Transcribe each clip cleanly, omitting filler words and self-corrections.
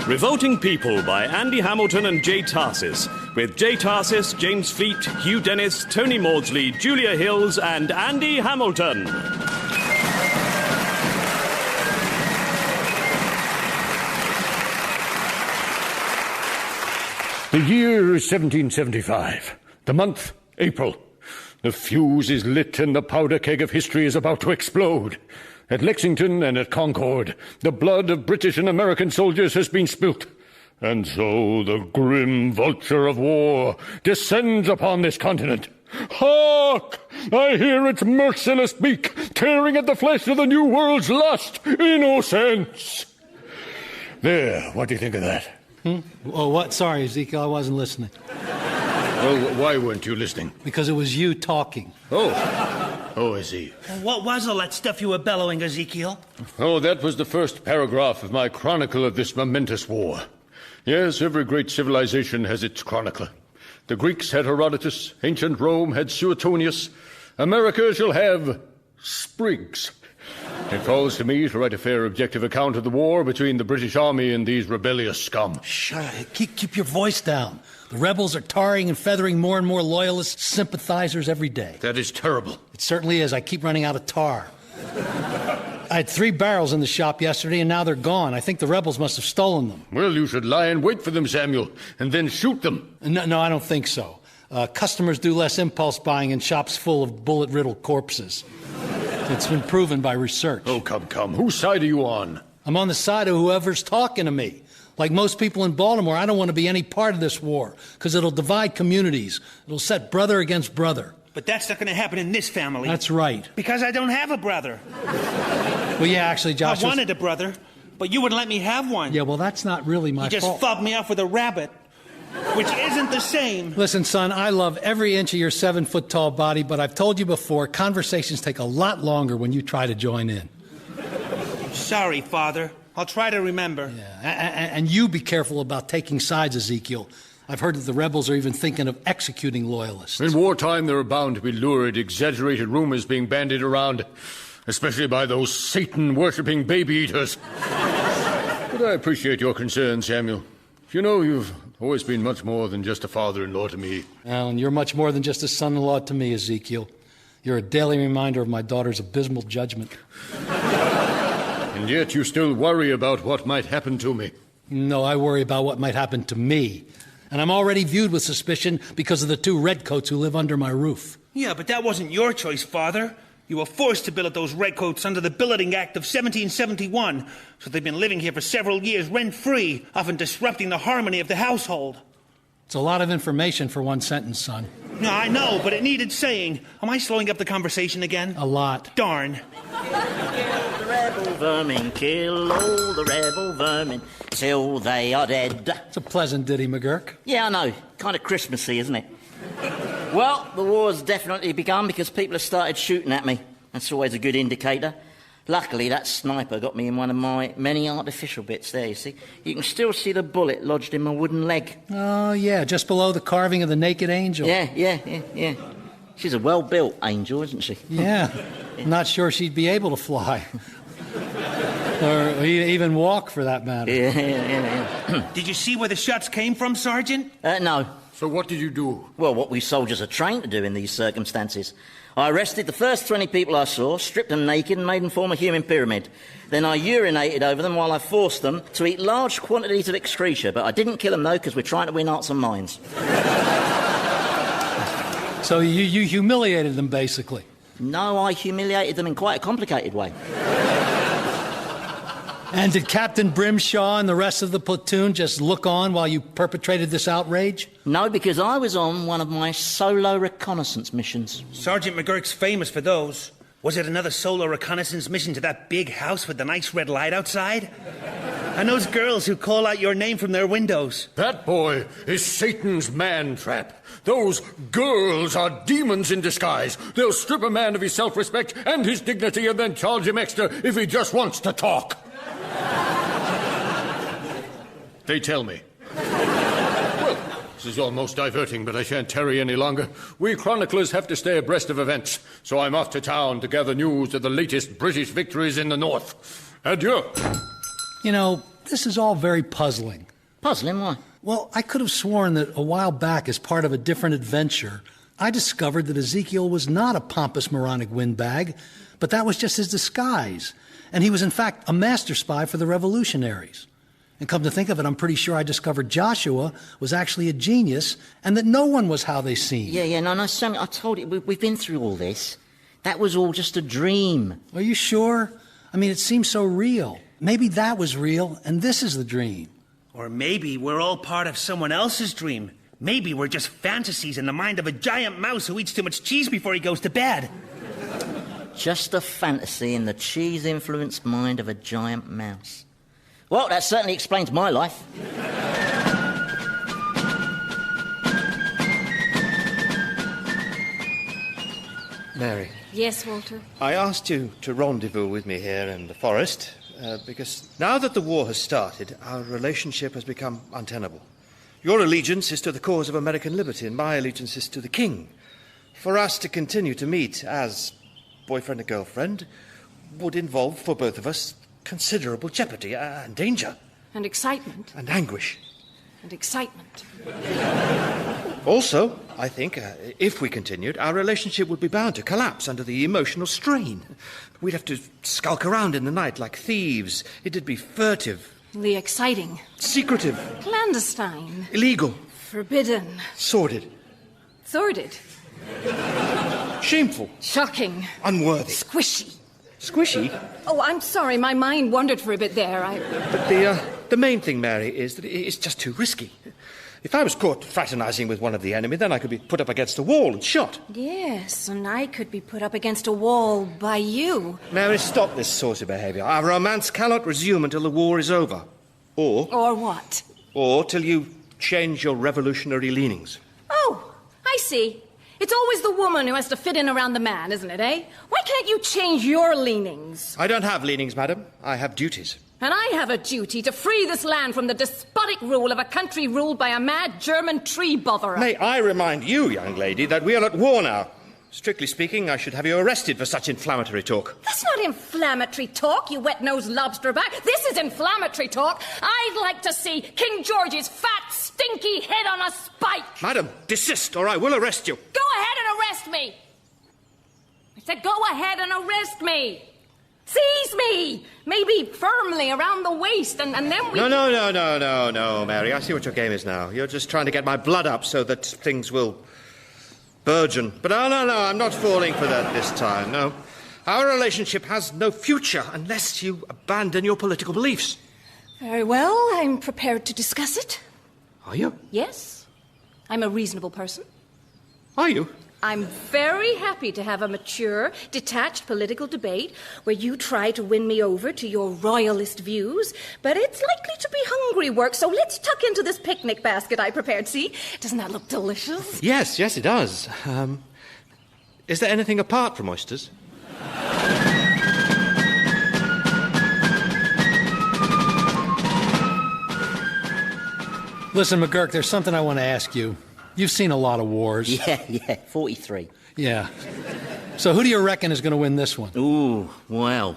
Revolting People by Andy Hamilton and Jay Tarses, with Jay Tarses, James Fleet, Hugh Dennis, Tony Maudsley, Julia Hills, and Andy Hamilton. The year is 1775. The month, April. The fuse is lit and the powder keg of history is about to explode. At Lexington and at Concord, the blood of British and American soldiers has been spilt. And so the grim vulture of war descends upon this continent. Hark! I hear its merciless beak tearing at the flesh of the New World's lust, innocence. There, what do you think of that? Oh, what? Sorry, Ezekiel, I wasn't listening. Well, why weren't you listening? Because it was you talking. Oh, I see. What was all that stuff you were bellowing, Ezekiel? Oh, that was the first paragraph of my chronicle of this momentous war. Yes, every great civilization has its chronicler. The Greeks had Herodotus, ancient Rome had Suetonius. America shall have Spriggs. It falls to me to write a fair, objective account of the war between the British Army and these rebellious scum. Shut. Keep your voice down. The rebels are tarring and feathering more and more loyalist sympathizers every day. That is terrible. It certainly is. I keep running out of tar. I had 3 barrels in the shop yesterday, and now they're gone. I think the rebels must have stolen them. Well, you should lie and wait for them, Samuel, and then shoot them. No, I don't think so. Customers do less impulse buying in shops full of bullet-riddled corpses. It's been proven by research. Oh, come. Whose side are you on? I'm on the side of whoever's talking to me. Like most people in Baltimore, I don't want to be any part of this war, because it'll divide communities. It'll set brother against brother. But that's not going to happen in this family. That's right. Because I don't have a brother. Well, yeah, actually, Josh... I wanted a brother, but you wouldn't let me have one. Yeah, well, that's not really my fault. You just fobbed me off with a rabbit, which isn't the same. Listen, son, I love every inch of your 7-foot-tall body, but I've told you before, conversations take a lot longer when you try to join in. Sorry, Father. I'll try to remember. Yeah, and you be careful about taking sides, Ezekiel. I've heard that the rebels are even thinking of executing loyalists. In wartime, there are bound to be lurid, exaggerated rumors being bandied around, especially by those Satan-worshipping baby-eaters. But I appreciate your concern, Samuel. You know, you've always been much more than just a father-in-law to me. Well, and you're much more than just a son-in-law to me, Ezekiel. You're a daily reminder of my daughter's abysmal judgment. And yet you still worry about what might happen to me. No, I worry about what might happen to me. And I'm already viewed with suspicion because of the 2 redcoats who live under my roof. Yeah, but that wasn't your choice, Father. You were forced to billet those redcoats under the Billeting Act of 1771, so they've been living here for several years rent-free, often disrupting the harmony of the household. It's a lot of information for one sentence, son. No, I know, but it needed saying. Am I slowing up the conversation again? A lot. Darn. The rebel vermin, kill all the rebel vermin till they are dead. It's a pleasant ditty, McGurk. Yeah, I know. Kind of Christmassy, isn't it? Well, the war's definitely begun because people have started shooting at me. That's always a good indicator. Luckily, that sniper got me in one of my many artificial bits there, you see. You can still see the bullet lodged in my wooden leg. Oh, yeah, just below the carving of the naked angel. Yeah. She's a well-built angel, isn't she? Yeah. I'm not sure she'd be able to fly. Or even walk, for that matter. Yeah. Did you see where the shots came from, Sergeant? No. So what did you do? Well, what we soldiers are trained to do in these circumstances. I arrested the first 20 people I saw, stripped them naked and made them form a human pyramid. Then I urinated over them while I forced them to eat large quantities of excreta. But I didn't kill them, though, because we're trying to win hearts and minds. So you humiliated them, basically? No, I humiliated them in quite a complicated way. And did Captain Brimshaw and the rest of the platoon just look on while you perpetrated this outrage? No, because I was on one of my solo reconnaissance missions. Sergeant McGurk's famous for those. Was it another solo reconnaissance mission to that big house with the nice red light outside? And those girls who call out your name from their windows? That boy is Satan's man-trap. Those girls are demons in disguise. They'll strip a man of his self-respect and his dignity and then charge him extra if he just wants to talk. They tell me. Well, this is almost diverting, but I shan't tarry any longer. We chroniclers have to stay abreast of events, so I'm off to town to gather news of the latest British victories in the north. Adieu. You know, This is all very puzzling. Puzzling, why? Well, I could have sworn that a while back, as part of a different adventure, I discovered that Ezekiel was not a pompous moronic windbag, but that was just his disguise. And he was, in fact, a master spy for the revolutionaries. And come to think of it, I'm pretty sure I discovered Joshua was actually a genius and that no one was how they seemed. No, Sammy, I told you, we've been through all this. That was all just a dream. Are you sure? I mean, it seems so real. Maybe that was real, and this is the dream. Or maybe we're all part of someone else's dream. Maybe we're just fantasies in the mind of a giant mouse who eats too much cheese before he goes to bed. Just a fantasy in the cheese-influenced mind of a giant mouse. Well, that certainly explains my life. Mary. Yes, Walter? I asked you to rendezvous with me here in the forest because now that the war has started, our relationship has become untenable. Your allegiance is to the cause of American liberty, and my allegiance is to the king. For us to continue to meet as boyfriend and girlfriend would involve, for both of us, considerable jeopardy and danger. And excitement. And anguish. And excitement. Also, I think, if we continued, our relationship would be bound to collapse under the emotional strain. We'd have to skulk around in the night like thieves. It'd be furtive. The exciting. Secretive. Clandestine. Illegal. Forbidden. Sordid. Thwarted. Shameful. Shocking. Unworthy. Squishy. Squishy? Oh, I'm sorry, my mind wandered for a bit there. But the main thing, Mary, is that it's just too risky. If I was caught fraternizing with one of the enemy, then I could be put up against a wall and shot. Yes, and I could be put up against a wall by you. Mary, stop this sort of behaviour. Our romance cannot resume until the war is over. Or what? Or till you change your revolutionary leanings. Oh, I see. It's always the woman who has to fit in around the man, isn't it, eh? Why can't you change your leanings? I don't have leanings, madam. I have duties. And I have a duty to free this land from the despotic rule of a country ruled by a mad German tree botherer. May I remind you, young lady, that we are at war now. Strictly speaking, I should have you arrested for such inflammatory talk. That's not inflammatory talk, you wet-nosed lobsterback. This is inflammatory talk. I'd like to see King George's fat, stinky head on a spike. Madam, desist, or I will arrest you. Go ahead and arrest me. I said go ahead and arrest me. Seize me! Maybe firmly around the waist, and then we... No, Mary. I see what your game is now. You're just trying to get my blood up so that things will burgeon. But no, I'm not falling for that this time, no. Our relationship has no future unless you abandon your political beliefs. Very well, I'm prepared to discuss it. Are you? Yes. I'm a reasonable person. Are you? I'm very happy to have a mature, detached political debate where you try to win me over to your royalist views, but it's likely to be hungry work, so let's tuck into this picnic basket I prepared. See? Doesn't that look delicious? Yes, it does. Is there anything apart from oysters? Listen, McGurk, there's something I want to ask you. You've seen a lot of wars. Yeah, 43. Yeah. So who do you reckon is going to win this one? Ooh, well,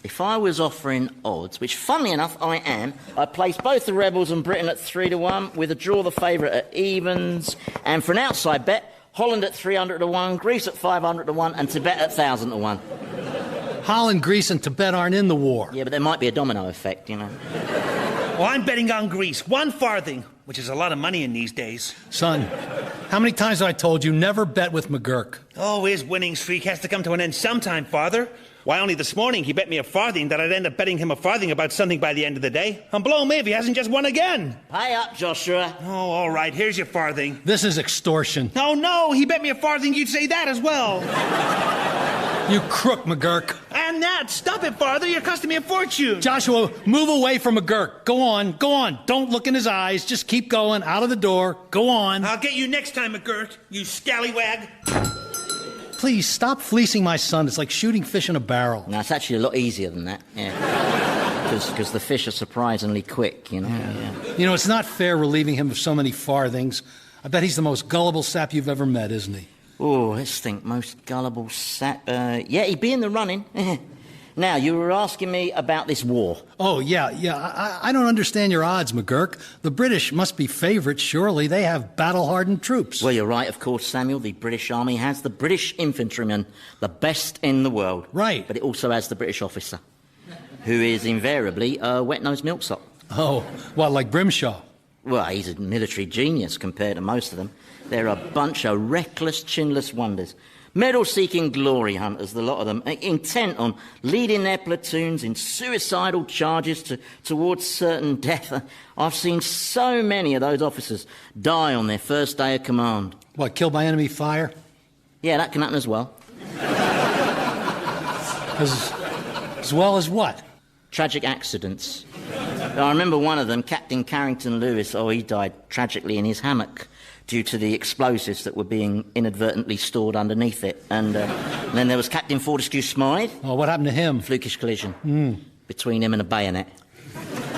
if I was offering odds, which funnily enough I am, I'd place both the rebels and Britain at 3-1, with a draw the favourite at evens, and for an outside bet, Holland at 300-1, Greece at 500-1, and Tibet at 1,000-1. Holland, Greece, and Tibet aren't in the war. Yeah, but there might be a domino effect, you know. Well, I'm betting on Greece. 1 farthing, which is a lot of money in these days. Son, how many times have I told you never bet with McGurk? Oh, his winning streak has to come to an end sometime, Father. Why, only this morning he bet me a farthing that I'd end up betting him a farthing about something by the end of the day. And blow me if he hasn't just won again. Pay up, Joshua. Oh, all right, here's your farthing. This is extortion. Oh, no, he bet me a farthing you'd say that as well. You crook, McGurk. And that, stop it, Father, you're costing me a fortune. Joshua, move away from McGurk. Go on. Don't look in his eyes. Just keep going, out of the door. Go on. I'll get you next time, McGurk, you scallywag. Please, stop fleecing my son. It's like shooting fish in a barrel. No, it's actually a lot easier than that, yeah. Because the fish are surprisingly quick, you know. Yeah. You know, it's not fair relieving him of so many farthings. I bet he's the most gullible sap you've ever met, isn't he? Oh, let's think. Most gullible sap. Yeah, he'd be in the running. Now, you were asking me about this war. Oh, yeah. I don't understand your odds, McGurk. The British must be favourites, surely. They have battle-hardened troops. Well, you're right, of course, Samuel. The British Army has the British infantryman, the best in the world. Right. But it also has the British officer, who is invariably a wet-nosed milksop. Oh, what, like Brimshaw? Well, he's a military genius compared to most of them. They're a bunch of reckless, chinless wonders. Medal-seeking glory hunters, the lot of them, intent on leading their platoons in suicidal charges towards certain death. I've seen so many of those officers die on their first day of command. What, killed by enemy fire? Yeah, that can happen as well. As well as what? Tragic accidents. I remember one of them, Captain Carrington Lewis. Oh, he died tragically in his hammock due to the explosives that were being inadvertently stored underneath it. And then there was Captain Fortescue Smythe. Oh, what happened to him? Flukish collision between him and a bayonet.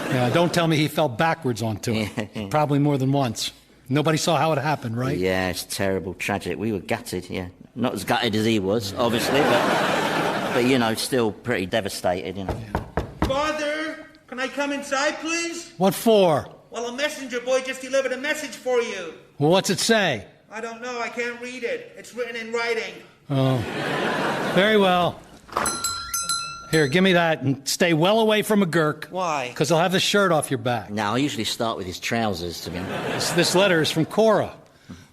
Yeah, don't tell me he fell backwards onto it. Probably more than once. Nobody saw how it happened, right? Yeah, it's terrible, tragic. We were gutted, yeah. Not as gutted as he was, obviously, but you know, still pretty devastated, you know. Father, can I come inside, please? What for? Well, a messenger boy just delivered a message for you. Well, what's it say? I don't know. I can't read it. It's written in writing. Oh. Very well. Here, give me that and stay well away from McGurk. Why? Because he'll have the shirt off your back. Now, I usually start with his trousers, to be honest. This letter is from Cora.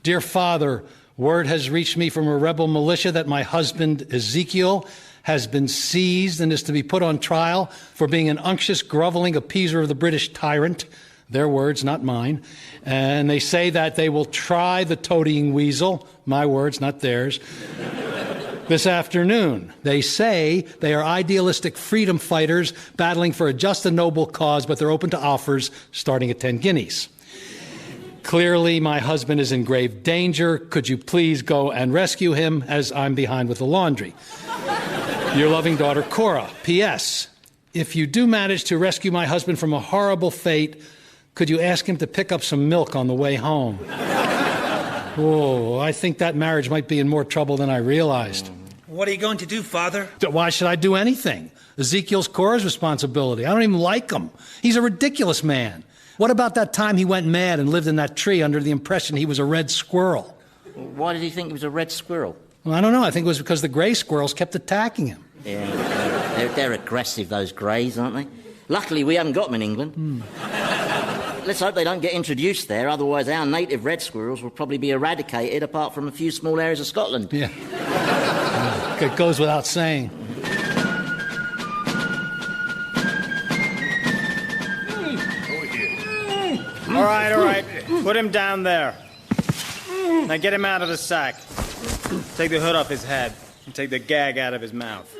Dear Father, word has reached me from a rebel militia that my husband, Ezekiel, has been seized and is to be put on trial for being an unctuous, groveling appeaser of the British tyrant. Their words, not mine. And they say that they will try the toadying weasel, my words, not theirs, this afternoon. They say they are idealistic freedom fighters battling for a just and noble cause, but they're open to offers starting at 10 guineas. Clearly, my husband is in grave danger. Could you please go and rescue him, as I'm behind with the laundry? Your loving daughter, Cora. P.S. If you do manage to rescue my husband from a horrible fate, could you ask him to pick up some milk on the way home? Oh, I think that marriage might be in more trouble than I realized. What are you going to do, Father? Why should I do anything? Ezekiel's Cora's responsibility. I don't even like him. He's a ridiculous man. What about that time he went mad and lived in that tree under the impression he was a red squirrel? Why did he think he was a red squirrel? Well, I don't know. I think it was because the grey squirrels kept attacking him. Yeah, they're aggressive, those greys, aren't they? Luckily, we haven't got them in England. Let's hope they don't get introduced there, otherwise our native red squirrels will probably be eradicated, apart from a few small areas of Scotland. Yeah. It goes without saying. All right. Put him down there. Now get him out of the sack. Take the hood off his head and take the gag out of his mouth.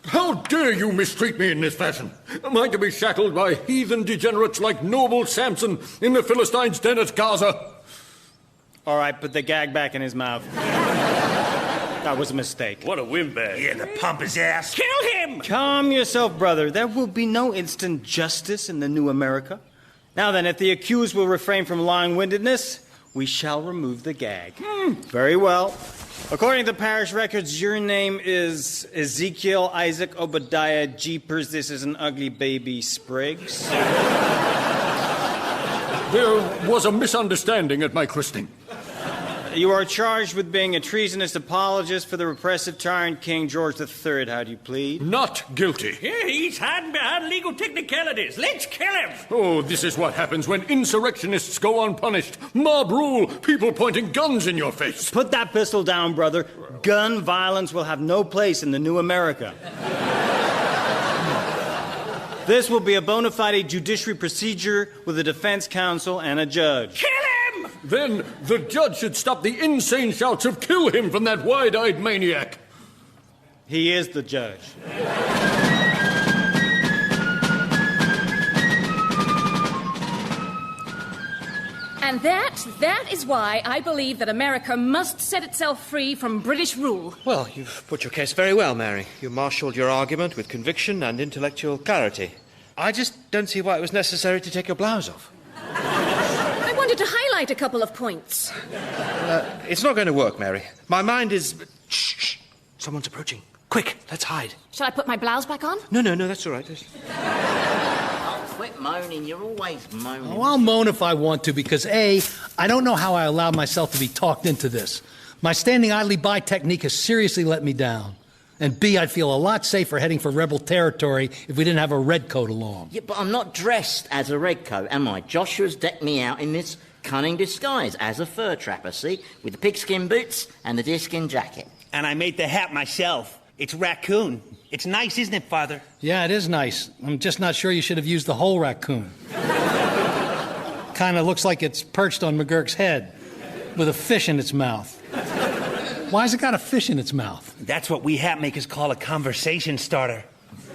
How dare you mistreat me in this fashion? Am I to be shackled by heathen degenerates like noble Samson in the Philistines' den at Gaza? All right, put the gag back in his mouth. That was a mistake. What a windbag. Yeah, the pompous ass. Kill him! Calm yourself, brother. There will be no instant justice in the new America. Now then, if the accused will refrain from long-windedness, we shall remove the gag. Very well. According to parish records, your name is Ezekiel Isaac Obadiah Jeepers. This is an ugly baby Spriggs. There was a misunderstanding at my christening. You are charged with being a treasonous apologist for the repressive tyrant King George III. How do you plead? Not guilty. Yeah, he's hiding behind legal technicalities. Let's kill him. Oh, this is what happens when insurrectionists go unpunished. Mob rule, people pointing guns in your face. Put that pistol down, brother. Gun violence will have no place in the new America. This will be a bona fide judiciary procedure with a defense counsel and a judge. Kill him! Then the judge should stop the insane shouts of "kill him" from that wide-eyed maniac. He is the judge. And that is why I believe that America must set itself free from British rule. Well, you've put your case very well, Mary. You marshalled your argument with conviction and intellectual clarity. I just don't see why it was necessary to take your blouse off. I wanted to highlight a couple of points. It's not going to work, Mary. My mind is... Shh. Someone's approaching. Quick, let's hide. Shall I put my blouse back on? No, that's all right. Quit moaning. You're always moaning. Oh, I'll moan if I want to, because A, I don't know how I allowed myself to be talked into this. My standing idly by technique has seriously let me down. And B, I'd feel a lot safer heading for rebel territory if we didn't have a red coat along. Yeah, but I'm not dressed as a red coat, am I? Joshua's decked me out in this cunning disguise as a fur trapper, see? With the pigskin boots and the deerskin jacket. And I made the hat myself. It's raccoon. It's nice, isn't it, Father? Yeah, it is nice. I'm just not sure you should have used the whole raccoon. Kind of looks like it's perched on McGurk's head with a fish in its mouth. Why's it got a fish in its mouth? That's what we hat makers call a conversation starter.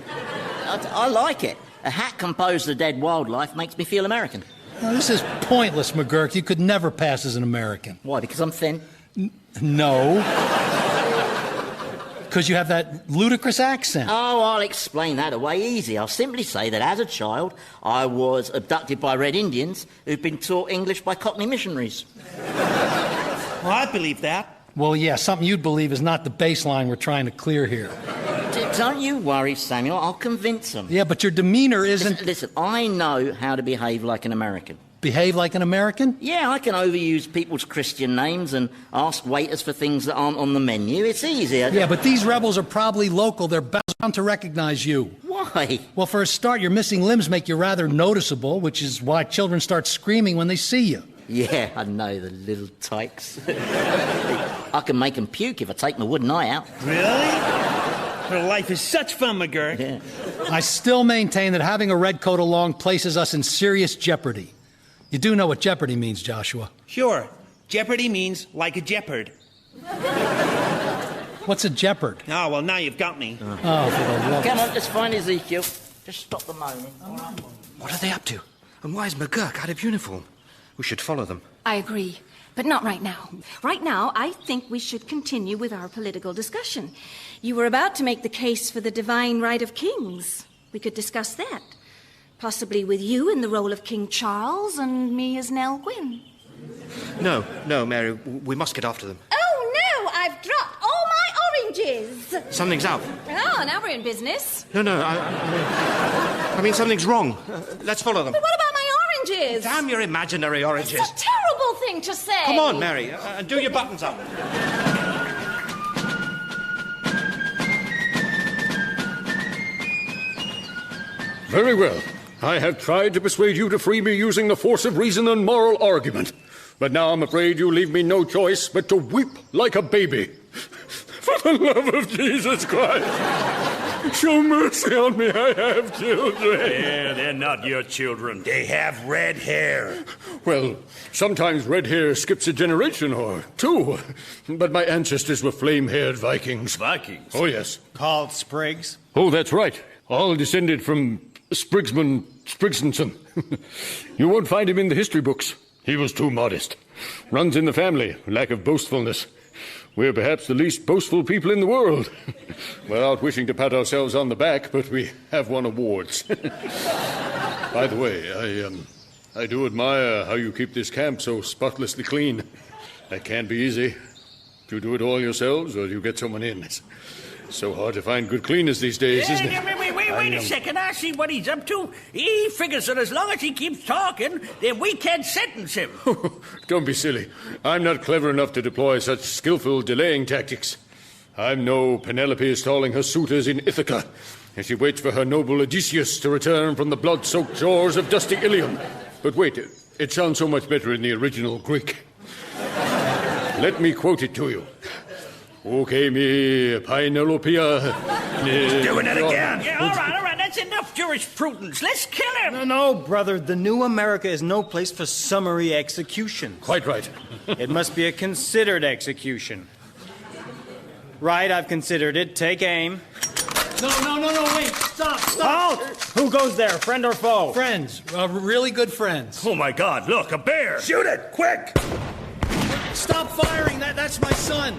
I like it. A hat composed of dead wildlife makes me feel American. Now, this is pointless, McGurk. You could never pass as an American. Why, because I'm thin? No. Because you have that ludicrous accent. Oh, I'll explain that away easy. I'll simply say that as a child, I was abducted by Red Indians who'd been taught English by Cockney missionaries. Well, I believe that. Well, yeah, something you'd believe is not the baseline we're trying to clear here. Don't you worry, Samuel. I'll convince them. Yeah, but your demeanor isn't... Listen, I know how to behave like an American. Behave like an American? Yeah, I can overuse people's Christian names and ask waiters for things that aren't on the menu. It's easier. Yeah, but these rebels are probably local. They're bound to recognize you. Why? Well, for a start, your missing limbs make you rather noticeable, which is why children start screaming when they see you. Yeah, I know, the little tykes. I can make them puke if I take my wooden eye out. Really? Her life is such fun, McGurk. Yeah. I still maintain that having a red coat along places us in serious jeopardy. You do know what jeopardy means, Joshua. Sure. Jeopardy means like a jeopard. What's a jeopard? Oh, well, now you've got me. Oh, for the love... Come on, let's find Ezekiel. Just stop the moaning. What are they up to? And why is McGurk out of uniform? We should follow them. I agree, but not right now. Right now, I think we should continue with our political discussion. You were about to make the case for the divine right of kings. We could discuss that. Possibly with you in the role of King Charles and me as Nell Gwyn. No, Mary. We must get after them. Oh, no! I've dropped all my oranges! Something's out. Oh, now we're in business. No, I mean something's wrong. Let's follow them. But what about my oranges? Damn your imaginary oranges. It's a terrible thing to say. Come on, Mary, and do your buttons up. Very well. I have tried to persuade you to free me using the force of reason and moral argument. But now I'm afraid you leave me no choice but to weep like a baby. For the love of Jesus Christ, show mercy on me, I have children. Yeah, they're not your children. They have red hair. Well, sometimes red hair skips a generation or two. But my ancestors were flame-haired Vikings. Vikings? Oh, yes. Called Spriggs. Oh, that's right. All descended from Spriggsonson. You won't find him in the history books. He was too modest. Runs in the family, lack of boastfulness. We're perhaps the least boastful people in the world. Without wishing to pat ourselves on the back, but we have won awards. By the way, I do admire how you keep this camp so spotlessly clean. That can't be easy. Do you do it all yourselves, or do you get someone in? It's so hard to find good cleaners these days, isn't it? Wait a second. I see what he's up to. He figures that as long as he keeps talking, then we can't sentence him. Don't be silly. I'm not clever enough to deploy such skillful delaying tactics. I'm no Penelope stalling her suitors in Ithaca as she waits for her noble Odysseus to return from the blood-soaked shores of dusty Ilium. But wait, it sounds so much better in the original Greek. Let me quote it to you. Okay, me, Pinelopia. He's doing it again. Yeah, all right. That's enough jurisprudence. Let's kill him. No, brother. The new America is no place for summary execution. Quite right. It must be a considered execution. Right, I've considered it. Take aim. No, wait. Stop. Halt! Who goes there, friend or foe? Friends. Really good friends. Oh, my God, look, a bear. Shoot it, quick. Stop firing. That's my son.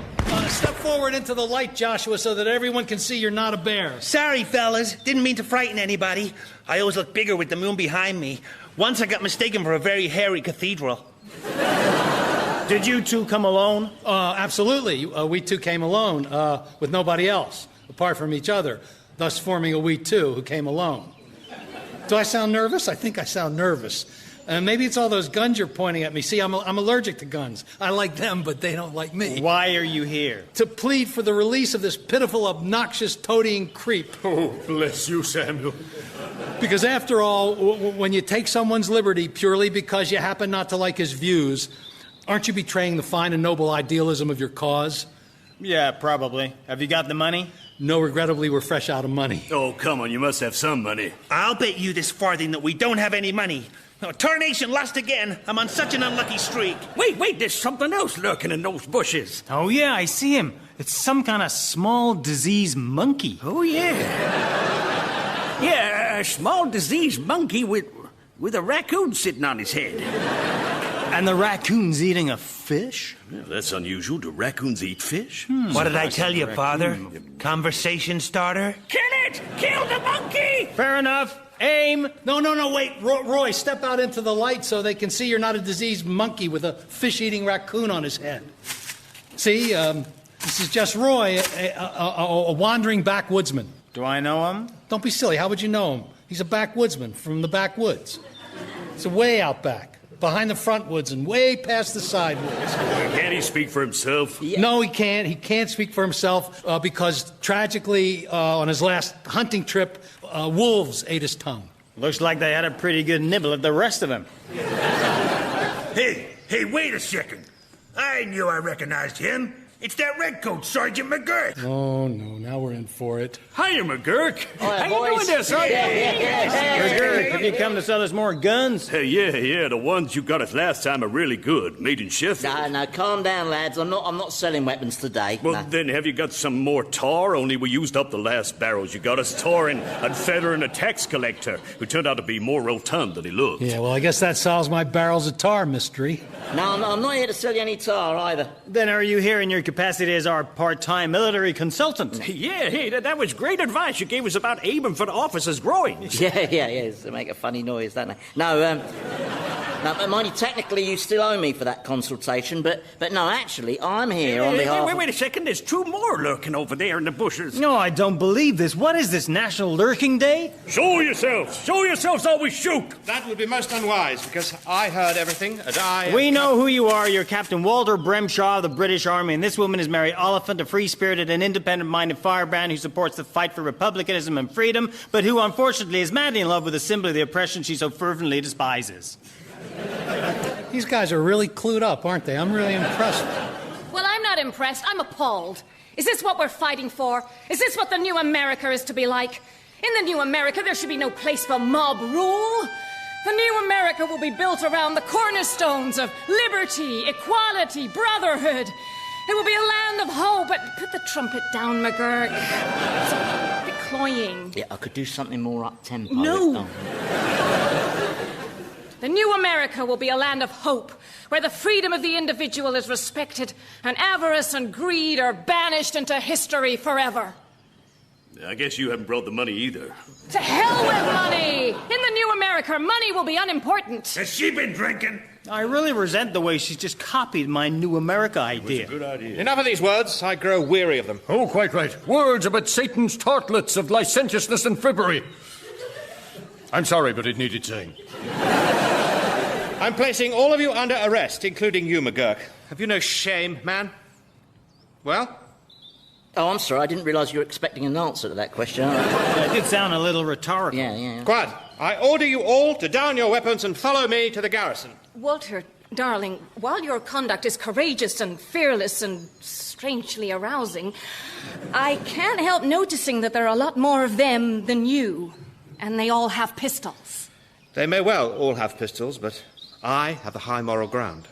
Step forward into the light, Joshua, so that everyone can see you're not a bear. Sorry, fellas. Didn't mean to frighten anybody. I always look bigger with the moon behind me. Once I got mistaken for a very hairy cathedral. Did you two come alone? Absolutely. We two came alone, with nobody else. apart from each other, thus forming a we two who came alone. Do I sound nervous? I think I sound nervous. Maybe it's all those guns you're pointing at me. See, I'm allergic to guns. I like them, but they don't like me. Why are you here? To plead for the release of this pitiful, obnoxious, toadying creep. Oh, bless you, Samuel. Because after all, when you take someone's liberty purely because you happen not to like his views, aren't you betraying the fine and noble idealism of your cause? Yeah, probably. Have you got the money? No, regrettably, we're fresh out of money. Oh, come on, you must have some money. I'll bet you this farthing that we don't have any money. No, Tarnation lost again. I'm on such an unlucky streak. Wait, there's something else lurking in those bushes. Oh, yeah, I see him. It's some kind of small disease monkey. Oh, yeah. Yeah, a small diseased monkey with a raccoon sitting on his head. And the raccoon's eating a fish? Yeah, that's unusual. Do raccoons eat fish? What did I tell you, Father? Conversation starter? Kill it! Kill the monkey! Fair enough. Aim. No, wait. Roy, step out into the light so they can see you're not a diseased monkey with a fish-eating raccoon on his head. See, this is just Roy, a wandering backwoodsman. Do I know him? Don't be silly. How would you know him? He's a backwoodsman from the backwoods. It's way out back, behind the front woods and way past the side woods. Can't he speak for himself? Yeah. No, he can't. He can't speak for himself because, tragically, on his last hunting trip, wolves ate his tongue. Looks like they had a pretty good nibble at the rest of him. Hey, wait a second. I knew I recognized him. It's that redcoat, Sergeant McGurk. Oh, no, now we're in for it. Hiya, McGurk. Hi, How you doing there, son? McGurk, have you come to sell us more guns? Hey, yeah, the ones you got us last time are really good. Made in Sheffield. No, calm down, lads. I'm not selling weapons today. Well, no. then have you got some more tar? Only we used up the last barrels you got us. Tar and Feather and a tax collector, who turned out to be more rotund than he looked. Yeah, well, I guess that solves my barrels of tar mystery. No, I'm not here to sell you any tar either. Then are you here in your capacity as our part-time military consultant? Yeah, hey, that was great advice you gave us about aiming for the officer's groins. Yeah, they make a funny noise, don't they? No, mind you, technically you still owe me for that consultation, but no, actually, I'm here on behalf Wait a second, there's two more lurking over there in the bushes. No, I don't believe this. What is this, National Lurking Day? Show yourselves, or we shoot! That would be most unwise, because I heard everything, and I... We know who you are. You're Captain Walter Brimshaw of the British Army, and this woman is Mary Oliphant, a free-spirited and independent-minded firebrand who supports the fight for republicanism and freedom, but who, unfortunately, is madly in love with the symbol of the oppression she so fervently despises. These guys are really clued up, aren't they? I'm really impressed. Well, I'm not impressed. I'm appalled. Is this what we're fighting for? Is this what the new America is to be like? In the new America, there should be no place for mob rule. The new America will be built around the cornerstones of liberty, equality, brotherhood. It will be a land of hope. But put the trumpet down, McGurk. It's a bit cloying. Yeah, I could do something more up-tempo. No. The new America will be a land of hope, where the freedom of the individual is respected, and avarice and greed are banished into history forever. I guess you haven't brought the money either. To hell with money! In the new America, money will be unimportant. Has she been drinking? I really resent the way she's just copied my new America idea. That's a good idea. Enough of these words. I grow weary of them. Oh, quite right. Words about Satan's tartlets of licentiousness and frippery. I'm sorry, but it needed saying. I'm placing all of you under arrest, including you, McGurk. Have you no shame, man? Well? Oh, I'm sorry. I didn't realise you were expecting an answer to that question. It did sound a little rhetorical. Yeah. Quiet. I order you all to down your weapons and follow me to the garrison. Walter, darling, while your conduct is courageous and fearless and strangely arousing, I can't help noticing that there are a lot more of them than you, and they all have pistols. They may well all have pistols, but I have the high moral ground.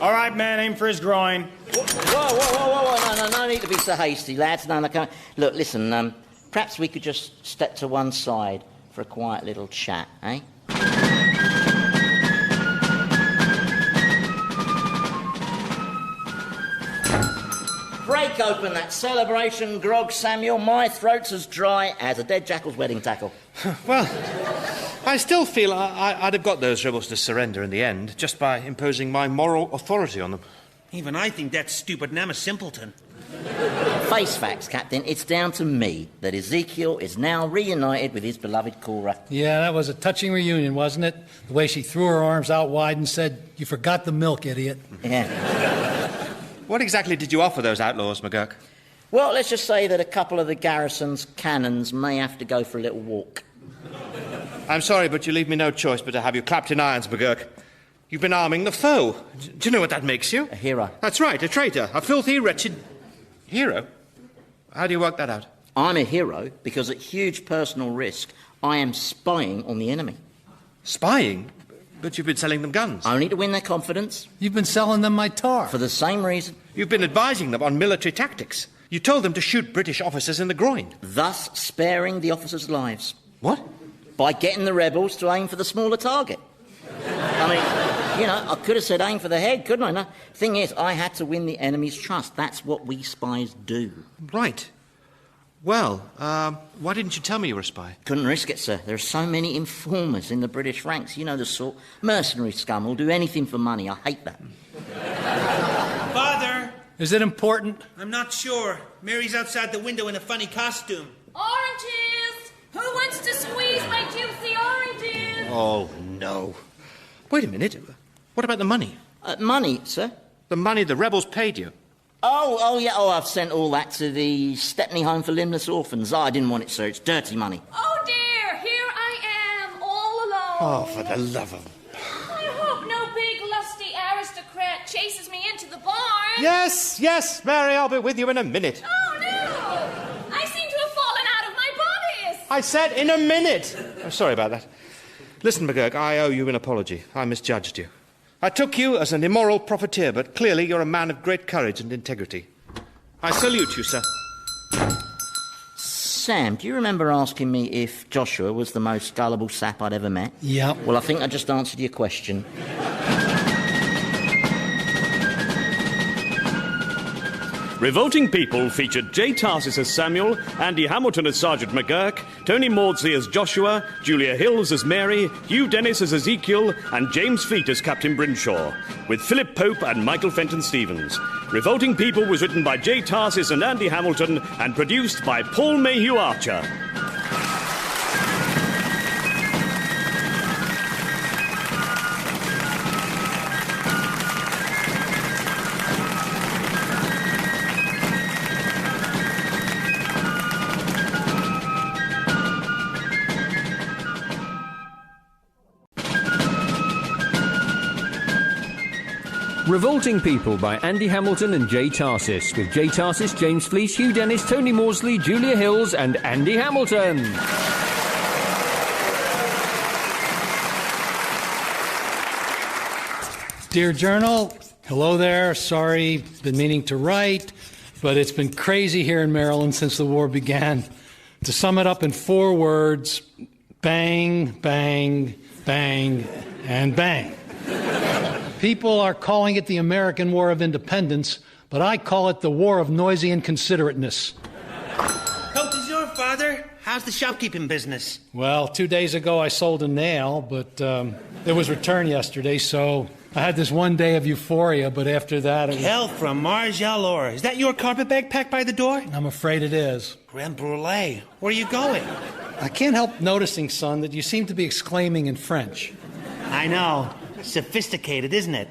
All right, man, aim for his groin. Whoa. No need to be so hasty, lads. No, come on. Look, listen, perhaps we could just step to one side for a quiet little chat, eh? Break open that celebration grog, Samuel. My throat's as dry as a dead jackal's wedding tackle. Well, I still feel I'd have got those rebels to surrender in the end, just by imposing my moral authority on them. Even I think that stupid Nam a simpleton. Face facts, Captain. It's down to me that Ezekiel is now reunited with his beloved Cora. Yeah, that was a touching reunion, wasn't it? The way she threw her arms out wide and said, "You forgot the milk, idiot." Yeah. What exactly did you offer those outlaws, McGurk? Well, let's just say that a couple of the garrison's cannons may have to go for a little walk. I'm sorry, but you leave me no choice but to have you clapped in irons, McGurk. You've been arming the foe. Do you know what that makes you? A hero. That's right, a traitor. A filthy, wretched... hero? How do you work that out? I'm a hero because at huge personal risk, I am spying on the enemy. Spying? But you've been selling them guns. Only to win their confidence. You've been selling them my tar. For the same reason. You've been advising them on military tactics. You told them to shoot British officers in the groin. Thus sparing the officers' lives. What? By getting the rebels to aim for the smaller target. I mean, you know, I could have said aim for the head, couldn't I? No. Thing is, I had to win the enemy's trust. That's what we spies do. Right. Well, why didn't you tell me you were a spy? Couldn't risk it, sir. There are so many informers in the British ranks. You know the sort. Mercenary scum will do anything for money. I hate that. Father! Is it important? I'm not sure. Mary's outside the window in a funny costume. Oranges! Who wants to squeeze my juicy oranges? Oh, no. Wait a minute. What about the money? Money, sir? The money the rebels paid you. Oh, yeah. Oh, I've sent all that to the Stepney Home for Limbless Orphans. Oh, I didn't want it, sir. It's dirty money. Oh, dear. Here I am, all alone. Oh, for the love of... I hope no big, lusty aristocrat chases me into the barn. Yes, Mary, I'll be with you in a minute. Oh, no. I seem to have fallen out of my bodice. I said in a minute. I'm sorry about that. Listen, McGurk, I owe you an apology. I misjudged you. I took you as an immoral profiteer, but clearly you're a man of great courage and integrity. I salute you, sir. Sam, do you remember asking me if Joshua was the most gullible sap I'd ever met? Yep. Well, I think I just answered your question. Revolting People featured Jay Tarses as Samuel, Andy Hamilton as Sergeant McGurk, Tony Maudsley as Joshua, Julia Hills as Mary, Hugh Dennis as Ezekiel, and James Fleet as Captain Brimshaw, with Philip Pope and Michael Fenton Stevens. Revolting People was written by Jay Tarses and Andy Hamilton and produced by Paul Mayhew-Archer. Revolting People by Andy Hamilton and Jay Tarses, with Jay Tarses, James Fleet, Hugh Dennis, Tony Maudsley, Julia Hills and Andy Hamilton. Dear Journal, hello there. Sorry, been meaning to write, but it's been crazy here in Maryland since the war began. To sum it up in 4 words, bang, bang, bang, and bang. People are calling it the American War of Independence, but I call it the War of Noisy Inconsiderateness. Cote d'Azur, Father. How's the shopkeeping business? Well, 2 days ago I sold a nail, but it was returned yesterday, so I had this one day of euphoria, but after that... Hell from Mars Yalor. Is that your carpetbag packed by the door? I'm afraid it is. Creme brulee. Where are you going? I can't help noticing, son, that you seem to be exclaiming in French. I know. Sophisticated, isn't it?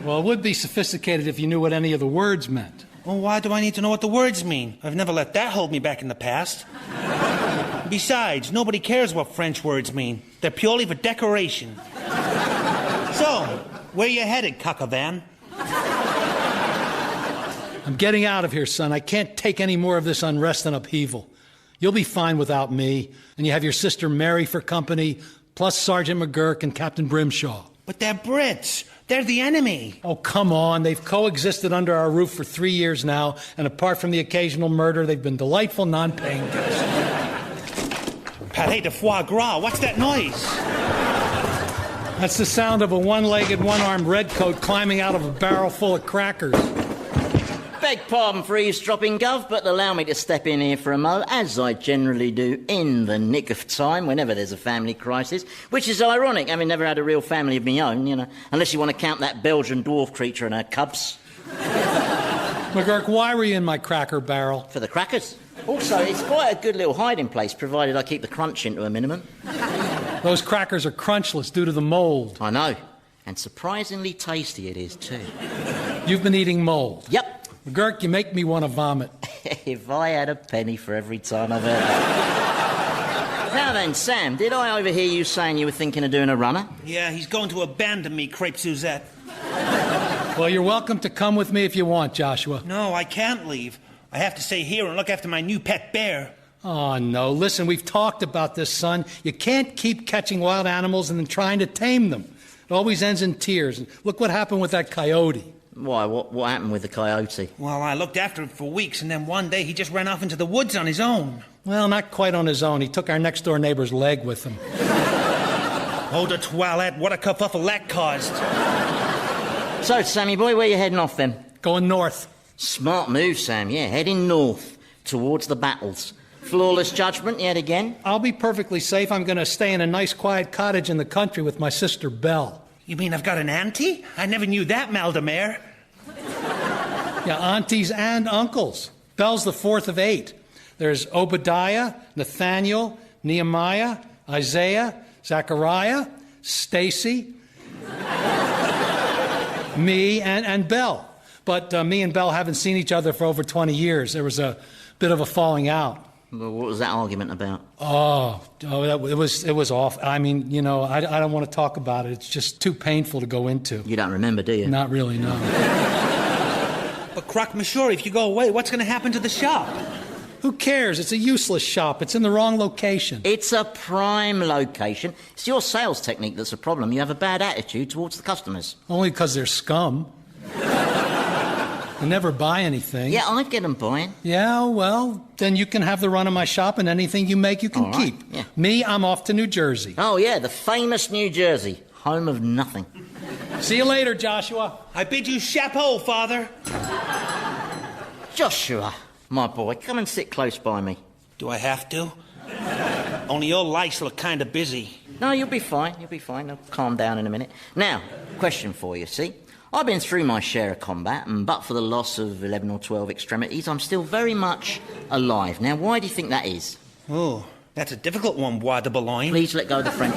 Well, it would be sophisticated if you knew what any of the words meant. Well, why do I need to know what the words mean? I've never let that hold me back in the past. Besides, nobody cares what French words mean. They're purely for decoration. So, where you headed, Cuckavan? I'm getting out of here, son. I can't take any more of this unrest and upheaval. You'll be fine without me, and you have your sister Mary for company, plus Sergeant McGurk and Captain Brimshaw. But they're Brits. They're the enemy. Oh, come on. They've coexisted under our roof for 3 years now, and apart from the occasional murder, they've been delightful non-paying guests. Palais de foie gras. What's that noise? That's the sound of a one-legged, one-armed redcoat climbing out of a barrel full of crackers. Beg pardon for eavesdropping, Gov, but allow me to step in here for a mo, as I generally do in the nick of time whenever there's a family crisis, which is ironic, having never had a real family of my own, you know, unless you want to count that Belgian dwarf creature and her cubs. McGurk, why were you in my cracker barrel? For the crackers. Also, it's quite a good little hiding place, provided I keep the crunch into a minimum. Those crackers are crunchless due to the mold. I know. And surprisingly tasty it is, too. You've been eating mold? Yep. McGurk, you make me want to vomit. If I had a penny for every time I've heard that. Now then, Sam, did I overhear you saying you were thinking of doing a runner? Yeah, he's going to abandon me, Crepe Suzette. Well, you're welcome to come with me if you want, Joshua. No, I can't leave. I have to stay here and look after my new pet bear. Oh, no. Listen, we've talked about this, son. You can't keep catching wild animals and then trying to tame them. It always ends in tears. And look what happened with that coyote. Why, what happened with the coyote? Well, I looked after him for weeks, and then one day he just ran off into the woods on his own. Well, not quite on his own. He took our next-door neighbor's leg with him. Oh, the toilette. What a kerfuffle that caused. So, Sammy boy, where you heading off then? Going north. Smart move, Sam, yeah. Heading north, towards the battles. Flawless judgment yet again? I'll be perfectly safe. I'm going to stay in a nice, quiet cottage in the country with my sister, Belle. You mean I've got an auntie? I never knew that, Maldemare. Yeah, aunties and uncles. Belle's the fourth of 8. There's Obadiah, Nathaniel, Nehemiah, Isaiah, Zechariah, Stacy, me, and Belle. But me and Belle haven't seen each other for over 20 years. There was a bit of a falling out. Well, what was that argument about? It was awful. I mean, you know, I don't want to talk about it. It's just too painful to go into. You don't remember, do you? Not really, no. But Croc Monsieur, if you go away, what's going to happen to the shop? Who cares? It's a useless shop. It's in the wrong location. It's a prime location. It's your sales technique that's a problem. You have a bad attitude towards the customers. Only because they're scum. They never buy anything. Yeah, I'd get them buying. Yeah, well, then you can have the run of my shop, and anything you make you can keep. Yeah. Me, I'm off to New Jersey. Oh, yeah, the famous New Jersey, home of nothing. See you later, Joshua. I bid you chapeau, Father. Joshua, my boy, come and sit close by me. Do I have to? Only your lice look kind of busy. No, you'll be fine. You'll be fine. I'll calm down in a minute. Now, question for you, see? I've been through my share of combat, and but for the loss of 11 or 12 extremities, I'm still very much alive. Now, why do you think that is? Oh, that's a difficult one, Bois de Boulogne. Please let go of the French.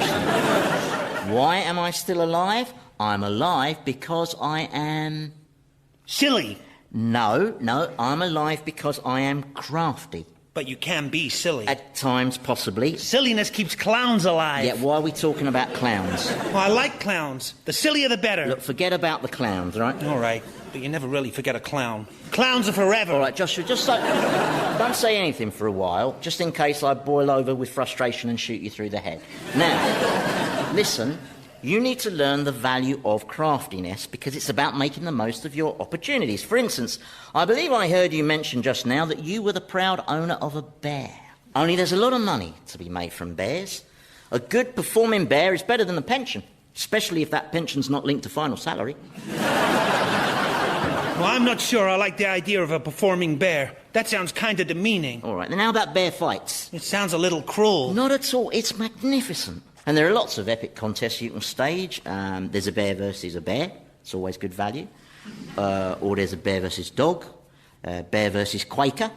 Why am I still alive? I'm alive because I am... Silly. No, I'm alive because I am crafty. But you can be silly. At times, possibly. Silliness keeps clowns alive. Yeah, why are we talking about clowns? Well, I like clowns. The sillier the better. Look, forget about the clowns, right? All right, but you never really forget a clown. Clowns are forever. All right, Joshua, just don't say anything for a while, just in case I boil over with frustration and shoot you through the head. Now, listen, you need to learn the value of craftiness because it's about making the most of your opportunities. For instance, I believe I heard you mention just now that you were the proud owner of a bear. Only there's a lot of money to be made from bears. A good performing bear is better than a pension, especially if that pension's not linked to final salary. Well, I'm not sure I like the idea of a performing bear. That sounds kind of demeaning. All right, then how about bear fights? It sounds a little cruel. Not at all. It's magnificent. And there are lots of epic contests you can stage. There's a bear versus a bear. It's always good value. Or there's a bear versus dog. Bear versus Quaker.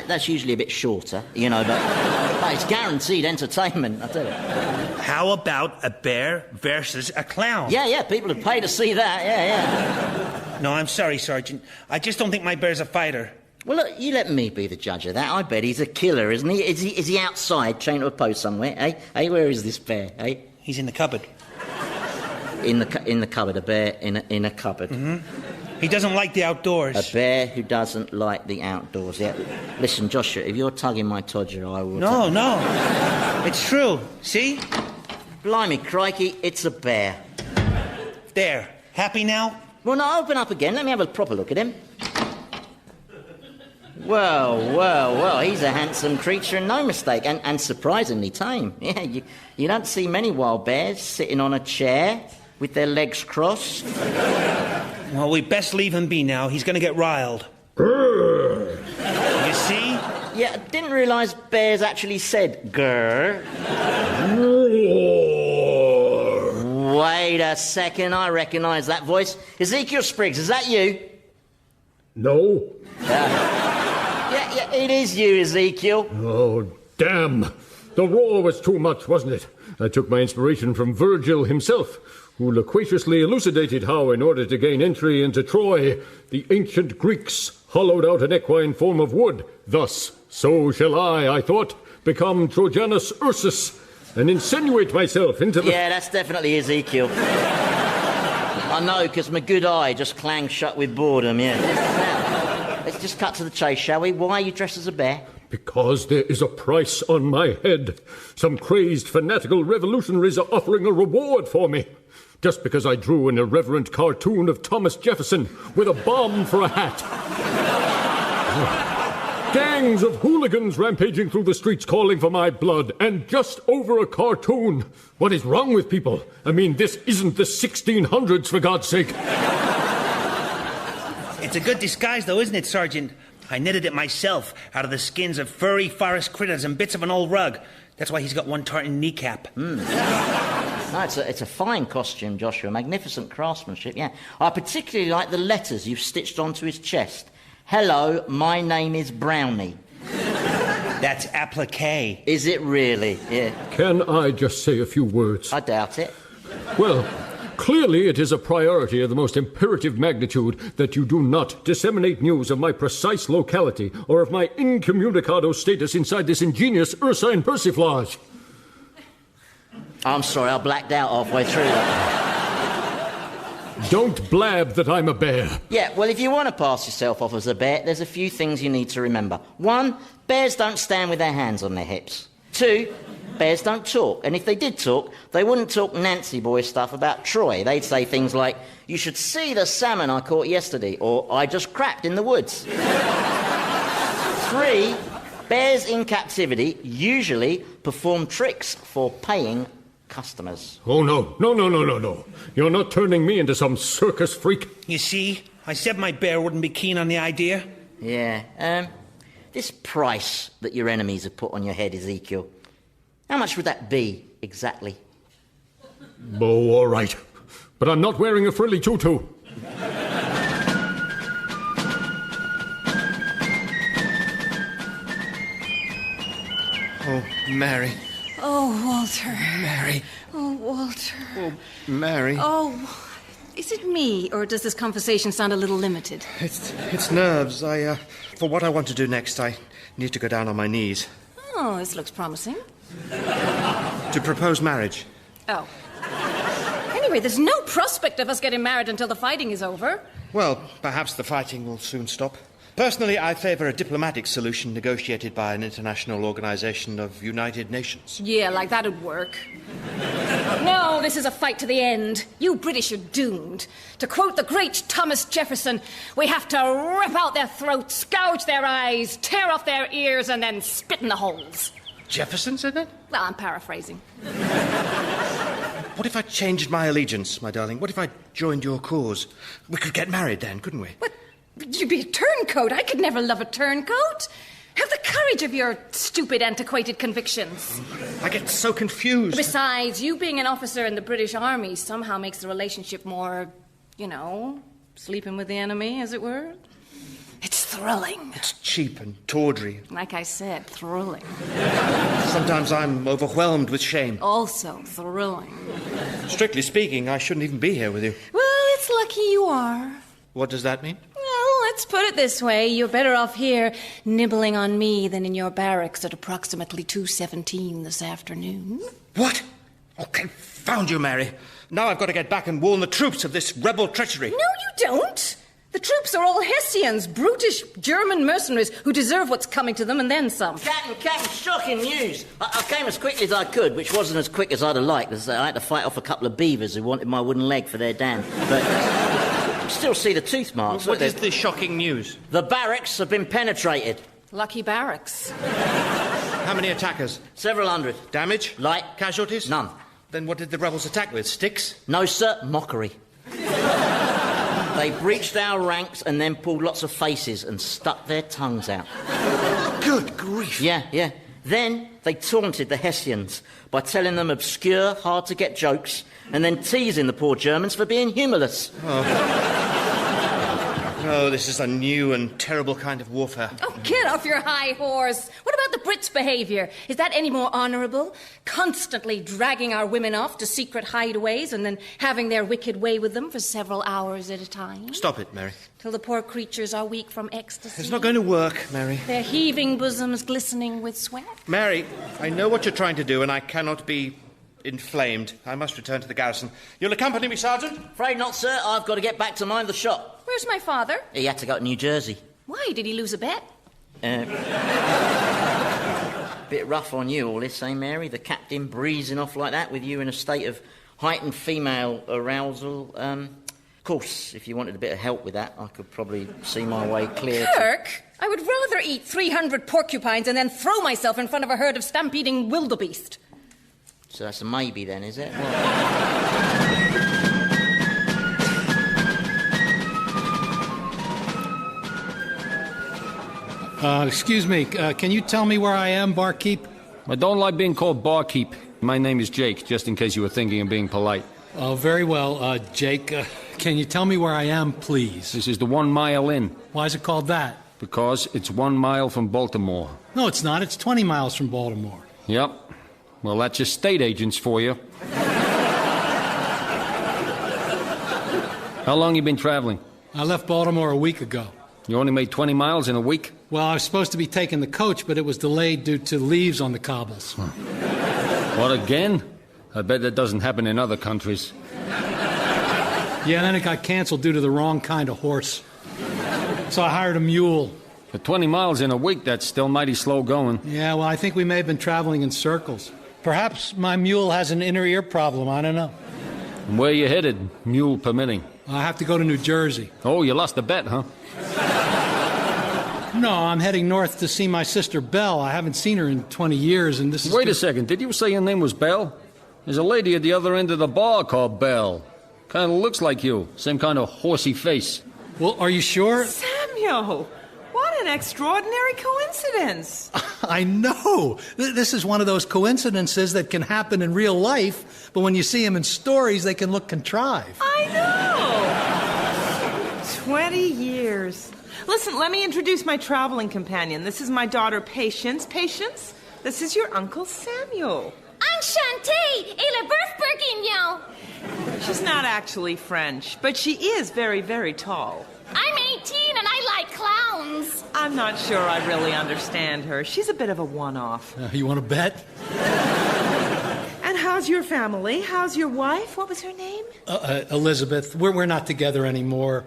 That's usually a bit shorter, you know, but it's guaranteed entertainment, I tell you. How about a bear versus a clown? Yeah, people would pay to see that, yeah. No, I'm sorry, Sergeant. I just don't think my bear's a fighter. Well, look, you let me be the judge of that. I bet he's a killer, isn't he? Is he outside, chained to a post somewhere, eh? Hey, where is this bear, eh? He's in the cupboard. In the cupboard, a bear in a cupboard. Mm-hmm. He doesn't like the outdoors. A bear who doesn't like the outdoors, yeah. Listen, Joshua, if you're tugging my todger, I will... No. It's true. See? Blimey, crikey, it's a bear. There. Happy now? Well, no, open up again. Let me have a proper look at him. Well, he's a handsome creature and no mistake, and surprisingly tame. Yeah, you don't see many wild bears sitting on a chair with their legs crossed. Well, we best leave him be now. He's going to get riled. You see? Yeah, I didn't realise bears actually said grr. Wait a second, I recognise that voice. Ezekiel Spriggs, is that you? No. Yeah, it is you, Ezekiel. Oh, damn. The roar was too much, wasn't it? I took my inspiration from Virgil himself, who loquaciously elucidated how, in order to gain entry into Troy, the ancient Greeks hollowed out an equine form of wood. Thus, so shall I thought, become Trojanus Ursus, and insinuate myself into the... Yeah, that's definitely Ezekiel. I know, because my good eye just clanged shut with boredom, yeah. Now, let's just cut to the chase, shall we? Why are you dressed as a bear? Because there is a price on my head. Some crazed, fanatical revolutionaries are offering a reward for me. Just because I drew an irreverent cartoon of Thomas Jefferson with a bomb for a hat. Gangs of hooligans rampaging through the streets calling for my blood, and just over a cartoon. What is wrong with people? I mean, this isn't the 1600s, for God's sake. It's a good disguise, though, isn't it, Sergeant? I knitted it myself out of the skins of furry forest critters and bits of an old rug. That's why he's got one tartan kneecap. No, it's a fine costume, Joshua. Magnificent craftsmanship, yeah. I particularly like the letters you've stitched onto his chest. Hello, my name is Brownie. That's applique. Is it really? Yeah. Can I just say a few words? I doubt it. Well, clearly it is a priority of the most imperative magnitude that you do not disseminate news of my precise locality or of my incommunicado status inside this ingenious ursine persiflage. I'm sorry, I blacked out halfway through that. Don't blab that I'm a bear. Yeah, well, if you want to pass yourself off as a bear, there's a few things you need to remember. 1, bears don't stand with their hands on their hips. 2, bears don't talk. And if they did talk, they wouldn't talk Nancy boy stuff about Troy. They'd say things like, you should see the salmon I caught yesterday, or I just crapped in the woods. 3, bears in captivity usually perform tricks for paying customers. Oh, no. You're not turning me into some circus freak. You see? I said my bear wouldn't be keen on the idea. Yeah, this price that your enemies have put on your head, Ezekiel, how much would that be, exactly? Oh, all right. But I'm not wearing a frilly tutu. Oh, Mary. Oh, Walter. Mary. Oh, Walter. Oh, Mary. Oh, is it me, or does this conversation sound a little limited? It's nerves. For what I want to do next, I need to go down on my knees. Oh, this looks promising. To propose marriage. Oh. Anyway, there's no prospect of us getting married until the fighting is over. Well, perhaps the fighting will soon stop. Personally, I favour a diplomatic solution negotiated by an international organisation of United Nations. Yeah, like that'd work. No, this is a fight to the end. You British are doomed. To quote the great Thomas Jefferson, we have to rip out their throats, gouge their eyes, tear off their ears, and then spit in the holes. Jefferson said that? Well, I'm paraphrasing. What if I changed my allegiance, my darling? What if I joined your cause? We could get married then, couldn't we? What? You'd be a turncoat. I could never love a turncoat. Have the courage of your stupid, antiquated convictions. I get so confused. Besides, you being an officer in the British Army somehow makes the relationship more, sleeping with the enemy, as it were. It's thrilling. It's cheap and tawdry. Like I said, thrilling. Sometimes I'm overwhelmed with shame. Also thrilling. Strictly speaking, I shouldn't even be here with you. Well, it's lucky you are. What does that mean? Well, let's put it this way. You're better off here nibbling on me than in your barracks at approximately 2:17 this afternoon. What? Oh, confound you, Mary. Now I've got to get back and warn the troops of this rebel treachery. No, you don't. The troops are all Hessians, brutish German mercenaries who deserve what's coming to them and then some. Captain, shocking news. I came as quickly as I could, which wasn't as quick as I'd have liked, as I had to fight off a couple of beavers who wanted my wooden leg for their dam. But you still see the tooth marks. What is the shocking news? The barracks have been penetrated. Lucky barracks. How many attackers? Several hundred. Damage? Light. Casualties? None. Then what did the rebels attack with? Sticks? No, sir. Mockery. They breached our ranks and then pulled lots of faces and stuck their tongues out. Good grief. Yeah. Then they taunted the Hessians by telling them obscure, hard-to-get jokes and then teasing the poor Germans for being humourless. Oh, this is a new and terrible kind of warfare. Oh, get off your high horse. What about the Brits' behaviour? Is that any more honourable? Constantly dragging our women off to secret hideaways and then having their wicked way with them for several hours at a time? Stop it, Mary. Till the poor creatures are weak from ecstasy. It's not going to work, Mary. Their heaving bosoms glistening with sweat. Mary, I know what you're trying to do, and I cannot be inflamed. I must return to the garrison. You'll accompany me, Sergeant? Afraid not, sir. I've got to get back to mind the shop. Where's my father? He had to go to New Jersey. Why? Did he lose a bet? Bit rough on you, all this, eh, Mary? The captain breezing off like that with you in a state of heightened female arousal. Of course, if you wanted a bit of help with that, I could probably see my way clear. Kirk, I would rather eat 300 porcupines and then throw myself in front of a herd of stampeding wildebeest. So that's a maybe then, is it? Excuse me, can you tell me where I am, barkeep? I don't like being called barkeep. My name is Jake, just in case you were thinking of being polite. Oh, very well, Jake. Can you tell me where I am, please? This is the 1 Mile Inn. Why is it called that? Because it's 1 mile from Baltimore. No, it's not. It's 20 miles from Baltimore. Yep. Well, that's your state agents for you. How long you been traveling? I left Baltimore a week ago. You only made 20 miles in a week? Well, I was supposed to be taking the coach, but it was delayed due to leaves on the cobbles. What, again? I bet that doesn't happen in other countries. Yeah, then it got canceled due to the wrong kind of horse. So I hired a mule. For 20 miles in a week, that's still mighty slow going. Yeah, well, I think we may have been traveling in circles. Perhaps my mule has an inner ear problem, I don't know. And where you headed, mule permitting? I have to go to New Jersey. Oh, you lost a bet, huh? No, I'm heading north to see my sister Belle. I haven't seen her in 20 years, and this is... Wait a second, did you say your name was Belle? There's a lady at the other end of the bar called Belle. Kind of looks like you. Same kind of horsey face. Well, are you sure? Samuel! What an extraordinary coincidence. I know. This is one of those coincidences that can happen in real life, but when you see them in stories, they can look contrived. I know. 20 years. Listen, let me introduce my traveling companion. This is my daughter, Patience. Patience, this is your Uncle Samuel. Enchanté et le boeuf bourguignon. She's not actually French, but she is very, very tall. I'm 18 and I like clowns. I'm not sure I really understand her. She's a bit of a one-off. You want to bet? And how's your family? How's your wife? What was her name? Elizabeth. We're not together anymore.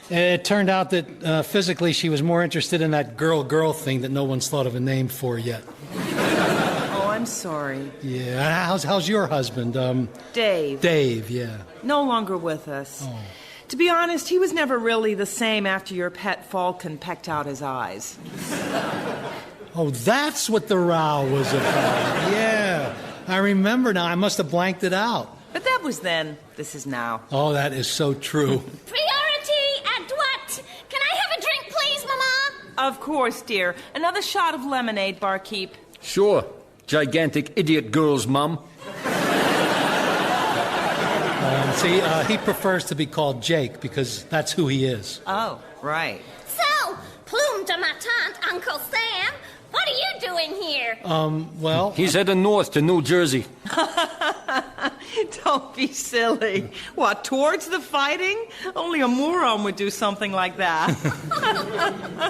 It turned out that physically she was more interested in that girl-girl thing that no one's thought of a name for yet. Oh, I'm sorry. Yeah. How's your husband? Dave. Dave, yeah. No longer with us. Oh. To be honest, he was never really the same after your pet falcon pecked out his eyes. Oh, that's what the row was about. Yeah. I remember now. I must have blanked it out. But that was then. This is now. Oh, that is so true. Priority à droite. Can I have a drink, please, Mama? Of course, dear. Another shot of lemonade, barkeep. Sure. Gigantic idiot girl's mum. See, he prefers to be called Jake because that's who he is. Oh, right. So, plume de ma tante, Uncle Sam. What are you doing here? Well... He's heading north to New Jersey. Don't be silly. What, towards the fighting? Only a moron would do something like that.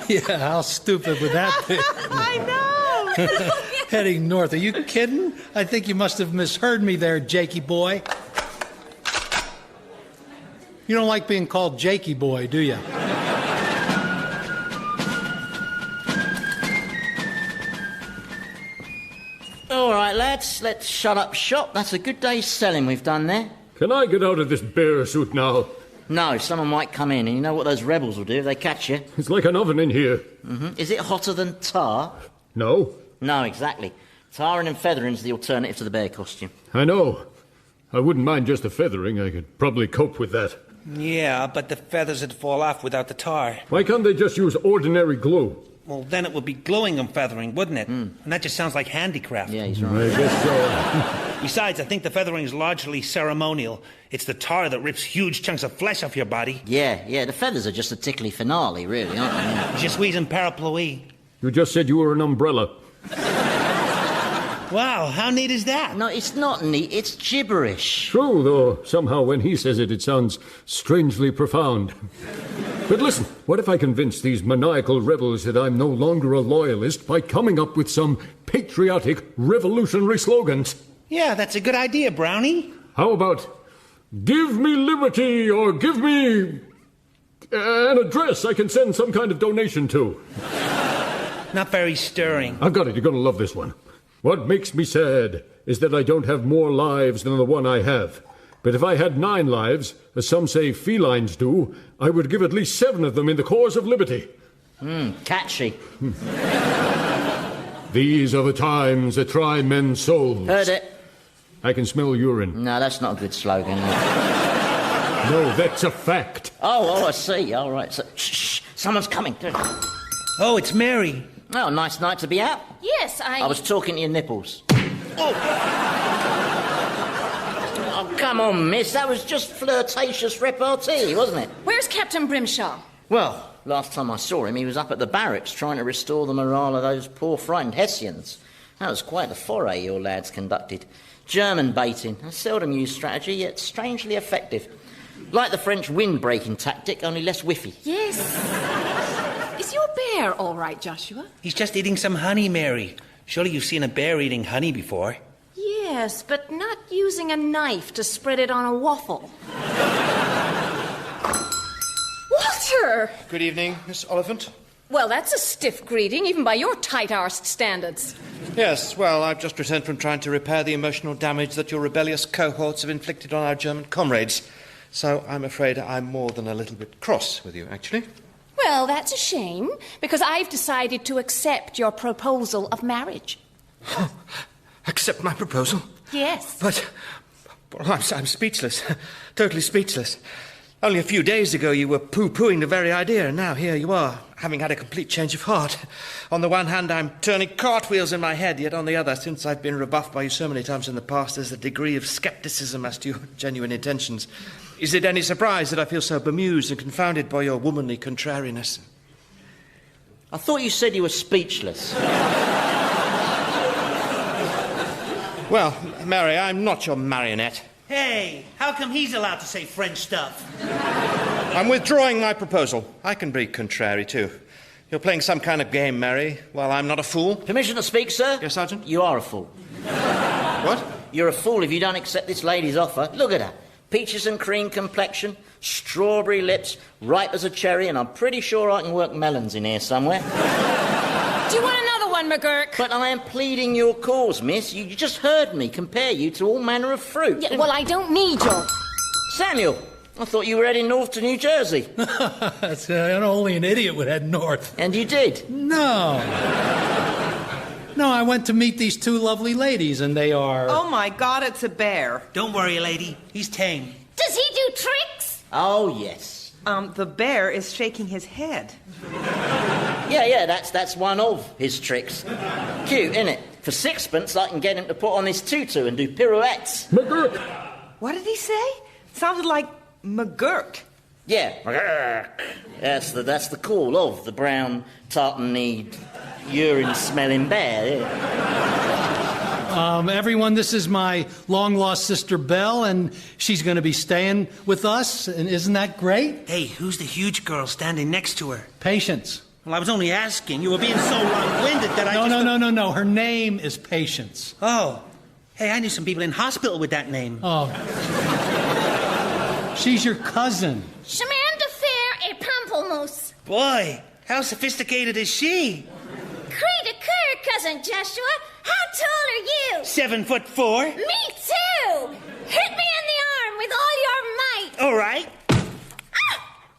Yeah, how stupid would that be? I know. Heading north. Are you kidding? I think you must have misheard me there, Jakey boy. You don't like being called Jakey boy, do you? All right, lads, let's shut up shop. That's a good day's selling we've done there. Can I get out of this bear suit now? No, someone might come in, and you know what those rebels will do if they catch you? It's like an oven in here. Mm-hmm. Is it hotter than tar? No. No, exactly. Tarring and feathering's the alternative to the bear costume. I know. I wouldn't mind just the feathering. I could probably cope with that. Yeah, but the feathers would fall off without the tar. Why can't they just use ordinary glue? Well, then it would be gluing and feathering, wouldn't it? And that just sounds like handicraft. Yeah, he's right. I guess so. Besides, I think the feathering is largely ceremonial. It's the tar that rips huge chunks of flesh off your body. Yeah, the feathers are just a tickly finale, really, aren't they? Je suis un parapluie. You just said you were an umbrella. Wow, how neat is that? No, it's not neat, it's gibberish. True, though somehow when he says it, it sounds strangely profound. But listen, what if I convince these maniacal rebels that I'm no longer a loyalist by coming up with some patriotic revolutionary slogans? Yeah, that's a good idea, Brownie. How about, give me liberty or give me an address I can send some kind of donation to? Not very stirring. I've got it, you're going to love this one. What makes me sad is that I don't have more lives than the one I have. But if I had 9 lives, as some say felines do, I would give at least 7 of them in the cause of liberty. Catchy. These are the times that try men's souls. Heard it. I can smell urine. No, that's not a good slogan. No, that's a fact. Oh, I see. All right. So, shh, someone's coming. Oh, it's Mary. Oh, nice night to be out. Yes, I was talking to your nipples. Oh, Oh, come on, miss. That was just flirtatious repartee, wasn't it? Where's Captain Brimshaw? Well, last time I saw him, he was up at the barracks trying to restore the morale of those poor frightened Hessians. That was quite the foray your lads conducted. German baiting, a seldom used strategy, yet strangely effective. Like the French wind-breaking tactic, only less whiffy. Yes. Is your bear all right, Joshua? he's just eating some honey, Mary. Surely you've seen a bear eating honey before. Yes, but not using a knife to spread it on a waffle. Walter! Good evening, Miss Oliphant. Well, that's a stiff greeting, even by your tight-arsed standards. Yes, well, I've just returned from trying to repair the emotional damage that your rebellious cohorts have inflicted on our German comrades. So I'm afraid I'm more than a little bit cross with you, actually. Well, that's a shame, because I've decided to accept your proposal of marriage. Accept my proposal? Yes. But well, I'm speechless. Totally speechless. Only a few days ago you were poo-pooing the very idea, and now here you are, having had a complete change of heart. On the one hand, I'm turning cartwheels in my head, yet on the other, since I've been rebuffed by you so many times in the past, there's a degree of scepticism as to your genuine intentions. Is it any surprise that I feel so bemused and confounded by your womanly contrariness? I thought you said you were speechless. Well, Mary, I'm not your marionette. Hey, how come he's allowed to say French stuff? I'm withdrawing my proposal. I can be contrary, too. You're playing some kind of game, Mary, while I'm not a fool. Permission to speak, sir? Yes, Sergeant? You are a fool. What? You're a fool if you don't accept this lady's offer. Look at her. Peaches and cream complexion, strawberry lips, ripe as a cherry, and I'm pretty sure I can work melons in here somewhere. Do you want another one, McGurk? But I am pleading your cause, miss. You just heard me compare you to all manner of fruit. Yeah, well, I don't need your... Samuel, I thought you were heading north to New Jersey. Only an idiot would head north. And you did? No. No, I went to meet these 2 lovely ladies, and they are... Oh, my God, it's a bear. Don't worry, lady. He's tame. Does he do tricks? Oh, yes. The bear is shaking his head. Yeah, that's one of his tricks. Cute, isn't it? For 6pence, I can get him to put on his tutu and do pirouettes. McGurk! What did he say? Sounded like McGurk. Yeah, McGurk. That's the call of the brown, tartan-kneed, urine-smelling bear. Yeah. Everyone, this is my long-lost sister, Belle, and she's going to be staying with us, and isn't that great? Hey, who's the huge girl standing next to her? Patience. Well, I was only asking. You were being so long-winded that I No. Her name is Patience. Oh. Hey, I knew some people in hospital with that name. Oh. She's your cousin. Chemin de fer et pamplemousse. Boy, how sophisticated is she? Cri de coeur, Cousin Joshua. How tall are you? 7'4". Me too. Hit me in the arm with all your might. All right. Ah!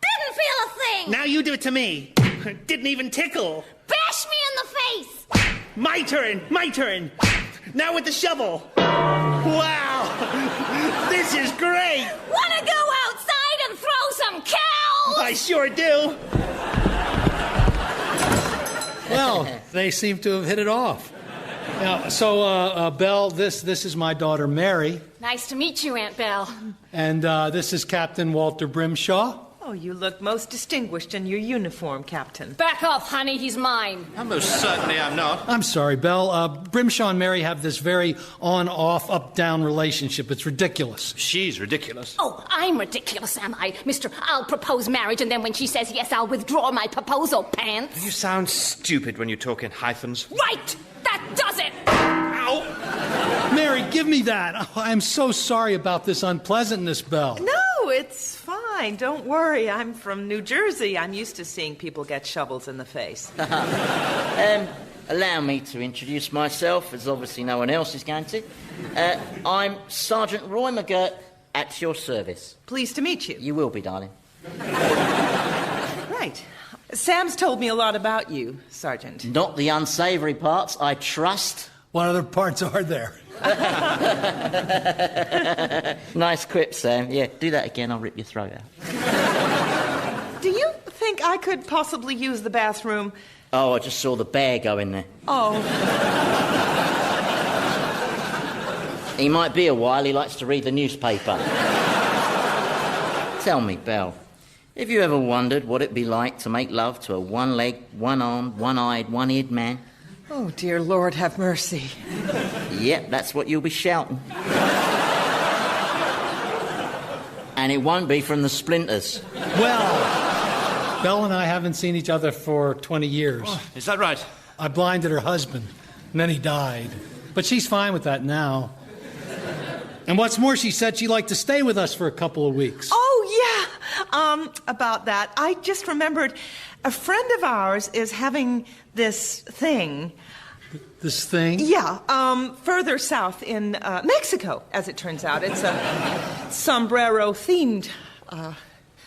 Didn't feel a thing. Now you do it to me. Didn't even tickle. Bash me in the face. My turn. Now with the shovel. Wow. This is great. Wanna go outside and throw some cows? I sure do. Well, they seem to have hit it off. Now, so, Belle, this is my daughter, Mary. Nice to meet you, Aunt Belle. And this is Captain Walter Brimshaw. Oh, you look most distinguished in your uniform, Captain. Back off, honey. He's mine. Most certainly I'm not. I'm sorry, Belle. Brimshaw and Mary have this very on-off, up-down relationship. It's ridiculous. She's ridiculous. Oh, I'm ridiculous, am I? Mister, I'll propose marriage, and then when she says yes, I'll withdraw my proposal, pants. You sound stupid when you talk in hyphens. Right! That does it! Ow! Mary, give me that. Oh, I'm so sorry about this unpleasantness, Belle. No, it's fine. Don't worry. I'm from New Jersey. I'm used to seeing people get shovels in the face. Allow me to introduce myself, as obviously no one else is going to. I'm Sergeant Roy McGurk, at your service. Pleased to meet you. You will be, darling. Right. Sam's told me a lot about you, Sergeant. Not the unsavoury parts, I trust. What other parts are there? Nice quip, Sam. Yeah, do that again, I'll rip your throat out. Do you think I could possibly use the bathroom? Oh, I just saw the bear go in there. Oh. He might be a while, he likes to read the newspaper. Tell me, Belle, have you ever wondered what it'd be like to make love to a one-legged, one-armed, one-eyed, one-eared man? Oh, dear Lord, have mercy. Yep, that's what you'll be shouting. And it won't be from the splinters. Well, Belle and I haven't seen each other for 20 years. Oh, is that right? I blinded her husband, and then he died. But she's fine with that now. And what's more, she said she'd like to stay with us for a couple of weeks. Oh, yeah. About that, I just remembered a friend of ours is having this thing. This thing? Yeah, further south in Mexico, as it turns out. It's a sombrero-themed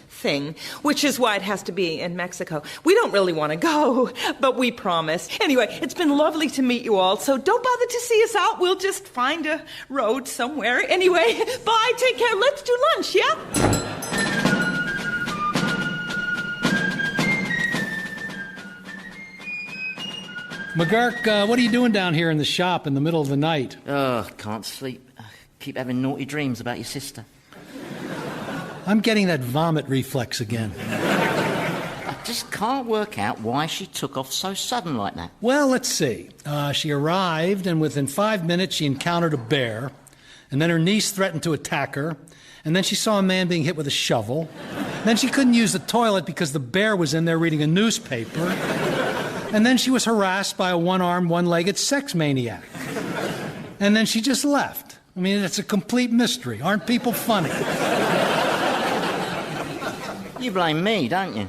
thing, which is why it has to be in Mexico. We don't really want to go, but we promise. Anyway, it's been lovely to meet you all, so don't bother to see us out. We'll just find a road somewhere. Anyway, bye, take care. Let's do lunch, yeah? McGurk, what are you doing down here in the shop in the middle of the night? Oh, can't sleep. Keep having naughty dreams about your sister. I'm getting that vomit reflex again. I just can't work out why she took off so sudden like that. Well, let's see. She arrived, and within 5 minutes she encountered a bear, and then her niece threatened to attack her, and then she saw a man being hit with a shovel. Then she couldn't use the toilet because the bear was in there reading a newspaper. And then she was harassed by a one-armed, one-legged sex maniac. And then she just left. I mean, it's a complete mystery. Aren't people funny? You blame me, don't you?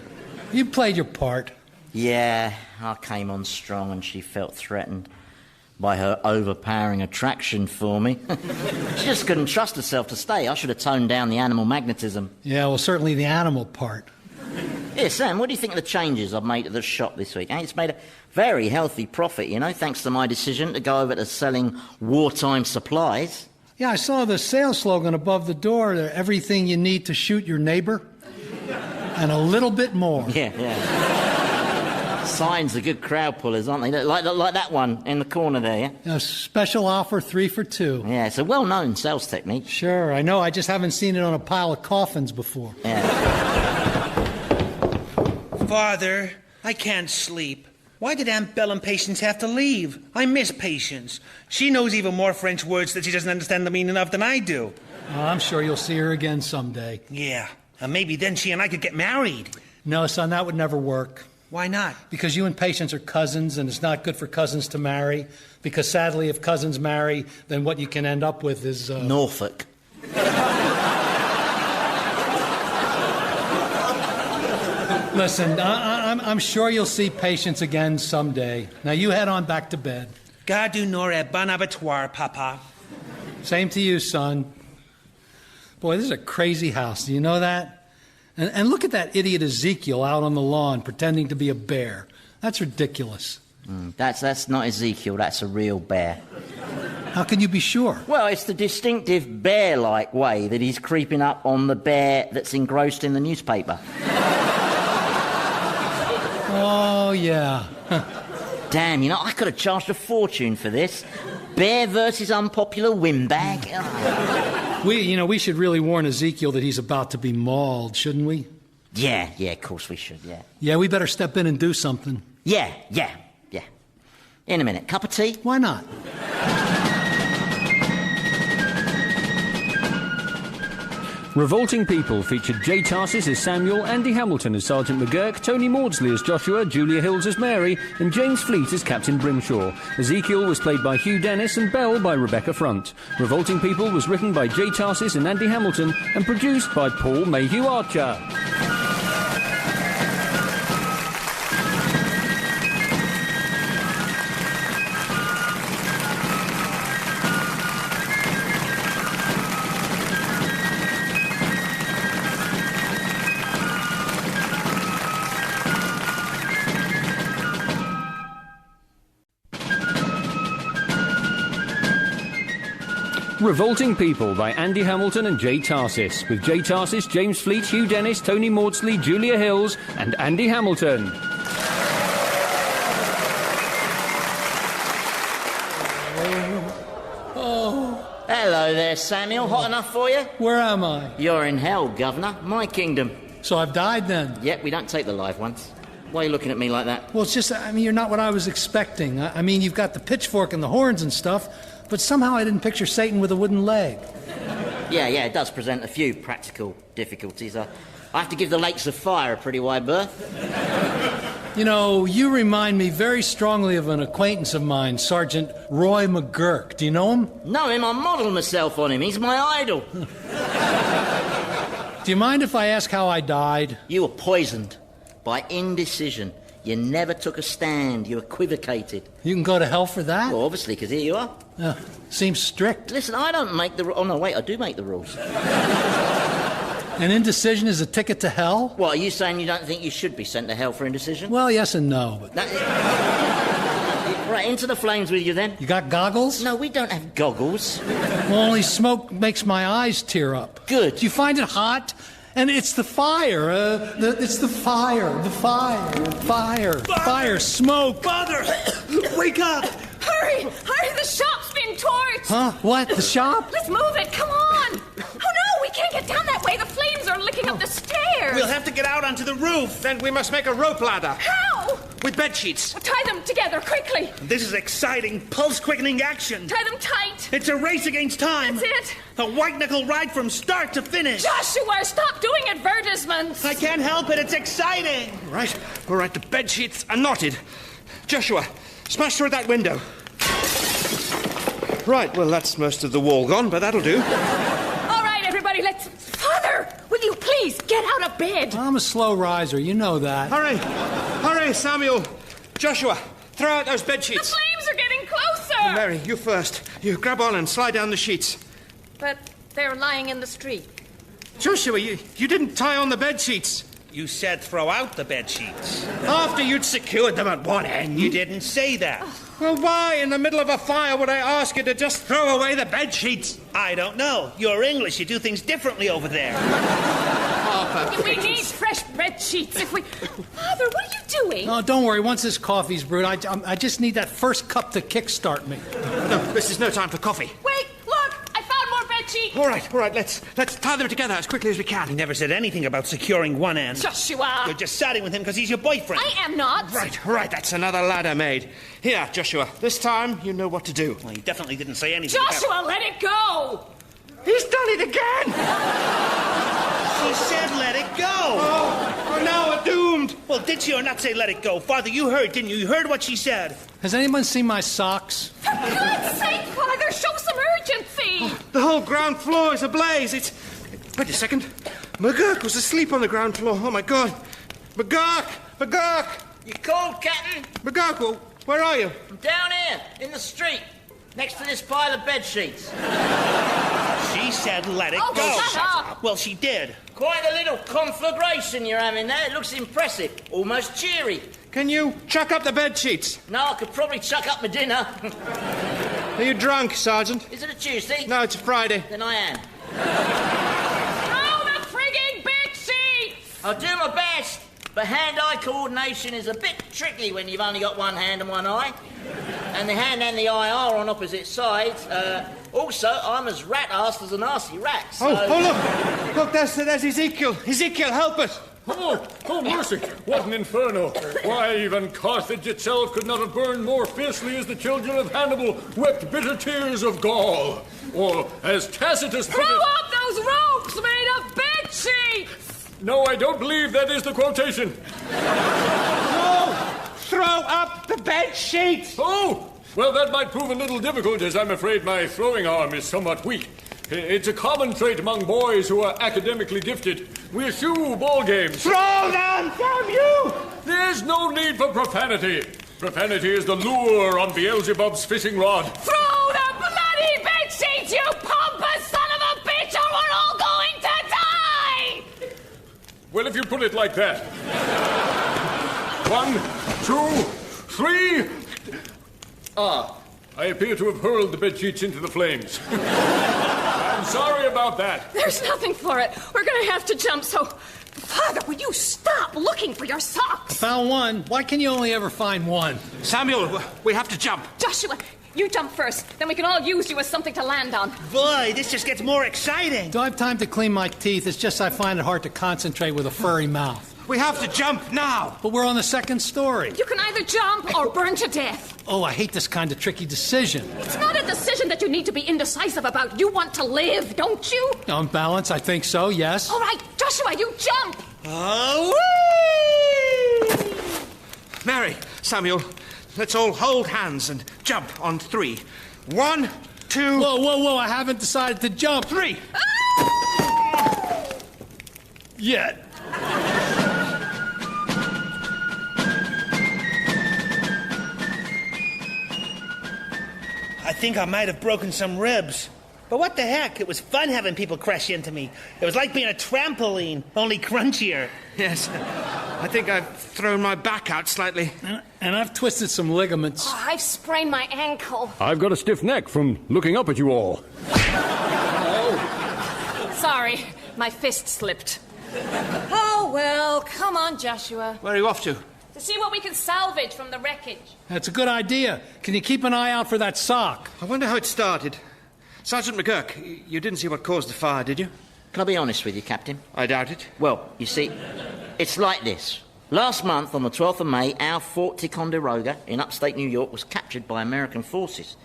You played your part. Yeah, I came on strong and she felt threatened by her overpowering attraction for me. She just couldn't trust herself to stay. I should have toned down the animal magnetism. Yeah, well, certainly the animal part. Yeah, Sam, what do you think of the changes I've made at the shop this week? It's made a very healthy profit, you know, thanks to my decision to go over to selling wartime supplies. Yeah, I saw the sales slogan above the door, everything you need to shoot your neighbor, and a little bit more. Yeah. Signs are good crowd pullers, aren't they? Like that one in the corner there, yeah? A special offer, 3 for 2. Yeah, it's a well-known sales technique. Sure, I know. I just haven't seen it on a pile of coffins before. Yeah. Father, I can't sleep. Why did Aunt Belle and Patience have to leave? I miss Patience. She knows even more French words that she doesn't understand the meaning of than I do. Oh, I'm sure you'll see her again someday. Yeah, and maybe then she and I could get married. No, son, that would never work. Why not? Because you and Patience are cousins, and it's not good for cousins to marry. Because sadly, if cousins marry, then what you can end up with is... Norfolk. Listen, I'm sure you'll see Patience again someday. Now, you head on back to bed. Gare du Nord et bon abattoir, Papa. Same to you, son. Boy, this is a crazy house. Do you know that? And look at that idiot Ezekiel out on the lawn pretending to be a bear. That's ridiculous. That's not Ezekiel, that's a real bear. How can you be sure? Well, it's the distinctive bear-like way that he's creeping up on the bear that's engrossed in the newspaper. Oh, yeah. Damn, you know, I could have charged a fortune for this. Bear versus unpopular windbag. We should really warn Ezekiel that he's about to be mauled, shouldn't we? Yeah, of course we should, yeah. Yeah, we better step in and do something. Yeah. In a minute. Cup of tea? Why not? Revolting People featured Jay Tarses as Samuel, Andy Hamilton as Sergeant McGurk, Tony Maudsley as Joshua, Julia Hills as Mary, and James Fleet as Captain Brimshaw. Ezekiel was played by Hugh Dennis and Belle by Rebecca Front. Revolting People was written by Jay Tarses and Andy Hamilton and produced by Paul Mayhew-Archer. Revolting People by Andy Hamilton and Jay Tarses, with Jay Tarses, James Fleet, Hugh Dennis, Tony Maudsley, Julia Hills, and Andy Hamilton. Hello there, Samuel. Hot enough for you? Where am I? You're in hell, Governor. My kingdom. So I've died then? Yep, we don't take the live ones. Why are you looking at me like that? Well, it's just, you're not what I was expecting. You've got the pitchfork and the horns and stuff, but somehow I didn't picture Satan with a wooden leg. Yeah, it does present a few practical difficulties. I have to give the Lakes of Fire a pretty wide berth. You remind me very strongly of an acquaintance of mine, Sergeant Roy McGurk. Do you know him? Know him? I modelled myself on him. He's my idol. Do you mind if I ask how I died? You were poisoned by indecision. You never took a stand. You equivocated. You can go to hell for that? Well, obviously, because here you are. Seems strict. Listen, I don't make the rules. Oh, no, wait, I do make the rules. And indecision is a ticket to hell? What, are you saying you don't think you should be sent to hell for indecision? Well, yes and no. But... Right, into the flames with you then. You got goggles? No, we don't have goggles. Well, only smoke makes my eyes tear up. Good. Do you find it hot? And it's the fire. It's the fire. The fire. Fire. Smoke. Father! Wake up! Hurry! The shop's been torched! Huh? What? The shop? Let's move it, come on! Oh no, we can't get down that way. The flames are licking up the stairs. We'll have to get out onto the roof. Then we must make a rope ladder. How? With bed sheets. Tie them together, quickly. This is exciting, pulse-quickening action. Tie them tight. It's a race against time. That's it. A white-knuckle ride from start to finish. Joshua, stop doing advertisements. I can't help it. It's exciting. All right, the bed sheets are knotted. Joshua, smash through that window. Right, well, that's most of the wall gone, but that'll do. All right, everybody, let's... Father, will you please get out of bed? I'm a slow riser, you know that. Hurry, Samuel. Joshua, throw out those bed sheets. The flames are getting closer. Mary, you first. You grab on and slide down the sheets. But they're lying in the street. Joshua, you didn't tie on the bed sheets. You said throw out the bed sheets. After you'd secured them at one end. You didn't say that. Well, why in the middle of a fire would I ask you to just throw away the bed sheets? I don't know. You're English. You do things differently over there. We need fresh bed sheets. Father, what are you doing? Oh, don't worry. Once this coffee's brewed, I just need that first cup to kickstart me. No, this is no time for coffee. Wait, look! I found more bed sheets. All right. Let's tie them together as quickly as we can. He never said anything about securing one end. Joshua! You're just siding with him because he's your boyfriend. I am not. Right. That's another ladder made. Here, Joshua. This time you know what to do. Well, he definitely didn't say anything. Joshua, let it go! He's done it again! She said let it go. Oh, we're now doomed. Well, did she or not say let it go? Father, you heard, didn't you? You heard what she said. Has anyone seen my socks? For God's sake, Father, show some urgency! Oh, the whole ground floor is ablaze. Wait a second. McGurk was asleep on the ground floor. Oh, my God. McGurk! You called, Captain? McGurk, well, where are you? I'm down here, in the street, next to this pile of bed sheets. She said let it go. Shut up. Well, she did. Quite a little conflagration you're having there. It looks impressive, almost cheery. Can you chuck up the bed sheets? No, I could probably chuck up my dinner. Are you drunk, Sergeant? Is it a Tuesday? No, it's a Friday. Then I am. Throw the frigging bed sheets! I'll do my best. But hand-eye coordination is a bit tricky when you've only got one hand and one eye. And the hand and the eye are on opposite sides. Also, I'm as rat-arsed as a nasty rat, so... Oh, look! Look, there's Ezekiel. Ezekiel, help us! Oh, mercy! What an inferno! Why, even Carthage itself could not have burned more fiercely as the children of Hannibal wept bitter tears of gall. Or, as Tacitus put it... Throw up those ropes made of bed sheets! No, I don't believe that is the quotation. No! Throw up the bed sheets! Oh! Well, that might prove a little difficult, as I'm afraid my throwing arm is somewhat weak. It's a common trait among boys who are academically gifted. We eschew ball games. Throw them, damn you! There's no need for profanity. Profanity is the lure on Beelzebub's fishing rod. Throw the bloody bed sheets, you pompous son of a bitch, or we're all going to die! Well, if you put it like that. 1, 2, 3... I appear to have hurled the bedsheets into the flames. I'm sorry about that. There's nothing for it. We're going to have to jump, so... Father, will you stop looking for your socks? Found one. Why can you only ever find one? Samuel, we have to jump. Joshua, you jump first. Then we can all use you as something to land on. Boy, this just gets more exciting. Do I have time to clean my teeth? It's just I find it hard to concentrate with a furry mouth. We have to jump now. But we're on the second story. You can either jump or burn to death. Oh, I hate this kind of tricky decision. It's not a decision that you need to be indecisive about. You want to live, don't you? On balance, I think so, yes. All right, Joshua, you jump. Oh, Mary, Samuel, let's all hold hands and jump on 3. 1, 2... Whoa, I haven't decided to jump. 3. Yet. I think I might have broken some ribs. But what the heck? It was fun having people crash into me. It was like being a trampoline, only crunchier. Yes, I think I've thrown my back out slightly. And I've twisted some ligaments. Oh, I've sprained my ankle. I've got a stiff neck from looking up at you all. Sorry, my fist slipped. Oh, well, come on, Joshua. Where are you off to? To see what we can salvage from the wreckage. That's a good idea. Can you keep an eye out for that sock? I wonder how it started. Sergeant McGurk, you didn't see what caused the fire, did you? Can I be honest with you, Captain? I doubt it. Well, you see, it's like this. Last month, on the 12th of May, our Fort Ticonderoga in upstate New York was captured by American forces.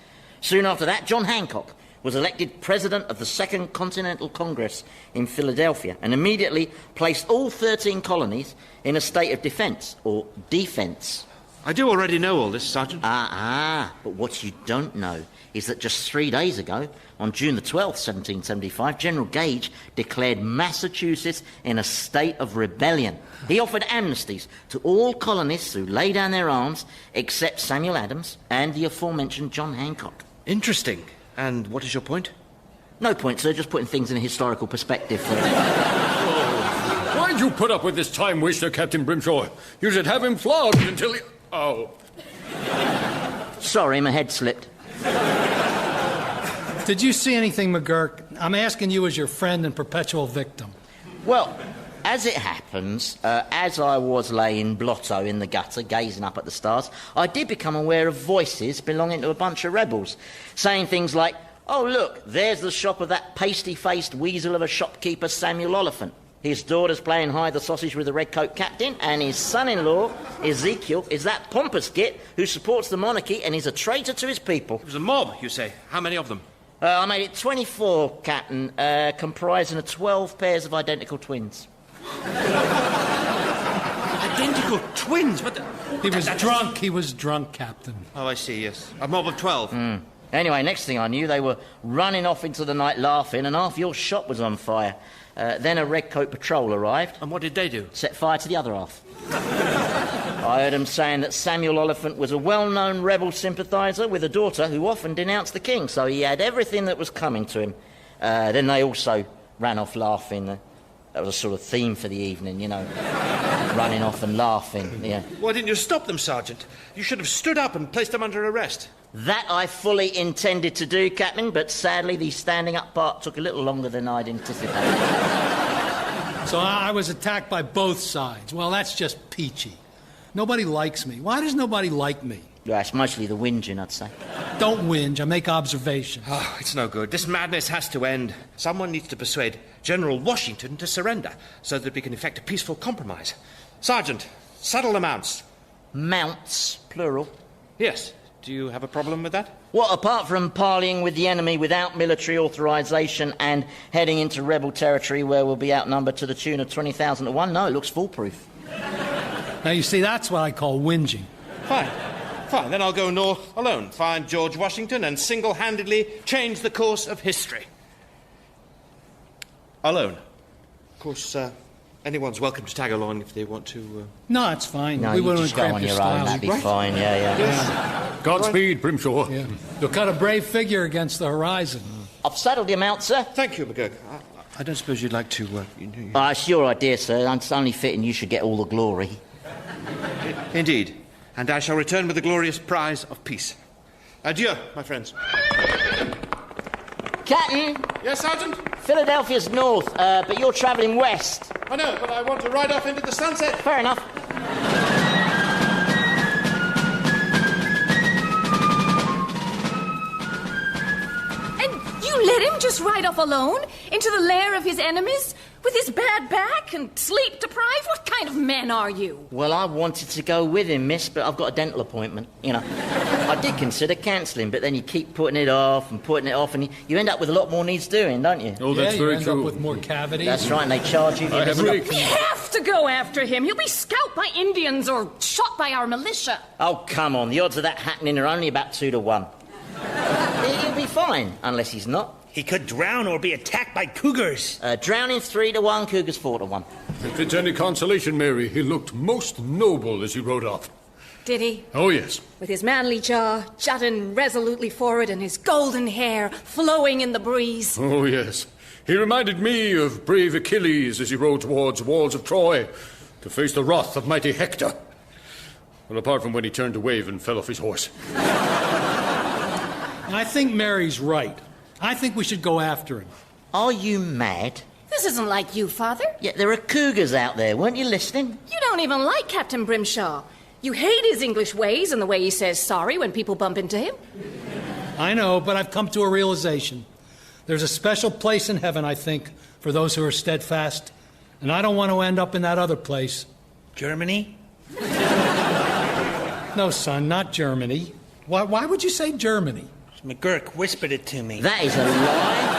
Soon after that, John Hancock was elected President of the Second Continental Congress in Philadelphia and immediately placed all 13 colonies in a state of defence, or defence. I do already know all this, Sergeant. But what you don't know is that just 3 days ago, on June the 12th, 1775, General Gage declared Massachusetts in a state of rebellion. He offered amnesties to all colonists who lay down their arms, except Samuel Adams and the aforementioned John Hancock. Interesting. And what is your point? No point, sir, just putting things in a historical perspective. Why'd you put up with this time waster, Captain Brimshaw? You should have him flogged until he... Oh. Sorry, my head slipped. Did you see anything, McGurk? I'm asking you as your friend and perpetual victim. Well, as it happens, as I was laying blotto in the gutter, gazing up at the stars, I did become aware of voices belonging to a bunch of rebels, saying things like, "Oh, look, there's the shop of that pasty-faced weasel of a shopkeeper, Samuel Oliphant. His daughter's playing hide the sausage with the red-coat captain, and his son-in-law, Ezekiel, is that pompous git who supports the monarchy and is a traitor to his people." It was a mob, you say. How many of them? I made it 24, Captain, comprising of 12 pairs of identical twins. Identical twins? But He was drunk, Captain. Oh, I see, yes. A mob of 12. Anyway, next thing I knew, they were running off into the night laughing, and half your shop was on fire. Then a redcoat patrol arrived. And what did they do? Set fire to the other half. I heard them saying that Samuel Oliphant was a well-known rebel sympathiser with a daughter who often denounced the king, so he had everything that was coming to him. Then they also ran off laughing. That was a sort of theme for the evening, you know. Running off and laughing, yeah. Why didn't you stop them, Sergeant? You should have stood up and placed them under arrest. That I fully intended to do, Captain, but sadly the standing up part took a little longer than I'd anticipated. So I was attacked by both sides. Well, that's just peachy. Nobody likes me. Why does nobody like me? Yeah, it's mostly the whinging, I'd say. Don't whinge. I make observations. Oh, it's no good. This madness has to end. Someone needs to persuade General Washington to surrender so that we can effect a peaceful compromise. Sergeant, saddle the mounts. Mounts, plural. Yes. Do you have a problem with that? What, apart from parleying with the enemy without military authorisation and heading into rebel territory where we'll be outnumbered to the tune of 20,000 to 1? No, it looks foolproof. Now, you see, that's what I call whinging. Fine. Then I'll go north alone, find George Washington, and single-handedly change the course of history. Alone. Of course, anyone's welcome to tag along if they want to. No, it's fine. No, we you wouldn't just go cramp on your your style. own. That'd be fine. Yeah. Godspeed, Brimshaw. Yeah. You'll cut a brave figure against the horizon. I've saddled your mount, sir. Thank you, McGurk. I don't suppose you'd like to. It's your idea, sir. It's only fitting you should get all the glory. Indeed. And I shall return with the glorious prize of peace. Adieu, my friends. Captain! Yes, Sergeant? Philadelphia's north, but you're travelling west. I know, but I want to ride off into the sunset. Fair enough. And you let him just ride off alone into the lair of his enemies? With his bad back and sleep deprived? What kind of men are you? Well, I wanted to go with him, miss, but I've got a dental appointment, you know. I did consider cancelling, but then you keep putting it off, and you end up with a lot more needs doing, don't you? Oh, that's very end true. up with more cavities. That's right, and they charge you. I have We have to go after him. He'll be scalped by Indians or shot by our militia. Oh, come on. The odds of that happening are only about 2 to 1. He'll be fine, unless he's not. He could drown or be attacked by cougars. Drowning 3 to 1, cougars 4 to 1. If it's any consolation, Mary, he looked most noble as he rode off. Did he? Oh, yes. With his manly jaw jutting resolutely forward and his golden hair flowing in the breeze. Oh, yes. He reminded me of brave Achilles as he rode towards the walls of Troy to face the wrath of mighty Hector. Well, apart from when he turned to wave and fell off his horse. I think Mary's right. I think we should go after him. Are you mad? This isn't like you, Father. Yeah, there are cougars out there. Weren't you listening? You don't even like Captain Brimshaw. You hate his English ways and the way he says sorry when people bump into him. I know, but I've come to a realization. There's a special place in heaven, I think, for those who are steadfast. And I don't want to end up in that other place. Germany? No, son, not Germany. Why would you say Germany? McGurk whispered it to me. That is a lie.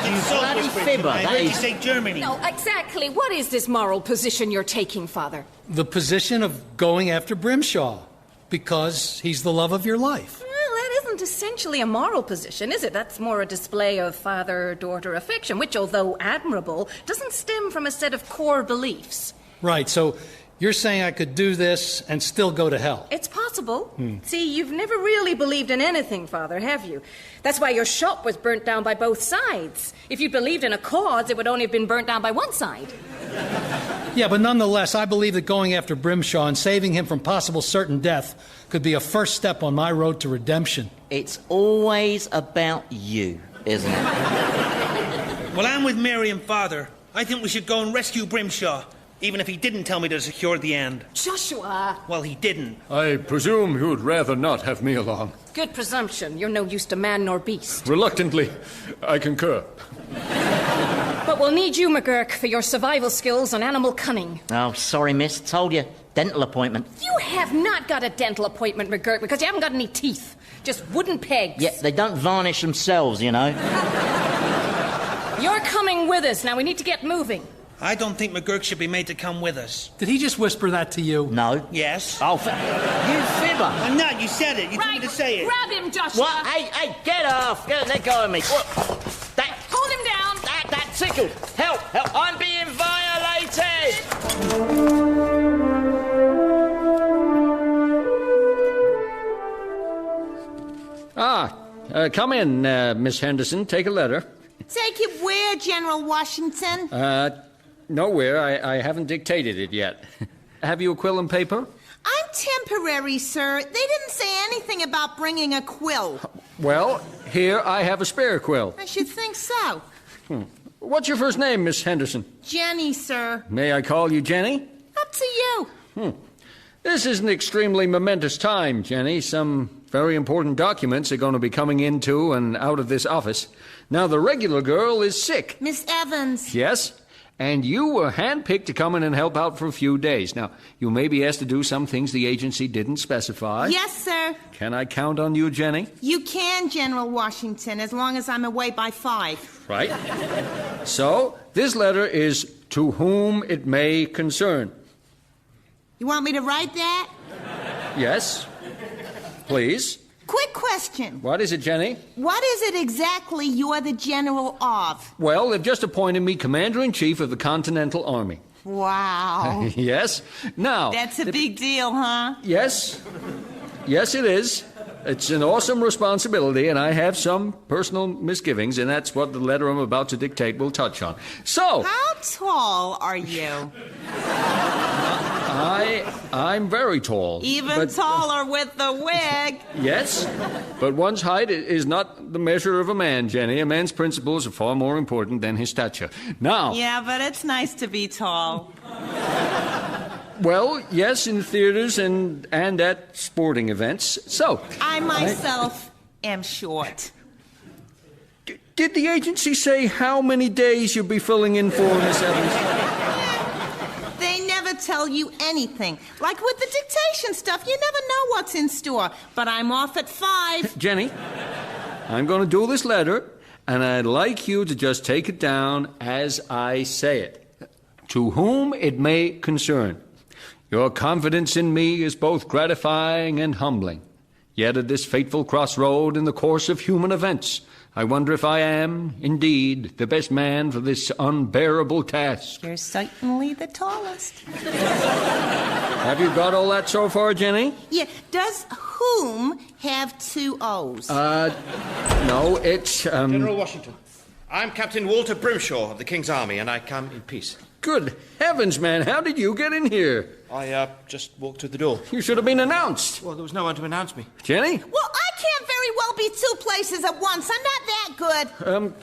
You bloody fibber. I That heard you is... say Germany. No, exactly. What is this moral position you're taking, Father? The position of going after Brimshaw, because he's the love of your life. Well, that isn't essentially a moral position, is it? That's more a display of father-daughter affection, which, although admirable, doesn't stem from a set of core beliefs. Right, so you're saying I could do this and still go to hell? It's possible. See, you've never really believed in anything, Father, have you? That's why your shop was burnt down by both sides. If you believed in a cause, it would only have been burnt down by one side. Yeah, but nonetheless, I believe that going after Brimshaw and saving him from possible certain death could be a first step on my road to redemption. It's always about you, isn't it? Well, I'm with Mary and Father. I think we should go and rescue Brimshaw, even if he didn't tell me to secure the end. Joshua! Well, he didn't. I presume you'd rather not have me along. Good presumption. You're no use to man nor beast. Reluctantly, I concur. But we'll need you, McGurk, for your survival skills and animal cunning. Oh, sorry, miss. Told you. Dental appointment. You have not got a dental appointment, McGurk, because you haven't got any teeth. Just wooden pegs. Yeah, they don't varnish themselves, you know. You're coming with us. Now we need to get moving. I don't think McGurk should be made to come with us. Did he just whisper that to you? No. Yes. Oh, you fibber. I'm not. You said it. You told me to say it. Grab him, Joshua. What? Hey, get off. Let go of me. What? That... Hold him down. That tickled. Help. I'm being violated. Come in, Miss Henderson. Take a letter. Take it where, General Washington? Nowhere. I haven't dictated it yet. Have you a quill and paper? I'm temporary, sir. They didn't say anything about bringing a quill. Well, here I have a spare quill. I should think so. What's your first name, Miss Henderson? Jenny, sir. May I call you Jenny? Up to you. This is an extremely momentous time, Jenny. Some very important documents are going to be coming into and out of this office. Now, the regular girl is sick. Miss Evans. Yes? And you were handpicked to come in and help out for a few days. Now, you may be asked to do some things the agency didn't specify. Yes, sir. Can I count on you, Jenny? You can, General Washington, as long as I'm away by 5. Right. So, this letter is to whom it may concern. You want me to write that? Yes. Please. Quick question. What is it, Jenny? What is it exactly you're the general of? Well, they've just appointed me Commander-in-Chief of the Continental Army. Wow. Yes. Now... That's a big deal, huh? Yes. Yes, it is. It's an awesome responsibility, and I have some personal misgivings, and that's what the letter I'm about to dictate will touch on. So... How tall are you? I'm very tall. Even taller with the wig. Yes, but one's height is not the measure of a man, Jenny. A man's principles are far more important than his stature. Now... Yeah, but it's nice to be tall. Well, yes, in theaters and at sporting events. So... I myself am short. Did the agency say how many days you'll be filling in for, Miss Evans? They never tell you anything. Like with the dictation stuff, you never know what's in store. But I'm off at 5. Jenny, I'm going to do this letter, and I'd like you to just take it down as I say it. To whom it may concern. Your confidence in me is both gratifying and humbling. Yet at this fateful crossroad in the course of human events, I wonder if I am, indeed, the best man for this unbearable task. You're certainly the tallest. Have you got all that so far, Jenny? Yeah. Does whom have 2 O's? No, it's, General Washington, I'm Captain Walter Brimshaw of the King's Army, and I come in peace. Good heavens, man, how did you get in here? I, just walked through the door. You should have been announced. Well, there was no one to announce me. Jenny? Well, I can't very well be 2 places at once. I'm not that good.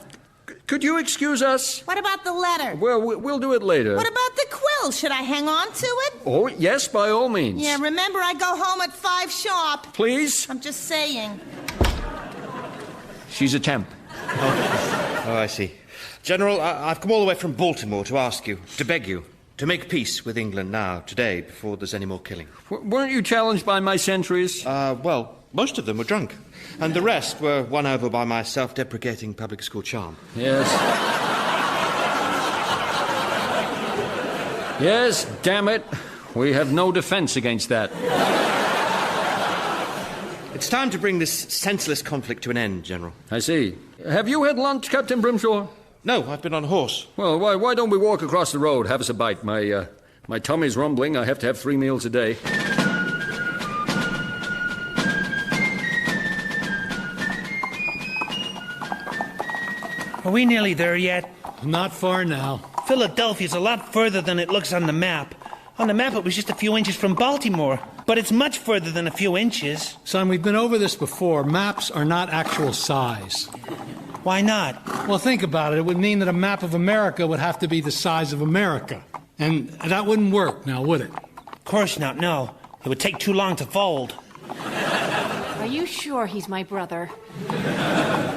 Could you excuse us? What about the letter? Well, we'll do it later. What about the quill? Should I hang on to it? Oh, yes, by all means. Yeah, remember, I go home at 5 sharp. Please? I'm just saying. She's a temp. Oh, I see. General, I've come all the way from Baltimore to ask you, to beg you, to make peace with England now, today, before there's any more killing. Weren't you challenged by my sentries? Well, most of them were drunk, and the rest were won over by my self-deprecating public school charm. Yes. Yes, damn it. We have no defense against that. It's time to bring this senseless conflict to an end, General. I see. Have you had lunch, Captain Brimshaw? No, I've been on a horse. Well, why don't we walk across the road, have us a bite? My tummy's rumbling. I have to have 3 meals a day. Are we nearly there yet? Not far now. Philadelphia's a lot further than it looks on the map. On the map, it was just a few inches from Baltimore. But it's much further than a few inches. Son, we've been over this before. Maps are not actual size. Why not? Well, think about it. It would mean that a map of America would have to be the size of America. And that wouldn't work now, would it? Of course not, no. It would take too long to fold. Are you sure he's my brother?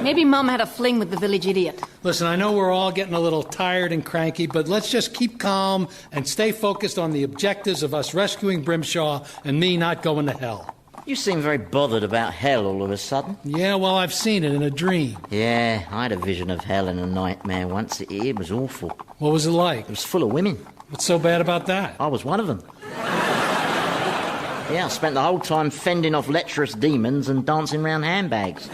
Maybe Mum had a fling with the village idiot. Listen, I know we're all getting a little tired and cranky, but let's just keep calm and stay focused on the objectives of us rescuing Brimshaw and me not going to hell. You seem very bothered about hell all of a sudden. Yeah, well, I've seen it in a dream. Yeah, I had a vision of hell in a nightmare once. It was awful. What was it like? It was full of women. What's so bad about that? I was one of them. Yeah, I spent the whole time fending off lecherous demons and dancing round handbags.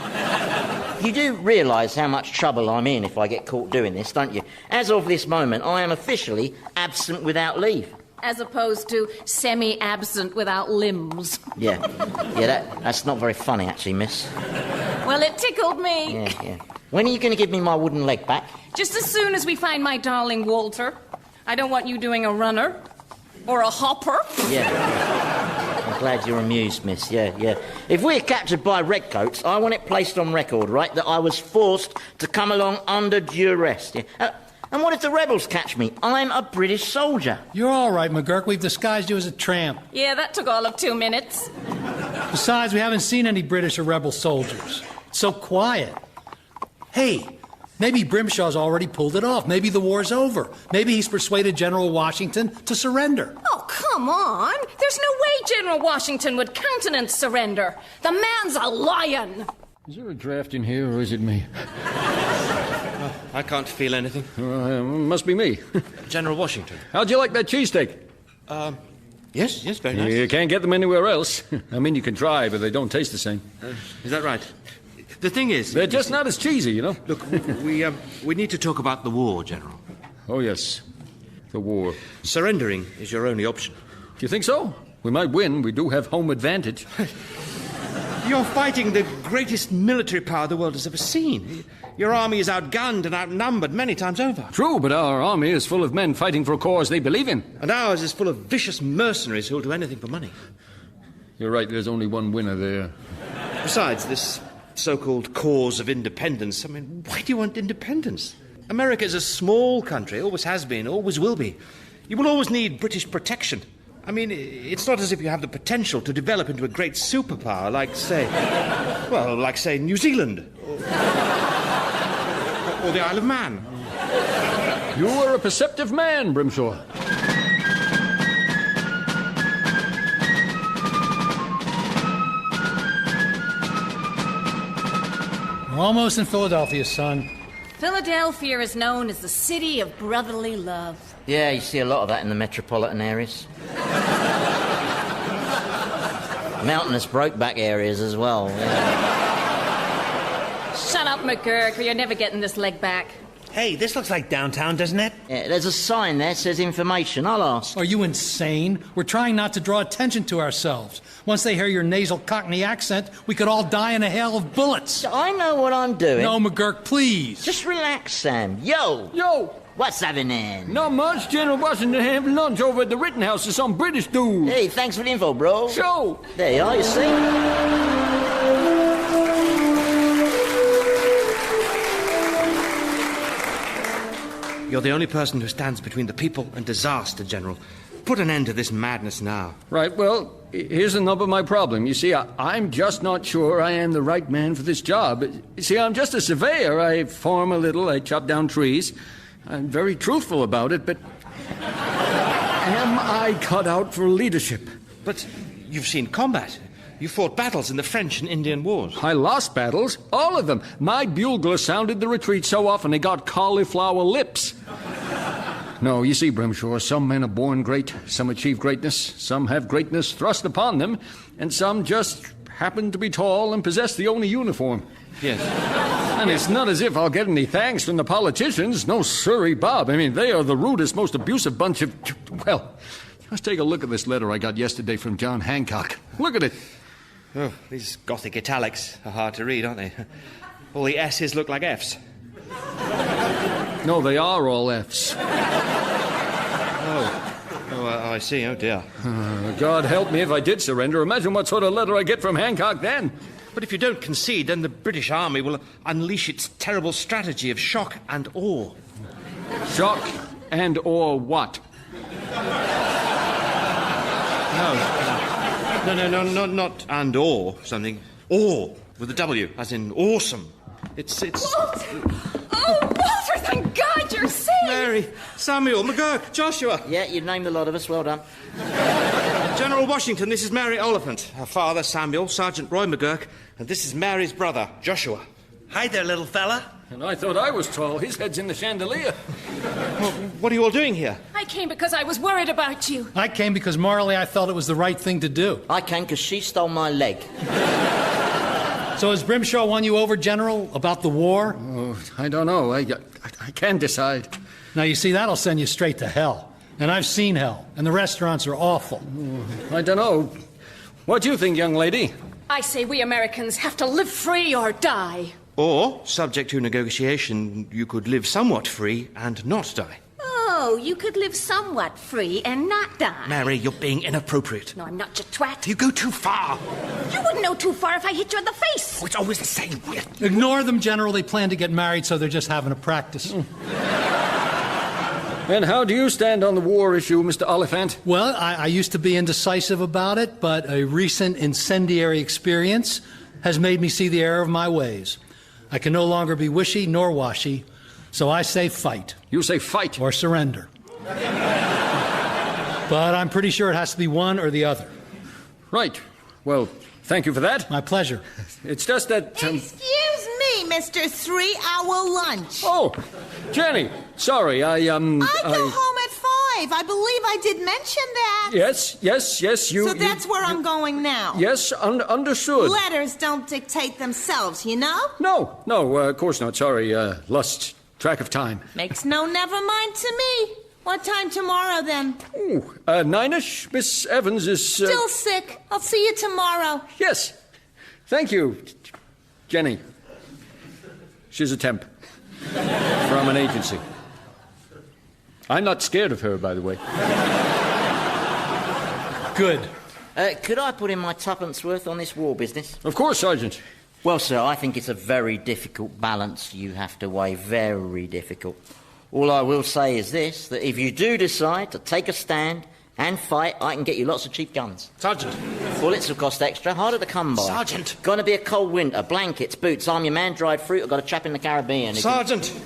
You do realise how much trouble I'm in if I get caught doing this, don't you? As of this moment, I am officially absent without leave. As opposed to semi-absent without limbs. Yeah, that's not very funny, actually, miss. Well, it tickled me. Yeah. When are you going to give me my wooden leg back? Just as soon as we find my darling Walter. I don't want you doing a runner. Or a hopper. Yeah. I'm glad you're amused, miss. Yeah. If we're captured by redcoats, I want it placed on record, right, that I was forced to come along under duress. Yeah. And what if the rebels catch me? I'm a British soldier. You're all right, McGurk. We've disguised you as a tramp. Yeah, that took all of 2 minutes. Besides, we haven't seen any British or rebel soldiers. It's so quiet. Hey, maybe Brimshaw's already pulled it off. Maybe the war's over. Maybe he's persuaded General Washington to surrender. Oh, come on. There's no way General Washington would countenance surrender. The man's a lion. Is there a draft in here, or is it me? I can't feel anything. Must be me. General Washington. How'd you like that cheesesteak? Yes, very nice. You can't get them anywhere else. I mean, you can try, but they don't taste the same. Is that right? The thing is... They're just not as cheesy, you know? Look, we need to talk about the war, General. Oh, yes. The war. Surrendering is your only option. Do you think so? We might win. We do have home advantage. You're fighting the greatest military power the world has ever seen. Your army is outgunned and outnumbered many times over. True, but our army is full of men fighting for a cause they believe in. And ours is full of vicious mercenaries who'll do anything for money. You're right, there's only one winner there. Besides, this so-called cause of independence, I mean, why do you want independence? America is a small country, always has been, always will be. You will always need British protection. I mean, it's not as if you have the potential to develop into a great superpower like, say, New Zealand. Or the Isle of Man. You are a perceptive man, Brimshaw. We're almost in Philadelphia, son. Philadelphia is known as the city of brotherly love. Yeah, you see a lot of that in the metropolitan areas. Mountainous brokeback areas as well. Yeah. Shut up, McGurk, or you're never getting this leg back. Hey, this looks like downtown, doesn't it? Yeah, there's a sign there that says information. I'll ask. Are you insane? We're trying not to draw attention to ourselves. Once they hear your nasal Cockney accent, we could all die in a hail of bullets. I know what I'm doing. No, McGurk, please. Just relax, Sam. Yo! What's happening? Not much. General Washington having lunch over at the Rittenhouse with some British dude. Hey, thanks for the info, bro. Sure. There you are, you see? You're the only person who stands between the people and disaster, General. Put an end to this madness now. Right, well, here's the nub of my problem. You see, I'm just not sure I am the right man for this job. You see, I'm just a surveyor. I farm a little, I chop down trees. I'm very truthful about it, but am I cut out for leadership? But you've seen combat. You fought battles in the French and Indian Wars. I lost battles, all of them. My bugler sounded the retreat so often they got cauliflower lips. No, you see, Brimshaw, some men are born great, some achieve greatness, some have greatness thrust upon them, and some just happen to be tall and possess the only uniform. Yes. And it's not as if I'll get any thanks from the politicians. No, sirree, Bob. I mean, they are the rudest, most abusive bunch of... Well, just take a look at this letter I got yesterday from John Hancock. Look at it. Oh, these Gothic italics are hard to read, aren't they? All the S's look like F's. No, they are all F's. I see. Oh, dear. God help me if I did surrender. Imagine what sort of letter I get from Hancock then. But if you don't concede, then the British Army will unleash its terrible strategy of shock and awe. Shock and awe what? No, not and awe, something. Awe, with a W, as in awesome. It's... Walter! Oh, Walter, thank God you're safe! Mary, Samuel, McGurk, Joshua. Yeah, you've named a lot of us. Well done. General Washington, this is Mary Oliphant. Her father, Samuel, Sergeant Roy McGurk, and this is Mary's brother, Joshua. Hi there, little fella. And I thought I was tall. His head's in the chandelier. Well, what are you all doing here? I came because I was worried about you. I came because morally I felt it was the right thing to do. I came because she stole my leg. So has Brimshaw won you over, General, about the war? Oh, I don't know. I can't decide. Now, you see, that'll send you straight to hell. And I've seen hell, and the restaurants are awful. I don't know. What do you think, young lady? I say we Americans have to live free or die. Or, subject to negotiation, you could live somewhat free and not die. Oh, you could live somewhat free and not die. Mary, you're being inappropriate. No, I'm not, you twat. You go too far. You wouldn't know too far if I hit you in the face. Oh, it's always the same. Ignore them, General. They plan to get married, so they're just having a practice. And how do you stand on the war issue, Mr. Oliphant? Well, I used to be indecisive about it, but a recent incendiary experience has made me see the error of my ways. I can no longer be wishy nor washy, so I say fight. You say fight? Or surrender. But I'm pretty sure it has to be one or the other. Right. Well, thank you for that. My pleasure. It's just that... Excuse me, Mr. 3-hour lunch. Oh, Jenny, sorry, I go home at 5. I believe I did mention that. Yes, you... So that's where I'm going now. Yes, understood. Letters don't dictate themselves, you know? No, of course not. Sorry, lost track of time. Makes no never mind to me. What time tomorrow, then? Ooh, 9-ish. Miss Evans is... Still sick. I'll see you tomorrow. Yes. Thank you, Jenny. She's a temp. From an agency. I'm not scared of her, by the way. Good. Could I put in my tuppence worth on this war business? Of course, Sergeant. Well, sir, I think it's a very difficult balance you have to weigh. Very difficult. All I will say is this, that if you do decide to take a stand and fight, I can get you lots of cheap guns. Sergeant. Bullets will cost extra, harder to come by. Sergeant. Gonna be a cold winter, blankets, boots, I'm your man, dried fruit, I've got a chap in the Caribbean. Sergeant.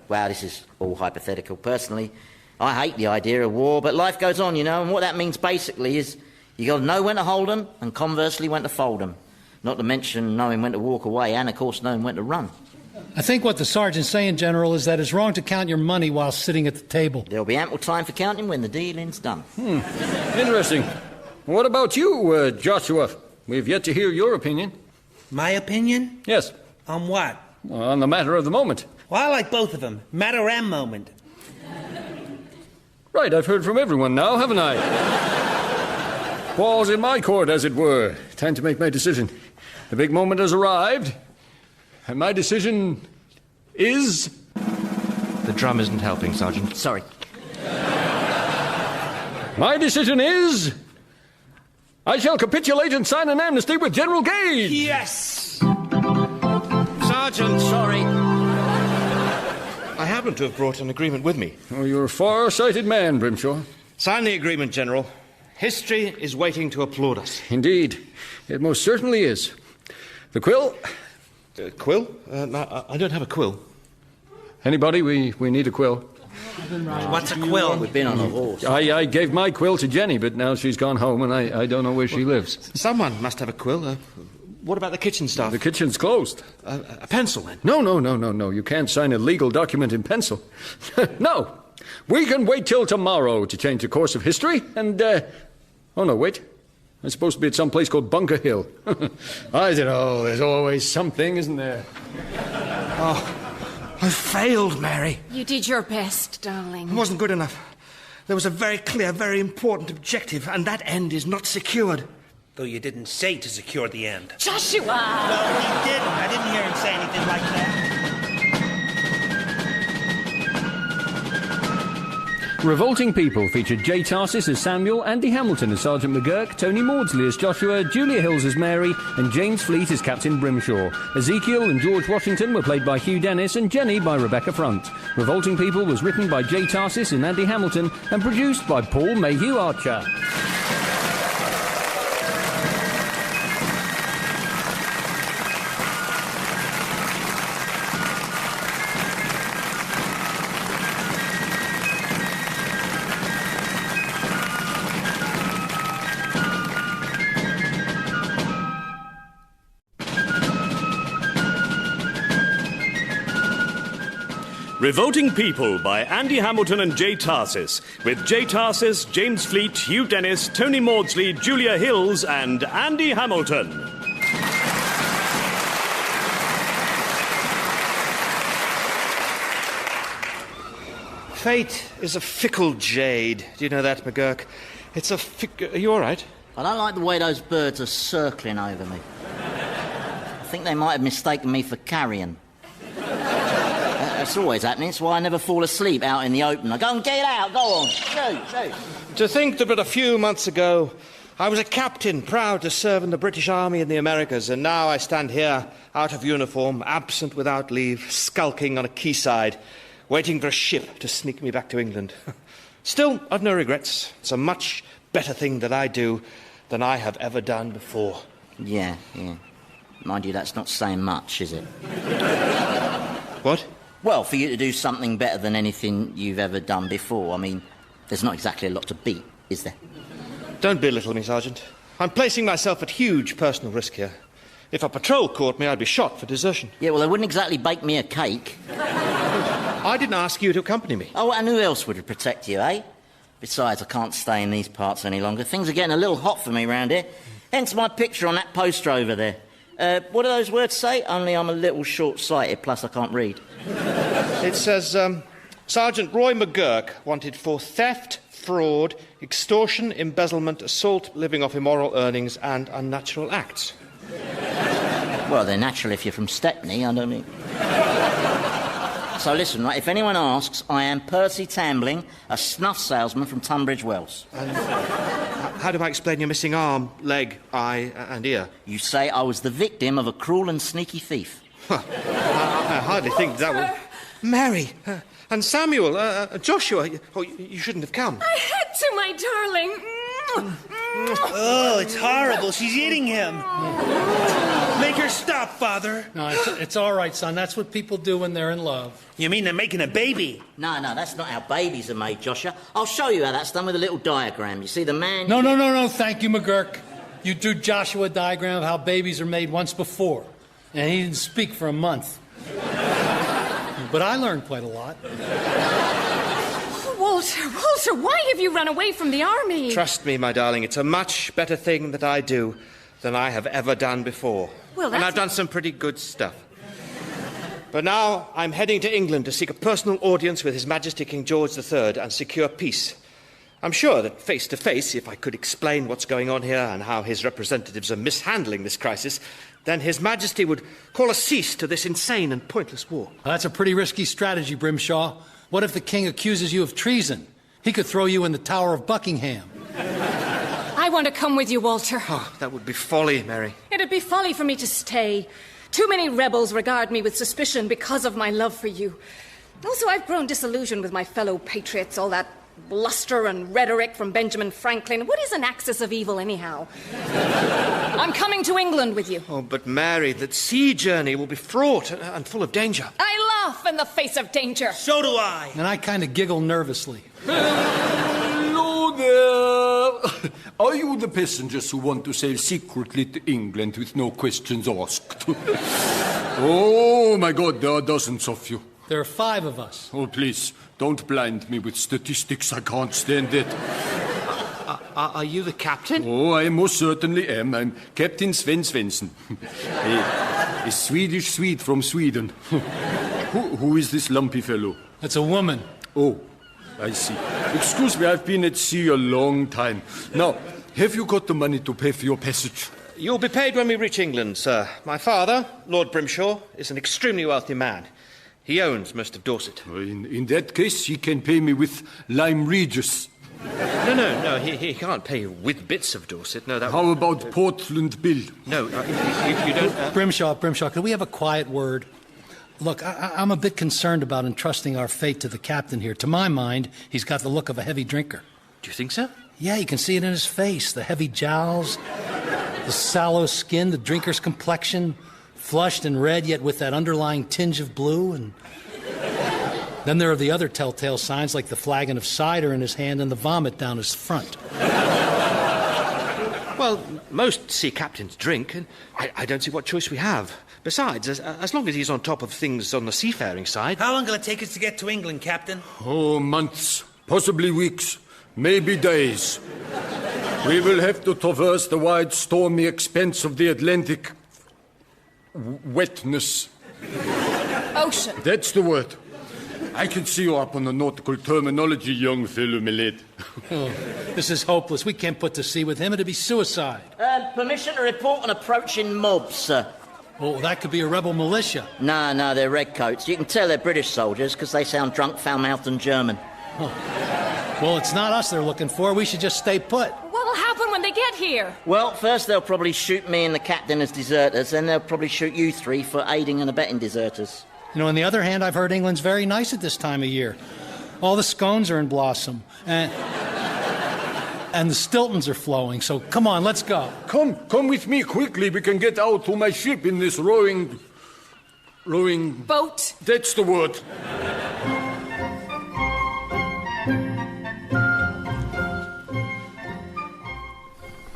Well, this is all hypothetical. Personally, I hate the idea of war, but life goes on, you know, and what that means basically is you got to know when to hold 'em and conversely when to fold 'em. Not to mention knowing when to walk away and, of course, knowing when to run. I think what the sergeant's saying, General, is that it's wrong to count your money while sitting at the table. There'll be ample time for counting when the dealing's done. Interesting. What about you, Joshua? We've yet to hear your opinion. My opinion? Yes. On what? On the matter of the moment. Well, I like both of them. Matter and moment. Right, I've heard from everyone now, haven't I? Ball's in my court, as it were. Time to make my decision. The big moment has arrived, and my decision is... The drum isn't helping, Sergeant. Sorry. My decision is... I shall capitulate and sign an amnesty with General Gage! Yes! Sergeant! Sorry. I happen to have brought an agreement with me. Oh, you're a far-sighted man, Brimshaw. Sign the agreement, General. History is waiting to applaud us. Indeed. It most certainly is. The quill? Quill? No, I don't have a quill. Anybody? We need a quill. What's a quill? We've been on a horse. I gave my quill to Jenny, but now she's gone home and I don't know where she lives. Someone must have a quill. What about the kitchen staff? The kitchen's closed. A pencil, then? No. You can't sign a legal document in pencil. No. We can wait till tomorrow to change the course of history and, Oh, no, wait. I'm supposed to be at some place called Bunker Hill. I don't know. There's always something, isn't there? Oh, I failed, Mary. You did your best, darling. It wasn't good enough. There was a very clear, very important objective, and that end is not secured. Though you didn't say to secure the end. Joshua! No, he didn't. I didn't hear him say anything like that. Revolting People featured Jay Tarses as Samuel, Andy Hamilton as Sergeant McGurk, Tony Maudsley as Joshua, Julia Hills as Mary, and James Fleet as Captain Brimshaw. Ezekiel and George Washington were played by Hugh Dennis and Jenny by Rebecca Front. Revolting People was written by Jay Tarses and Andy Hamilton and produced by Paul Mayhew-Archer. Revolting People by Andy Hamilton and Jay Tarses, with Jay Tarses, James Fleet, Hugh Dennis, Tony Maudsley, Julia Hills, and Andy Hamilton. Fate is a fickle jade. Do you know that, McGurk? It's a Are you all right? I don't like the way those birds are circling over me. I think they might have mistaken me for carrion. That's always happening. It's why I never fall asleep out in the open. I go and get out. Go on. Shoot. To think that but a few months ago I was a captain, proud to serve in the British Army in the Americas, and now I stand here, out of uniform, absent without leave, skulking on a quayside, waiting for a ship to sneak me back to England. Still, I've no regrets. It's a much better thing that I do than I have ever done before. Yeah. Mind you, that's not saying much, is it? What? Well, for you to do something better than anything you've ever done before, I mean, there's not exactly a lot to beat, is there? Don't belittle me, Sergeant. I'm placing myself at huge personal risk here. If a patrol caught me, I'd be shot for desertion. Yeah, well, they wouldn't exactly bake me a cake. I didn't ask you to accompany me. Oh, and who else would protect you, eh? Besides, I can't stay in these parts any longer. Things are getting a little hot for me round here. Hence my picture on that poster over there. What do those words say? Only I'm a little short-sighted, plus I can't read. It says, Sergeant Roy McGurk wanted for theft, fraud, extortion, embezzlement, assault, living off immoral earnings, and unnatural acts. Well, they're natural if you're from Stepney, I don't mean... So listen, right, if anyone asks, I am Percy Tambling, a snuff salesman from Tunbridge Wells. And how do I explain your missing arm, leg, eye, and ear? You say I was the victim of a cruel and sneaky thief. I hardly think that would... Mary, and Samuel, Joshua, you shouldn't have come. I had to, my darling. Oh, it's horrible. She's eating him. Make her stop, Father. No, it's all right, son. That's what people do when they're in love. You mean they're making a baby? No, that's not how babies are made, Joshua. I'll show you how that's done with a little diagram. You see the man... No, thank you, McGurk. You drew Joshua a diagram of how babies are made once before, and he didn't speak for a month. But I learned quite a lot. Walter, why have you run away from the army? Trust me, my darling, it's a much better thing that I do than I have ever done before. Well, and I've done some pretty good stuff. But now I'm heading to England to seek a personal audience with His Majesty King George III and secure peace. I'm sure that face to face, if I could explain what's going on here and how his representatives are mishandling this crisis, then His Majesty would call a cease to this insane and pointless war. Well, that's a pretty risky strategy, Brimshaw. What if the king accuses you of treason? He could throw you in the Tower of Buckingham. I want to come with you, Walter. Oh, that would be folly, Mary. It'd be folly for me to stay. Too many rebels regard me with suspicion because of my love for you. Also, I've grown disillusioned with my fellow patriots, all that bluster and rhetoric from Benjamin Franklin. What is an axis of evil, anyhow? I'm coming to England with you. Oh, but Mary, that sea journey will be fraught and full of danger. I laugh in the face of danger. So do I. And I kind of giggle nervously. Hello there. Are you the passengers who want to sail secretly to England with no questions asked? Oh, my God, there are dozens of you. There are 5 of us. Oh, please, don't blind me with statistics. I can't stand it. Are you the captain? Oh, I most certainly am. I'm Captain Sven Svensson. A Swedish Swede from Sweden. Who is this lumpy fellow? That's a woman. Oh, I see. Excuse me, I've been at sea a long time. Now, have you got the money to pay for your passage? You'll be paid when we reach England, sir. My father, Lord Brimshaw, is an extremely wealthy man. He owns most of Dorset. In that case, he can pay me with Lyme Regis. No, he can't pay you with bits of Dorset. No, that. How about Portland Bill? No, you don't... Brimshaw, could we have a quiet word? Look, I'm a bit concerned about entrusting our fate to the captain here. To my mind, he's got the look of a heavy drinker. Do you think so? Yeah, you can see it in his face. The heavy jowls, the sallow skin, the drinker's complexion, flushed and red, yet with that underlying tinge of blue. And then there are the other telltale signs, like the flagon of cider in his hand and the vomit down his front. Well, most sea captains drink, and I don't see what choice we have. Besides, as long as he's on top of things on the seafaring side... How long will it take us to get to England, Captain? Oh, months, possibly weeks, maybe days. We will have to traverse the wide, stormy expanse of the Atlantic. Wetness. Ocean. That's the word. I can see you up on the nautical terminology, young fellow, my lad. Oh, this is hopeless. We can't put to sea with him. It'd be suicide. Permission to report an approaching mob, sir. Oh, that could be a rebel militia. No, they're redcoats. You can tell they're British soldiers because they sound drunk, foul-mouthed and German. Oh. Well, it's not us they're looking for. We should just stay put. What'll happen when they get here? Well, first they'll probably shoot me and the captain as deserters, then they'll probably shoot you 3 for aiding and abetting deserters. You know, on the other hand, I've heard England's very nice at this time of year. All the scones are in blossom, and the Stiltons are flowing, so come on, let's go. Come with me quickly. We can get out to my ship in this rowing... Boat. That's the word.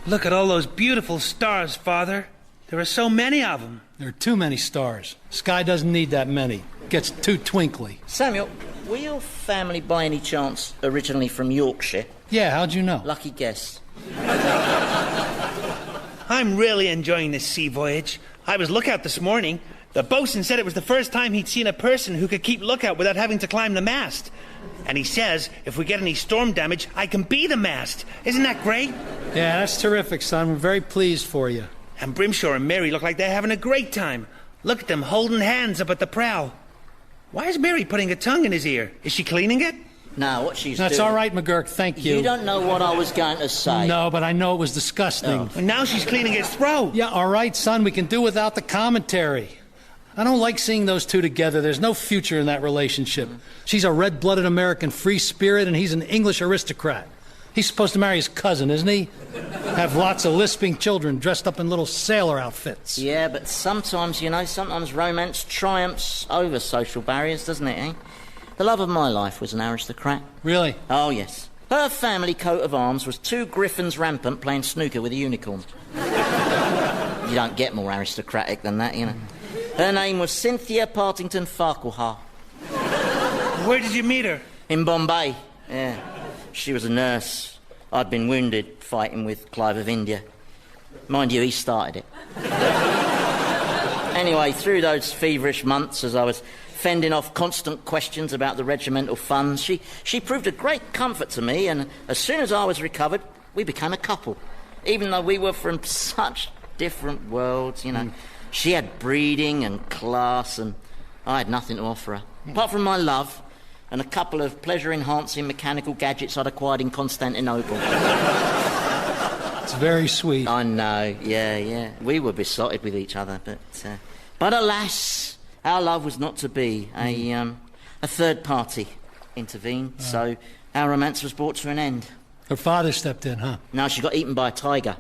Look at all those beautiful stars, Father. There are so many of them. There are too many stars. Sky doesn't need that many. It gets too twinkly. Samuel, were your family by any chance originally from Yorkshire? Yeah, how'd you know? Lucky guess. I'm really enjoying this sea voyage. I was lookout this morning. The bosun said it was the first time he'd seen a person who could keep lookout without having to climb the mast. And he says, if we get any storm damage, I can be the mast. Isn't that great? Yeah, that's terrific, son. We're very pleased for you. And Brimshaw and Mary look like they're having a great time. Look at them holding hands up at the prow. Why is Mary putting a tongue in his ear? Is she cleaning it? No, what she's That's doing... all right, McGurk, thank you. You don't know what I was going to say. No, but I know it was disgusting. Oh. And now she's cleaning his throat. Yeah, all right, son, we can do without the commentary. I don't like seeing those two together. There's no future in that relationship. She's a red-blooded American free spirit, and he's an English aristocrat. He's supposed to marry his cousin, isn't he? Have lots of lisping children dressed up in little sailor outfits. Yeah, but sometimes, you know, sometimes romance triumphs over social barriers, doesn't it, eh? The love of my life was an aristocrat. Really? Oh, yes. Her family coat of arms was 2 griffins rampant playing snooker with a unicorn. You don't get more aristocratic than that, you know. Her name was Cynthia Partington Farquhar. Where did you meet her? In Bombay, yeah. She was a nurse. I'd been wounded fighting with Clive of India. Mind you, he started it. Anyway, through those feverish months as I was fending off constant questions about the regimental funds, she proved a great comfort to me, and as soon as I was recovered, we became a couple. Even though we were from such different worlds, you know. She had breeding and class, and I had nothing to offer her. Apart from my love and a couple of pleasure-enhancing mechanical gadgets I'd acquired in Constantinople. It's very sweet. I know, yeah. We were besotted with each other, but alas, our love was not to be. A third party intervened, so our romance was brought to an end. Her father stepped in, huh? No, she got eaten by a tiger.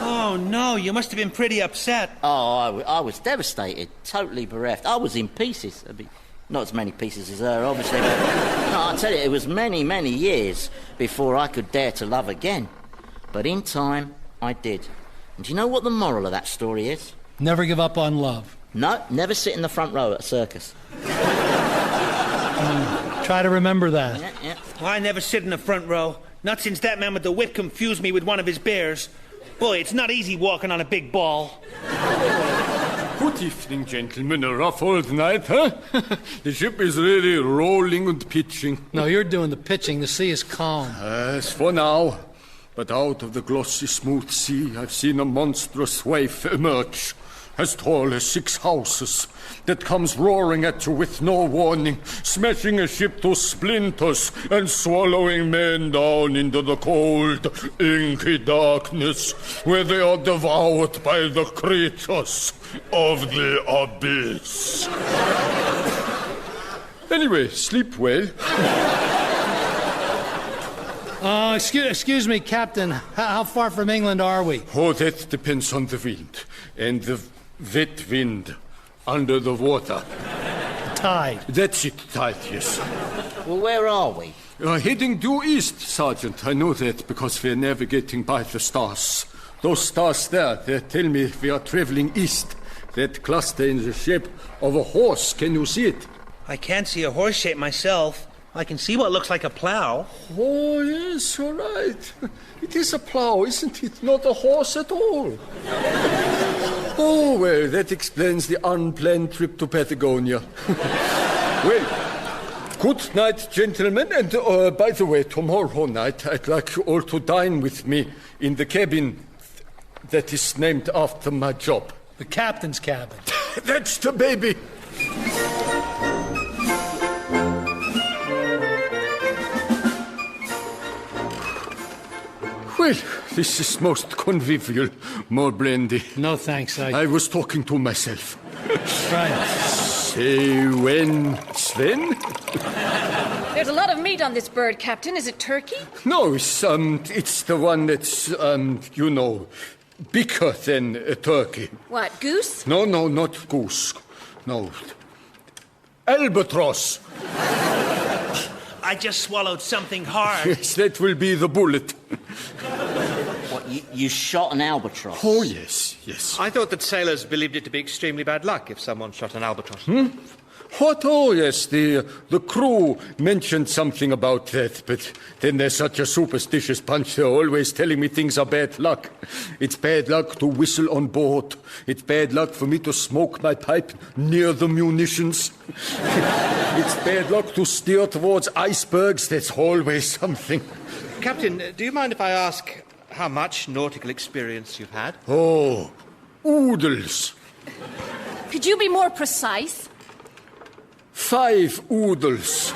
Oh, no, you must have been pretty upset. Oh, I was devastated, totally bereft. I was in pieces. Not as many pieces as her, obviously. But, no, I tell you, it was many, many years before I could dare to love again. But in time, I did. And do you know what the moral of that story is? Never give up on love. No, never sit in the front row at a circus. Try to remember that. Yeah. Well, I never sit in the front row. Not since that man with the whip confused me with one of his bears. Boy, it's not easy walking on a big ball. Good evening, gentlemen. A rough old night, huh? The ship is really rolling and pitching. No, you're doing the pitching. The sea is calm. As for now. But out of the glossy, smooth sea, I've seen a monstrous wave emerge, as tall as 6 houses, that comes roaring at you with no warning, smashing a ship to splinters and swallowing men down into the cold, inky darkness, where they are devoured by the creatures of the abyss. Anyway, sleep well. Excuse me, Captain. How far from England are we? Oh, that depends on the wind. And the wet wind under the water. Tide. That's it, tide, yes. Well, where are we? Heading due east, Sergeant. I know that because we're navigating by the stars. Those stars there, they tell me we are traveling east. That cluster in the shape of a horse. Can you see it? I can't see a horse shape myself. I can see what looks like a plow. Oh, yes, you're right. It is a plow, isn't it? Not a horse at all. Oh, well, that explains the unplanned trip to Patagonia. Well, good night, gentlemen. And by the way, tomorrow night I'd like you all to dine with me in the cabin that is named after my job. The captain's cabin. That's the baby. Well, this is most convivial. More brandy. No, thanks. I was talking to myself. Right. Say when, Sven? There's a lot of meat on this bird, Captain. Is it turkey? No, it's the one that's, bigger than a turkey. What, goose? No, not goose. No. Albatross. I just swallowed something hard. Yes, that will be the bullet. What, you shot an albatross? Oh, yes. I thought that sailors believed it to be extremely bad luck if someone shot an albatross. What? Oh, yes, the crew mentioned something about that, but then they're such a superstitious bunch, they're always telling me things are bad luck. It's bad luck to whistle on board. It's bad luck for me to smoke my pipe near the munitions. It's bad luck to steer towards icebergs. That's always something. Captain, do you mind if I ask how much nautical experience you've had? Oh, oodles. Could you be more precise? 5 oodles.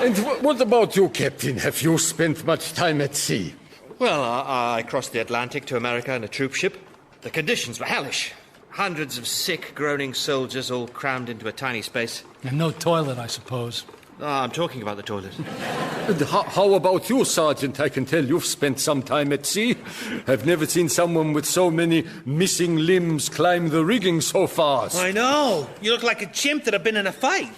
And what about you, Captain? Have you spent much time at sea? Well, I crossed the Atlantic to America in a troop ship. The conditions were hellish. Hundreds of sick, groaning soldiers all crammed into a tiny space. And no toilet, I suppose. I'm talking about the toilet. And how about you, Sergeant? I can tell you've spent some time at sea. I've never seen someone with so many missing limbs climb the rigging so fast. I know. You look like a chimp that had been in a fight.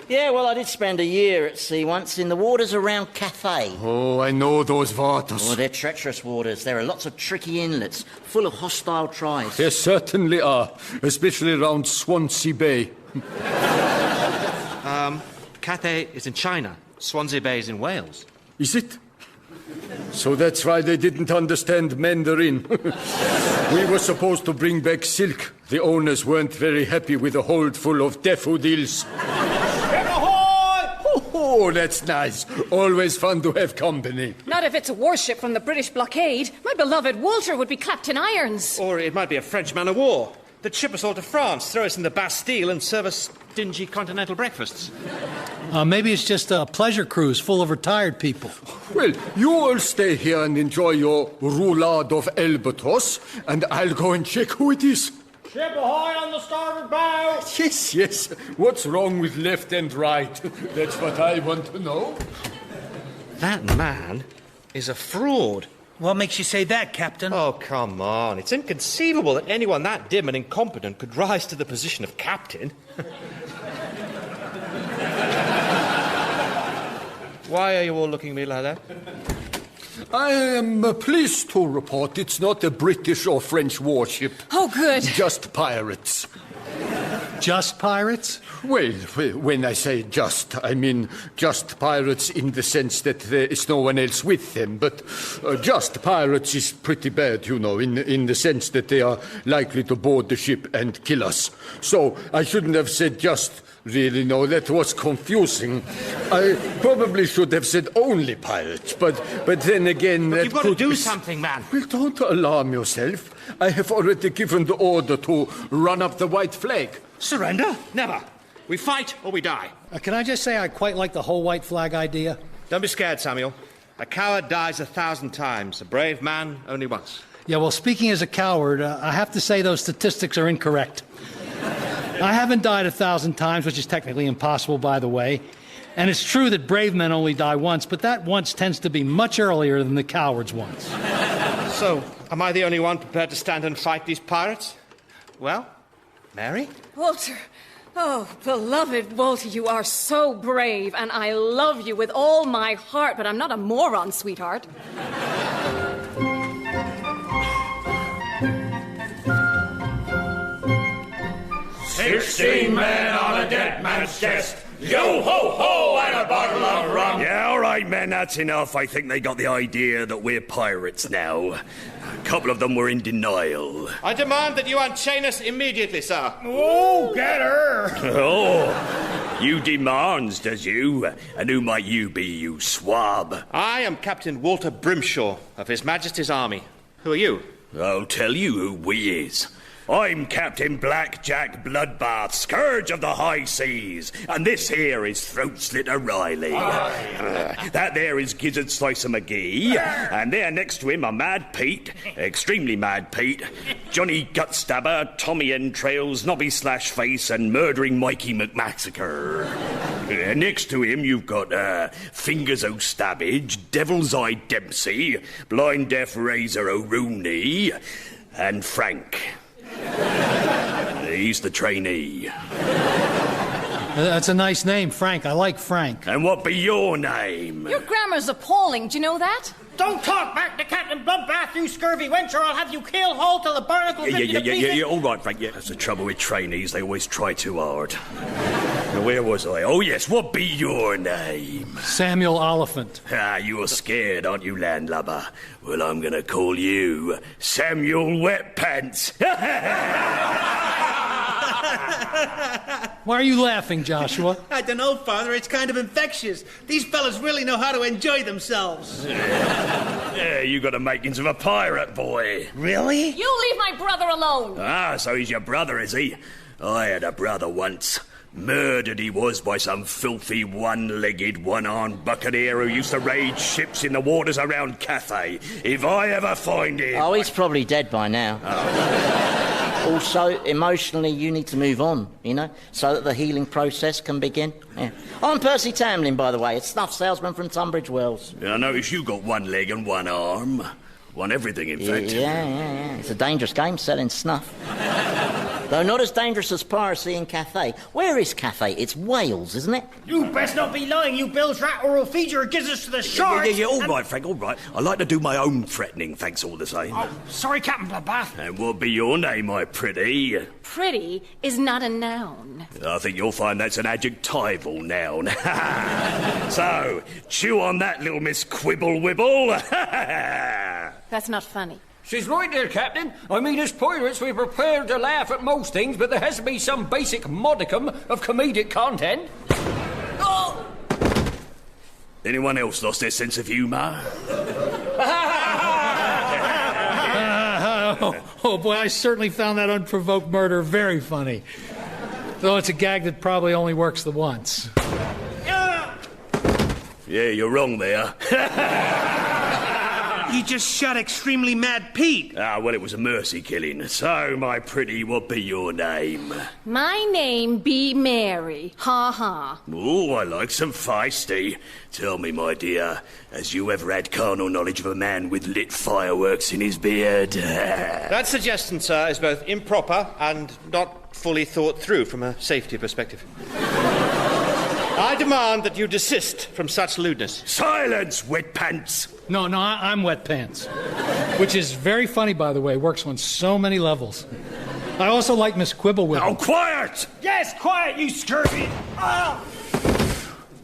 Yeah, well, I did spend a year at sea once in the waters around Cathay. Oh, I know those waters. Oh, they're treacherous waters. There are lots of tricky inlets, full of hostile tribes. There certainly are, especially around Swansea Bay. Cathay is in China. Swansea Bay is in Wales. Is it? So that's why they didn't understand Mandarin. We were supposed to bring back silk. The owners weren't very happy with a hold full of daffodils. Oh, that's nice. Always fun to have company. Not if it's a warship from the British blockade. My beloved Walter would be clapped in irons. Or it might be a French man of war. They'd ship us all to France, throw us in the Bastille and serve us dingy continental breakfasts. Maybe it's just a pleasure cruise full of retired people. Well, you all stay here and enjoy your roulade of albatross, and I'll go and check who it is. Ship ahoy on the starboard bow! Yes. What's wrong with left and right? That's what I want to know. That man is a fraud. What makes you say that, Captain? Oh, come on. It's inconceivable that anyone that dim and incompetent could rise to the position of captain. Why are you all looking at me like that? I am pleased to report it's not a British or French warship. Oh, good. Just pirates. Just pirates? Well, when I say just, I mean just pirates in the sense that there is no one else with them. But just pirates is pretty bad, you know, in the sense that they are likely to board the ship and kill us. So I shouldn't have said just, really, no, that was confusing. I probably should have said only pirates, but then again... But you've got to do something, man. Well, don't alarm yourself. I have already given the order to run up the white flag. Surrender? Never. We fight or we die. Can I just say I quite like the whole white flag idea? Don't be scared, Samuel. A coward dies 1,000 times. A brave man only once. Yeah, well, speaking as a coward, I have to say those statistics are incorrect. I haven't died 1,000 times, which is technically impossible, by the way. And it's true that brave men only die once, but that once tends to be much earlier than the coward's once. So, am I the only one prepared to stand and fight these pirates? Well, Mary? Walter. Oh, beloved Walter, you are so brave, and I love you with all my heart, but I'm not a moron, sweetheart. 16 men on a dead man's chest. Yo ho ho and a bottle of rum. Yeah, all right, men, that's enough. I think they got the idea that we're pirates now. A couple of them were in denial. I demand that you unchain us immediately, sir. Oh, get her! Oh, you demands, does you? And who might you be, you swab? I am Captain Walter Brimshaw of His Majesty's Army. Who are you? I'll tell you who we is. I'm Captain Blackjack Bloodbath, Scourge of the High Seas, and this here is Throat Slitter Riley. That there is Gizzard Slicer McGee, and there next to him are Mad Pete, extremely Mad Pete, Johnny Gutstabber, Tommy Entrails, Nobby Slashface, and Murdering Mikey McMassacre. Next to him you've got Fingers O'Stabbage, Devil's Eye Dempsey, Blind Deaf Razor O'Rooney, and Frank. He's the trainee. That's a nice name, Frank. I like Frank. And what be your name? Your grammar's appalling. Do you know that? Don't talk back to Captain Bloodbath, you scurvy wench, or I'll have you keel hauled till the barnacle Yeah, all right, Frank, yeah. That's the trouble with trainees. They always try too hard. Now, where was I? Oh, yes, what be your name? Samuel Oliphant. You're scared, aren't you, landlubber? Well, I'm gonna call you Samuel Wetpants. Why are you laughing, Joshua? I don't know, Father. It's kind of infectious. These fellas really know how to enjoy themselves. Yeah, you got the makings of a pirate, boy. Really? You leave my brother alone. So he's your brother, is he? I had a brother once. Murdered he was by some filthy, one-legged, one-armed buccaneer who used to raid ships in the waters around Cathay. If I ever find him... Oh, he's probably dead by now. Also, emotionally, you need to move on, you know, so that the healing process can begin. Yeah. I'm Percy Tamlin, by the way, a snuff salesman from Tunbridge Wells. Yeah, I notice you got one leg and one arm. One everything, in fact. Yeah. It's a dangerous game, selling snuff. Though not as dangerous as piracy in Cathay. Where is Cathay? It's Wales, isn't it? You best not be lying, you Bill's rat, or we'll feed your gizzards to the sharks. Yeah, all right, Frank, all right. I like to do my own threatening, thanks all the same. Oh, sorry, Captain Bloodbath. And what be your name, my pretty? Pretty is not a noun. I think you'll find that's an adjectival noun. So, chew on that, little Miss Quibble Wibble. That's not funny. She's right there, Captain. I mean, as pirates, we're prepared to laugh at most things, but there has to be some basic modicum of comedic content. Oh! Anyone else lost their sense of humour? Oh, boy, I certainly found that unprovoked murder very funny. Though it's a gag that probably only works the once. Yeah, you're wrong there. You just shot extremely Mad Pete. Well, it was a mercy killing. So, my pretty, what be your name? My name be Mary. Ha ha. Oh, I like some feisty. Tell me, my dear, has you ever had carnal knowledge of a man with lit fireworks in his beard? That suggestion, sir, is both improper and not fully thought through from a safety perspective. I demand that you desist from such lewdness. Silence, wet pants! No, I'm Wet Pants. Which is very funny, by the way. Works on so many levels. I also like Miss Quibblewibble. Oh, quiet! Yes, quiet, you scurvy! Oh.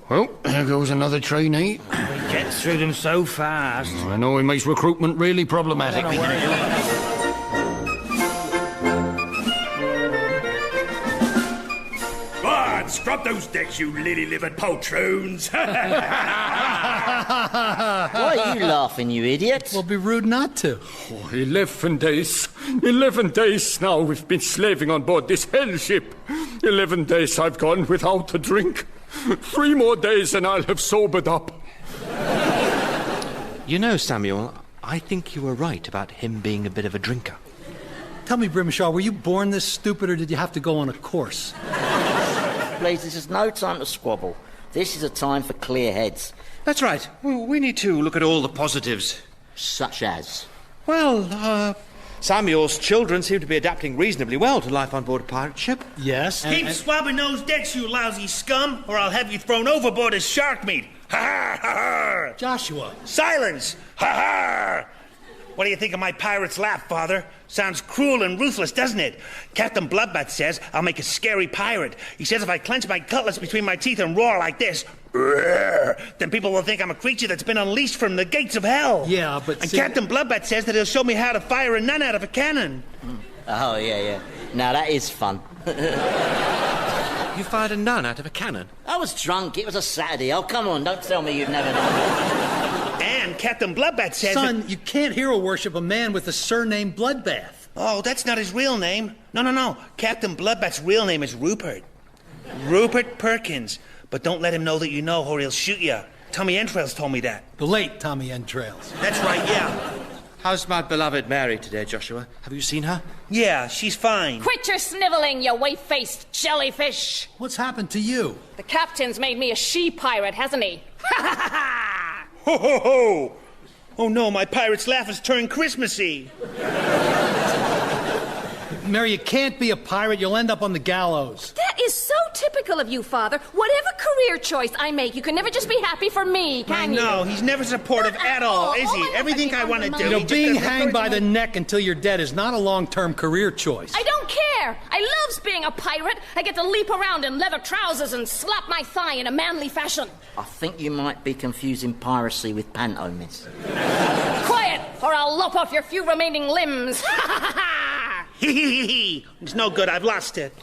Well, there goes another trainee. We get through them so fast. I know it makes recruitment really problematic. Scrub those decks, you lily-livered poltroons! Why are you laughing, you idiot? Well, be rude not to. 11 days. 11 days now we've been slaving on board this hell ship. 11 days I've gone without a drink. 3 more days and I'll have sobered up. You know, Samuel, I think you were right about him being a bit of a drinker. Tell me, Brimshaw, were you born this stupid or did you have to go on a course? Please, this is no time to squabble. This is a time for clear heads. That's right. We need to look at all the positives. Such as? Well, Samuel's children seem to be adapting reasonably well to life on board a pirate ship. Yes. Keep swabbing those decks, you lousy scum, or I'll have you thrown overboard as shark meat. Ha ha ha ha! Joshua. Silence! Ha ha! What do you think of my pirate's laugh, Father? Sounds cruel and ruthless, doesn't it? Captain Bloodbath says I'll make a scary pirate. He says if I clench my cutlass between my teeth and roar like this, then people will think I'm a creature that's been unleashed from the gates of hell. Yeah, but And Captain Bloodbath says that he'll show me how to fire a nun out of a cannon. Oh, yeah. Now, that is fun. You fired a nun out of a cannon? I was drunk. It was a Saturday. Oh, come on. Don't tell me you've never known. And Captain Bloodbath says Son, you can't hero worship a man with the surname Bloodbath. Oh, that's not his real name. No. Captain Bloodbath's real name is Rupert. Rupert Perkins. But don't let him know that you know, or he'll shoot you. Tommy Entrails told me that. The late Tommy Entrails. That's right, yeah. How's my beloved Mary today, Joshua? Have you seen her? Yeah, she's fine. Quit your sniveling, you white-faced jellyfish. What's happened to you? The captain's made me a she-pirate, hasn't he? Ho, ho, ho! Oh no, my pirate's laugh has turned Christmassy. Mary, you can't be a pirate. You'll end up on the gallows. That is so typical of you, Father. Whatever career choice I make, you can never just be happy for me, can you? No, he's never supportive at all, is he? Everything I want to do... You know, being hanged by the neck until you're dead is not a long-term career choice. I don't care. I loves being a pirate. I get to leap around in leather trousers and slap my thigh in a manly fashion. I think you might be confusing piracy with panto, miss. Quiet, or I'll lop off your few remaining limbs. It's no good, I've lost it.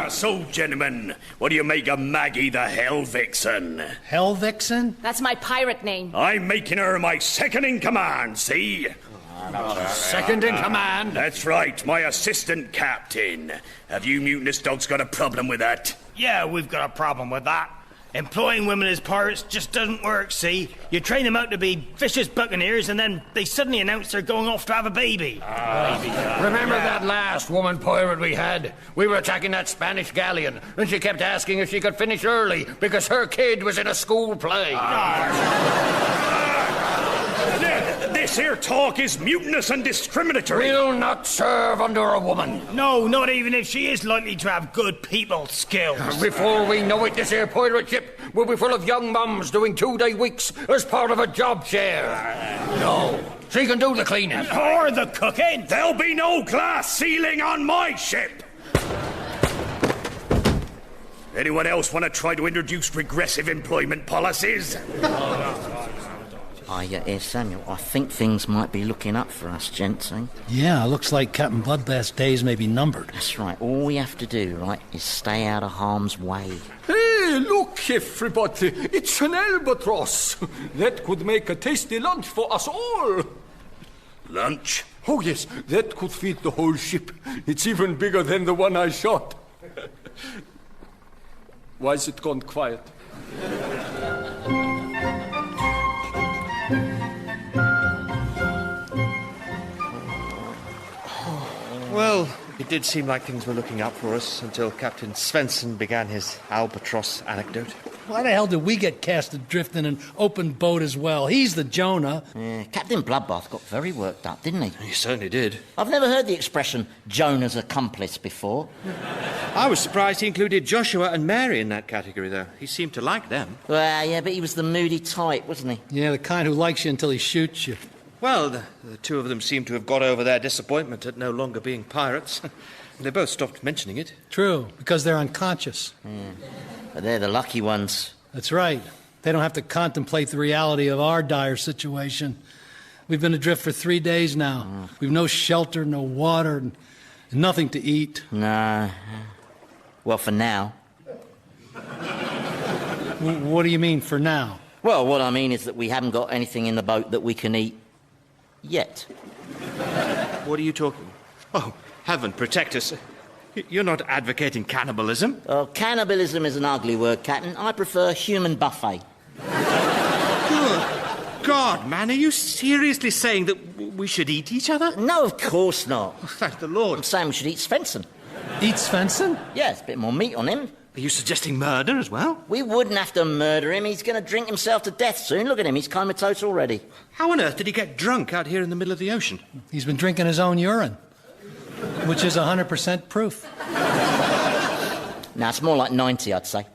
So, gentlemen, what do you make of Maggie the Hell Vixen? Hell Vixen? That's my pirate name. I'm making her my second in command, see? Second in command? That's right, my assistant captain. Have you mutinous dogs got a problem with that? Yeah, we've got a problem with that. Employing women as pirates just doesn't work, see? You train them out to be vicious buccaneers, and then they suddenly announce they're going off to have a baby. Remember that last woman pirate we had? We were attacking that Spanish galleon, and she kept asking if she could finish early because her kid was in a school play. This here talk is mutinous and discriminatory. We'll not serve under a woman. No, not even if she is likely to have good people skills. Before we know it, this here pirate ship will be full of young mums doing 2-day weeks as part of a job share. No, she can do the cleaning. Or the cooking. There'll be no glass ceiling on my ship. Anyone else want to try to introduce regressive employment policies? Samuel, I think things might be looking up for us, gents, eh? Yeah, looks like Captain Bloodbath's days may be numbered. That's right. All we have to do, right, is stay out of harm's way. Hey, look, everybody. It's an albatross. That could make a tasty lunch for us all. Lunch? Oh, yes, that could feed the whole ship. It's even bigger than the one I shot. Why is it gone quiet? Well, it did seem like things were looking up for us until Captain Svensson began his albatross anecdote. Why the hell did we get cast adrift in an open boat as well? He's the Jonah. Yeah, Captain Bloodbath got very worked up, didn't he? He certainly did. I've never heard the expression Jonah's accomplice before. I was surprised he included Joshua and Mary in that category, though. He seemed to like them. Well, yeah, but he was the moody type, wasn't he? Yeah, the kind who likes you until he shoots you. Well, the two of them seem to have got over their disappointment at no longer being pirates. They both stopped mentioning it. True, because they're unconscious. Yeah. But they're the lucky ones. That's right. They don't have to contemplate the reality of our dire situation. We've been adrift for 3 days now. We've no shelter, no water, and nothing to eat. No. Well, for now. What do you mean, for now? Well, what I mean is that we haven't got anything in the boat that we can eat yet. What are you talking? Oh, heaven protect us. You're not advocating cannibalism? Oh, cannibalism is an ugly word, Captain. I prefer human buffet. Good God, man, are you seriously saying that we should eat each other? No, of course not. Oh, thank the Lord. I'm saying we should eat Svensson. Eat Svensson? Yeah, it's a bit more meat on him. Are you suggesting murder as well? We wouldn't have to murder him. He's going to drink himself to death soon. Look at him. He's comatose already. How on earth did he get drunk out here in the middle of the ocean? He's been drinking his own urine, which is 100% proof. Now, it's more like 90, I'd say.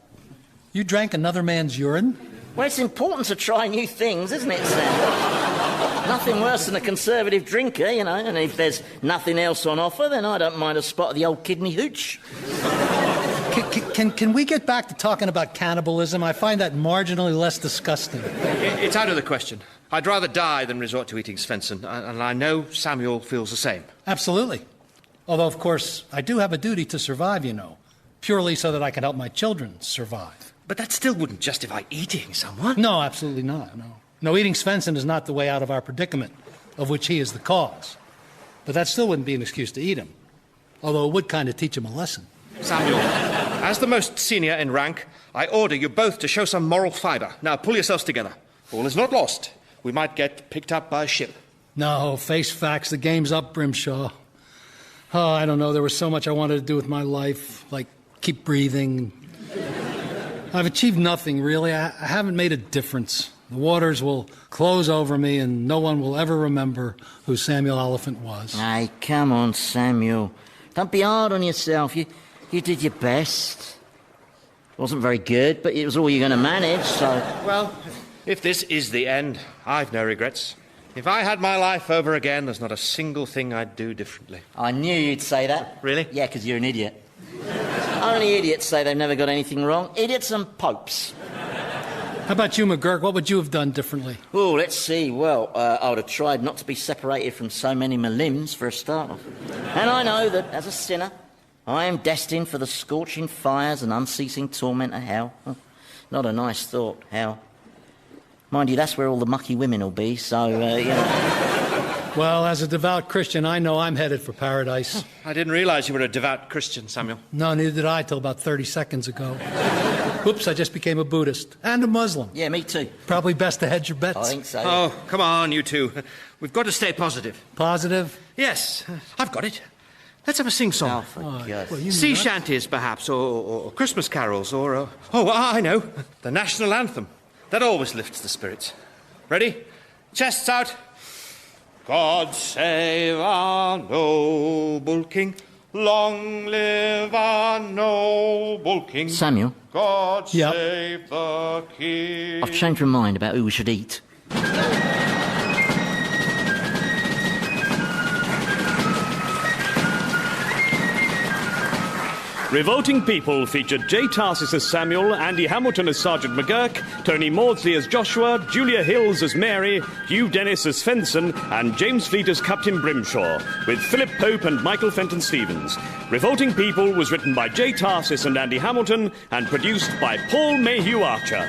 You drank another man's urine? Well, it's important to try new things, isn't it, Sam? Nothing worse than a conservative drinker, you know, and if there's nothing else on offer, then I don't mind a spot of the old kidney hooch. Can we get back to talking about cannibalism? I find that marginally less disgusting. It's out of the question. I'd rather die than resort to eating Svensson, and I know Samuel feels the same. Absolutely. Although, of course, I do have a duty to survive, you know, purely so that I can help my children survive. But that still wouldn't justify eating someone. No, absolutely not, no. No, eating Svensson is not the way out of our predicament, of which he is the cause. But that still wouldn't be an excuse to eat him. Although it would kind of teach him a lesson. Samuel, as the most senior in rank, I order you both to show some moral fibre. Now, pull yourselves together. All is not lost. We might get picked up by a ship. No, face facts. The game's up, Brimshaw. Oh, I don't know. There was so much I wanted to do with my life, like keep breathing. I've achieved nothing, really. I haven't made a difference. The waters will close over me, and no one will ever remember who Samuel Oliphant was. Hey, come on, Samuel. Don't be hard on yourself. You did your best. It wasn't very good, but it was all you're going to manage, so... Well, if this is the end, I've no regrets. If I had my life over again, there's not a single thing I'd do differently. I knew you'd say that. Really? Yeah, because you're an idiot. Only idiots say they've never got anything wrong. Idiots and popes. How about you, McGurk? What would you have done differently? Oh, let's see. Well, I would have tried not to be separated from so many my limbs for a start off. And I know that, as a sinner, I am destined for the scorching fires and unceasing torment of hell. Not a nice thought, hell. Mind you, that's where all the mucky women will be, so, you know... Well, as a devout Christian, I know I'm headed for paradise. I didn't realise you were a devout Christian, Samuel. No, neither did I till about 30 seconds ago. Oops, I just became a Buddhist. And a Muslim. Yeah, me too. Probably best to hedge your bets. I think so. Oh, come on, you two. We've got to stay positive. Positive? Yes, I've got it. Let's have a sing-song. Oh, for God's well, sea shanties, perhaps, or Christmas carols, or... oh, I know. The national anthem. That always lifts the spirits. Ready? Chests out. God save our noble king. Long live our noble king. Samuel? God save the king. I've changed my mind about who we should eat. Revolting People featured J. Tarses as Samuel, Andy Hamilton as Sergeant McGurk, Tony Maudsley as Joshua, Julia Hills as Mary, Hugh Dennis as Fenton, and James Fleet as Captain Brimshaw, with Philip Pope and Michael Fenton Stevens. Revolting People was written by J. Tarses and Andy Hamilton and produced by Paul Mayhew-Archer.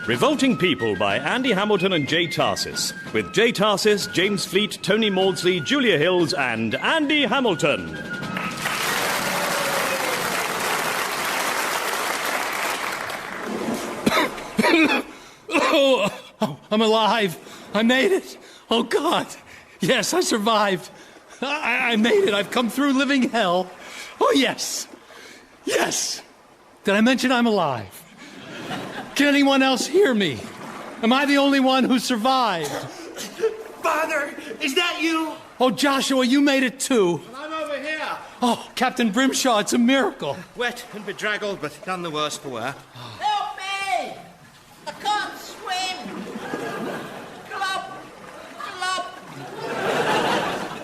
Revolting People by Andy Hamilton and J. Tarses, with J. Tarses, James Fleet, Tony Maudsley, Julia Hills, and Andy Hamilton. Oh, I'm alive. I made it. Oh, God. Yes, I survived. I made it. I've come through living hell. Oh, yes. Yes. Did I mention I'm alive? Can anyone else hear me? Am I the only one who survived? Father, is that you? Oh, Joshua, you made it too. I'm over here. Oh, Captain Brimshaw, it's a miracle. Wet and bedraggled, but none the worse for wear. Help me! I can't swim! Glub!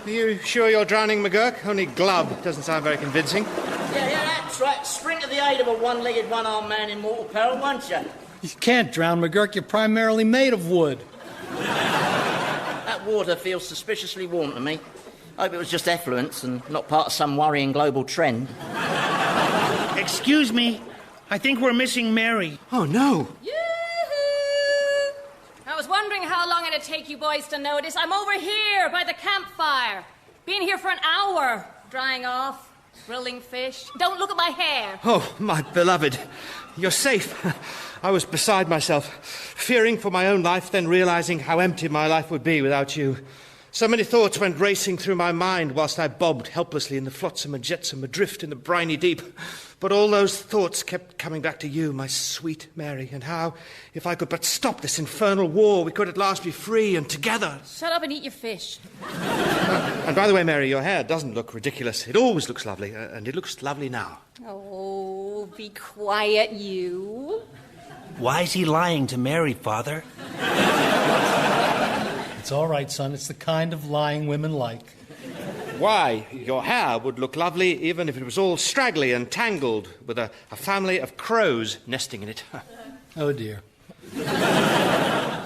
Are you sure you're drowning, McGurk? Only glub doesn't sound very convincing. Yeah, that's right. Spring to the aid of a one-legged, one-armed man in mortal peril, won't you? You can't drown, McGurk. You're primarily made of wood. That water feels suspiciously warm to me. Hope it was just effluence and not part of some worrying global trend. Excuse me. I think we're missing Mary. Oh, no. Yoo-hoo! I was wondering how long it'd take you boys to notice. I'm over here by the campfire. Been here for an hour. Drying off, grilling fish. Don't look at my hair. Oh, my beloved. You're safe. I was beside myself, fearing for my own life, then realizing how empty my life would be without you. So many thoughts went racing through my mind whilst I bobbed helplessly in the flotsam and jetsam, adrift in the briny deep. But all those thoughts kept coming back to you, my sweet Mary, and how, if I could but stop this infernal war, we could at last be free and together. Shut up and eat your fish. And by the way, Mary, your hair doesn't look ridiculous. It always looks lovely, and it looks lovely now. Oh, be quiet, you. Why is he lying to Mary, Father? It's all right, son. It's the kind of lying women like. Why, your hair would look lovely even if it was all straggly and tangled with a family of crows nesting in it. Oh, dear.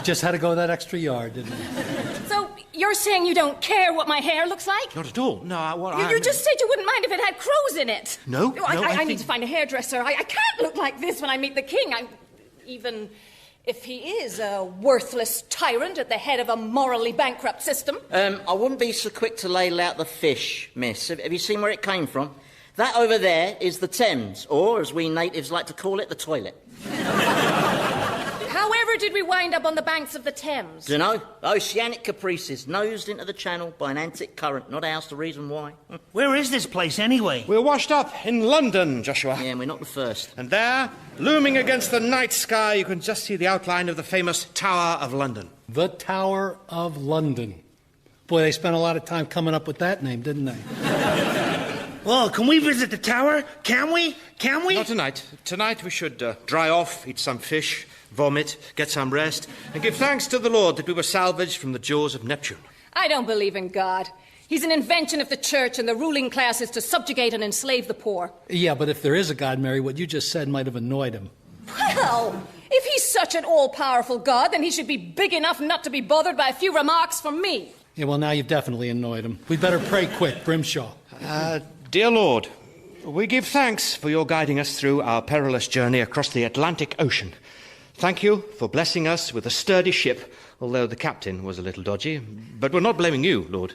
Just had to go that extra yard, didn't it? So, You're saying you don't care what my hair looks like? Not at all. No, You just said you wouldn't mind if it had crows in it. No, I need to find a hairdresser. I can't look like this when I meet the king. Even if he is a worthless tyrant at the head of a morally bankrupt system. I wouldn't be so quick to ladle out the fish, miss. Have you seen where it came from? That over there is the Thames, or, as we natives like to call it, the toilet. However did we wind up on the banks of the Thames? Dunno. Oceanic caprices, nosed into the channel by an antic current. Not ours the reason why. Where is this place, anyway? We're washed up in London, Joshua. Yeah, and we're not the first. And there, looming against the night sky, you can just see the outline of the famous Tower of London. The Tower of London. Boy, they spent a lot of time coming up with that name, didn't they? Well, can we visit the tower? Can we? Not tonight. Tonight we should dry off, eat some fish, vomit, get some rest, and give thanks to the Lord that we were salvaged from the jaws of Neptune. I don't believe in God. He's an invention of the church and the ruling classes to subjugate and enslave the poor. Yeah, but if there is a God, Mary, what you just said might have annoyed him. Well, if he's such an all-powerful God, then he should be big enough not to be bothered by a few remarks from me. Yeah, well, now you've definitely annoyed him. We'd better pray quick, Brimshaw. Dear Lord, we give thanks for your guiding us through our perilous journey across the Atlantic Ocean. Thank you for blessing us with a sturdy ship, although the captain was a little dodgy. But we're not blaming you, Lord.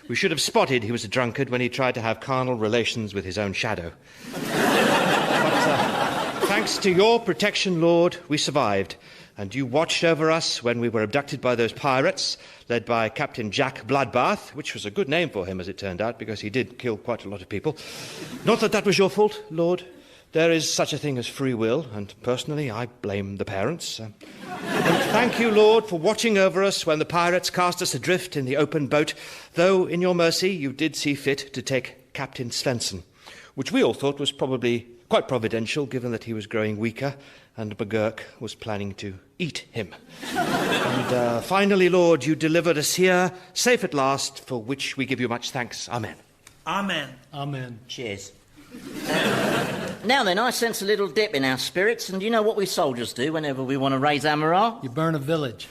We should have spotted he was a drunkard when he tried to have carnal relations with his own shadow. But thanks to your protection, Lord, we survived. And you watched over us when we were abducted by those pirates, led by Captain Jack Bloodbath, which was a good name for him, as it turned out, because he did kill quite a lot of people. Not that that was your fault, Lord. There is such a thing as free will, and personally, I blame the parents. And thank you, Lord, for watching over us when the pirates cast us adrift in the open boat, though, in your mercy, you did see fit to take Captain Fenton, which we all thought was probably quite providential, given that he was growing weaker, and McGurk was planning to eat him. And finally, Lord, you delivered us here, safe at last, for which we give you much thanks. Amen. Amen. Amen. Cheers. Now then, I sense a little dip in our spirits, and you know what we soldiers do whenever we want to raise our morale? You burn a village.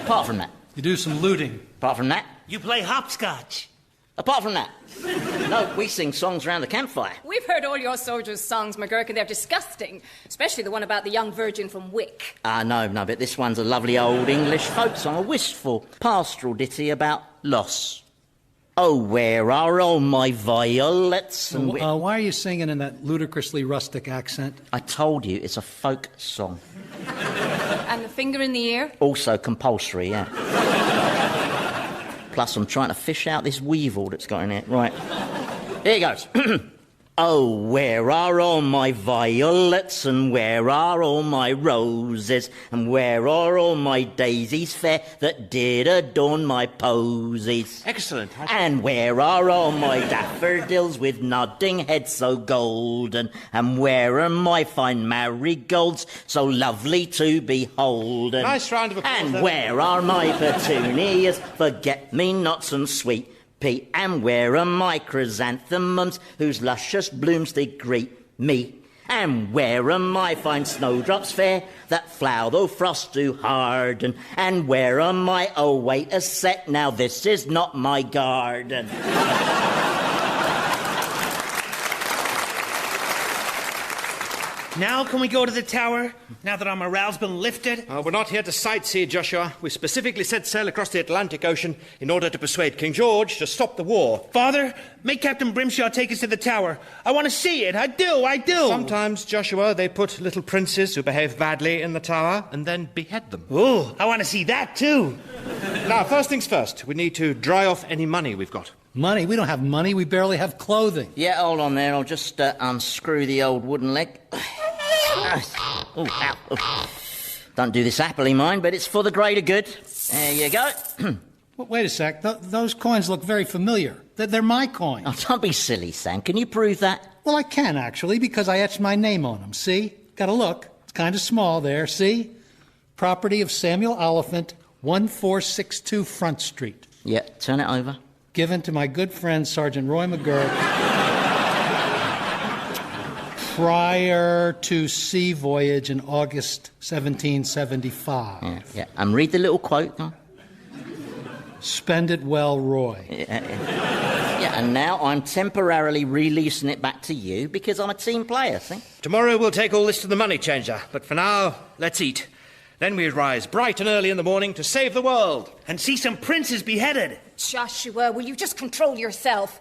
Apart from that. You do some looting. Apart from that. You play hopscotch. Apart from that. No, we sing songs around the campfire. We've heard all your soldiers' songs, McGurk, and they're disgusting. Especially the one about the young virgin from Wick. No, but this one's a lovely old English folk song, a wistful pastoral ditty about loss. Oh, where are all my violets? And why are you singing in that ludicrously rustic accent? I told you, it's a folk song. And the finger in the ear? Also compulsory, yeah. Plus, I'm trying to fish out this weevil that's got in it. Right. Here it goes. Oh, where are all my violets, and where are all my roses, and where are all my daisies fair that did adorn my posies? Excellent. And where are all my daffodils with nodding heads so golden, and where are my fine marigolds so lovely to behold? Nice round of applause. And where are my petunias, forget-me-nots and sweet pea, and where are my chrysanthemums whose luscious blooms did greet me? And where are my fine snowdrops fair that flower though frost do harden? And where are my oh wait a sec, now this is not my garden? Now can we go to the tower, now that our morale's been lifted? We're not here to sightsee, Joshua. We specifically set sail across the Atlantic Ocean in order to persuade King George to stop the war. Father, make Captain Brimshaw take us to the tower. I want to see it. I do. Sometimes, Joshua, they put little princes who behave badly in the tower and then behead them. Ooh, I want to see that too. Now, first things first, we need to dry off any money we've got. Money? We don't have money. We barely have clothing. Yeah, hold on there. I'll just unscrew the old wooden leg. Oh, ow. Oh. Don't do this happily, mind, but it's for the greater good. There you go. Wait a sec. Those coins look very familiar. They're my coins. Oh, don't be silly, Sam. Can you prove that? Well, I can, actually, because I etched my name on them. See? Gotta look. It's kind of small there. See? Property of Samuel Oliphant, 1462 Front Street. Yeah, turn it over. Given to my good friend, Sergeant Roy McGurk, prior to sea voyage in August 1775. Yeah. And read the little quote, huh? Spend it well, Roy. Yeah, and now I'm temporarily releasing it back to you because I'm a team player, see? Tomorrow we'll take all this to the money changer, but for now, let's eat. Then we rise bright and early in the morning to save the world. And see some princes beheaded. Joshua, will you just control yourself?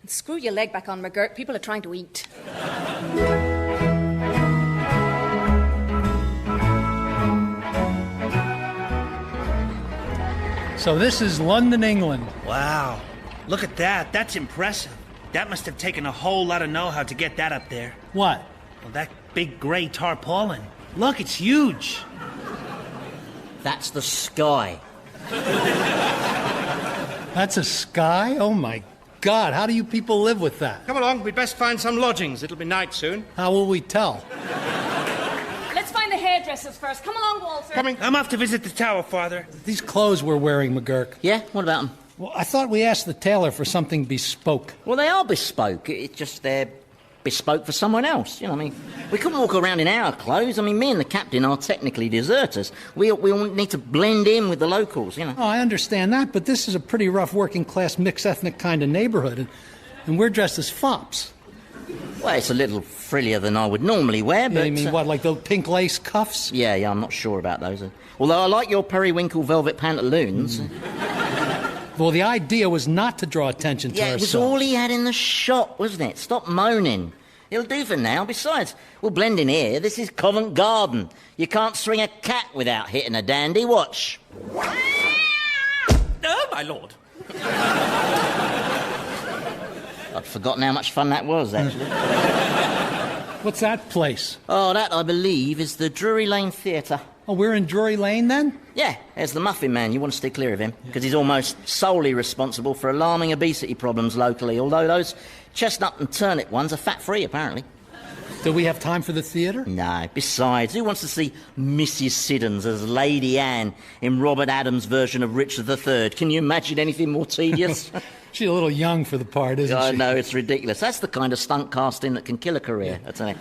And screw your leg back on, McGurk. People are trying to eat. So this is London, England. Wow. Look at that. That's impressive. That must have taken a whole lot of know-how to get that up there. What? Well, that big grey tarpaulin. Look, it's huge. That's the sky. That's a sky? Oh, my God. How do you people live with that? Come along, we'd best find some lodgings. It'll be night soon. How will we tell? Let's find the hairdressers first. Come along, Walter. Coming. I'm off to visit the tower, Father. These clothes we're wearing, McGurk. Yeah? What about them? Well, I thought we asked the tailor for something bespoke. Well, they are bespoke. It's just they're bespoke for someone else. You know, I mean, we couldn't walk around in our clothes. I mean, me and the captain are technically deserters. We all need to blend in with the locals, you know. Oh, I understand that, but this is a pretty rough working-class, mixed-ethnic kind of neighborhood, and we're dressed as fops. Well, it's a little frillier than I would normally wear, but... Yeah, you mean, what, like those pink lace cuffs? Yeah, I'm not sure about those. Although I like your periwinkle velvet pantaloons. Well, the idea was not to draw attention to Yeah, ourselves. it was all he had in the shop, wasn't it? Stop moaning. It'll do for now. Besides, we'll blend in here. This is Covent Garden. You can't swing a cat without hitting a dandy. Watch. Oh, my lord. I'd forgotten how much fun that was, actually. What's that place? Oh, that, I believe, is the Drury Lane Theatre. Oh, we're in Drury Lane, then? Yeah, there's the Muffin Man. You want to stay clear of him, because he's almost solely responsible for alarming obesity problems locally, although those chestnut and turnip ones are fat-free, apparently. Do we have time for the theatre? No. Besides, who wants to see Mrs. Siddons as Lady Anne in Robert Adams' version of Richard III? Can you imagine anything more tedious? She's a little young for the part, isn't she? I know, it's ridiculous. That's the kind of stunt casting that can kill a career, I tell you.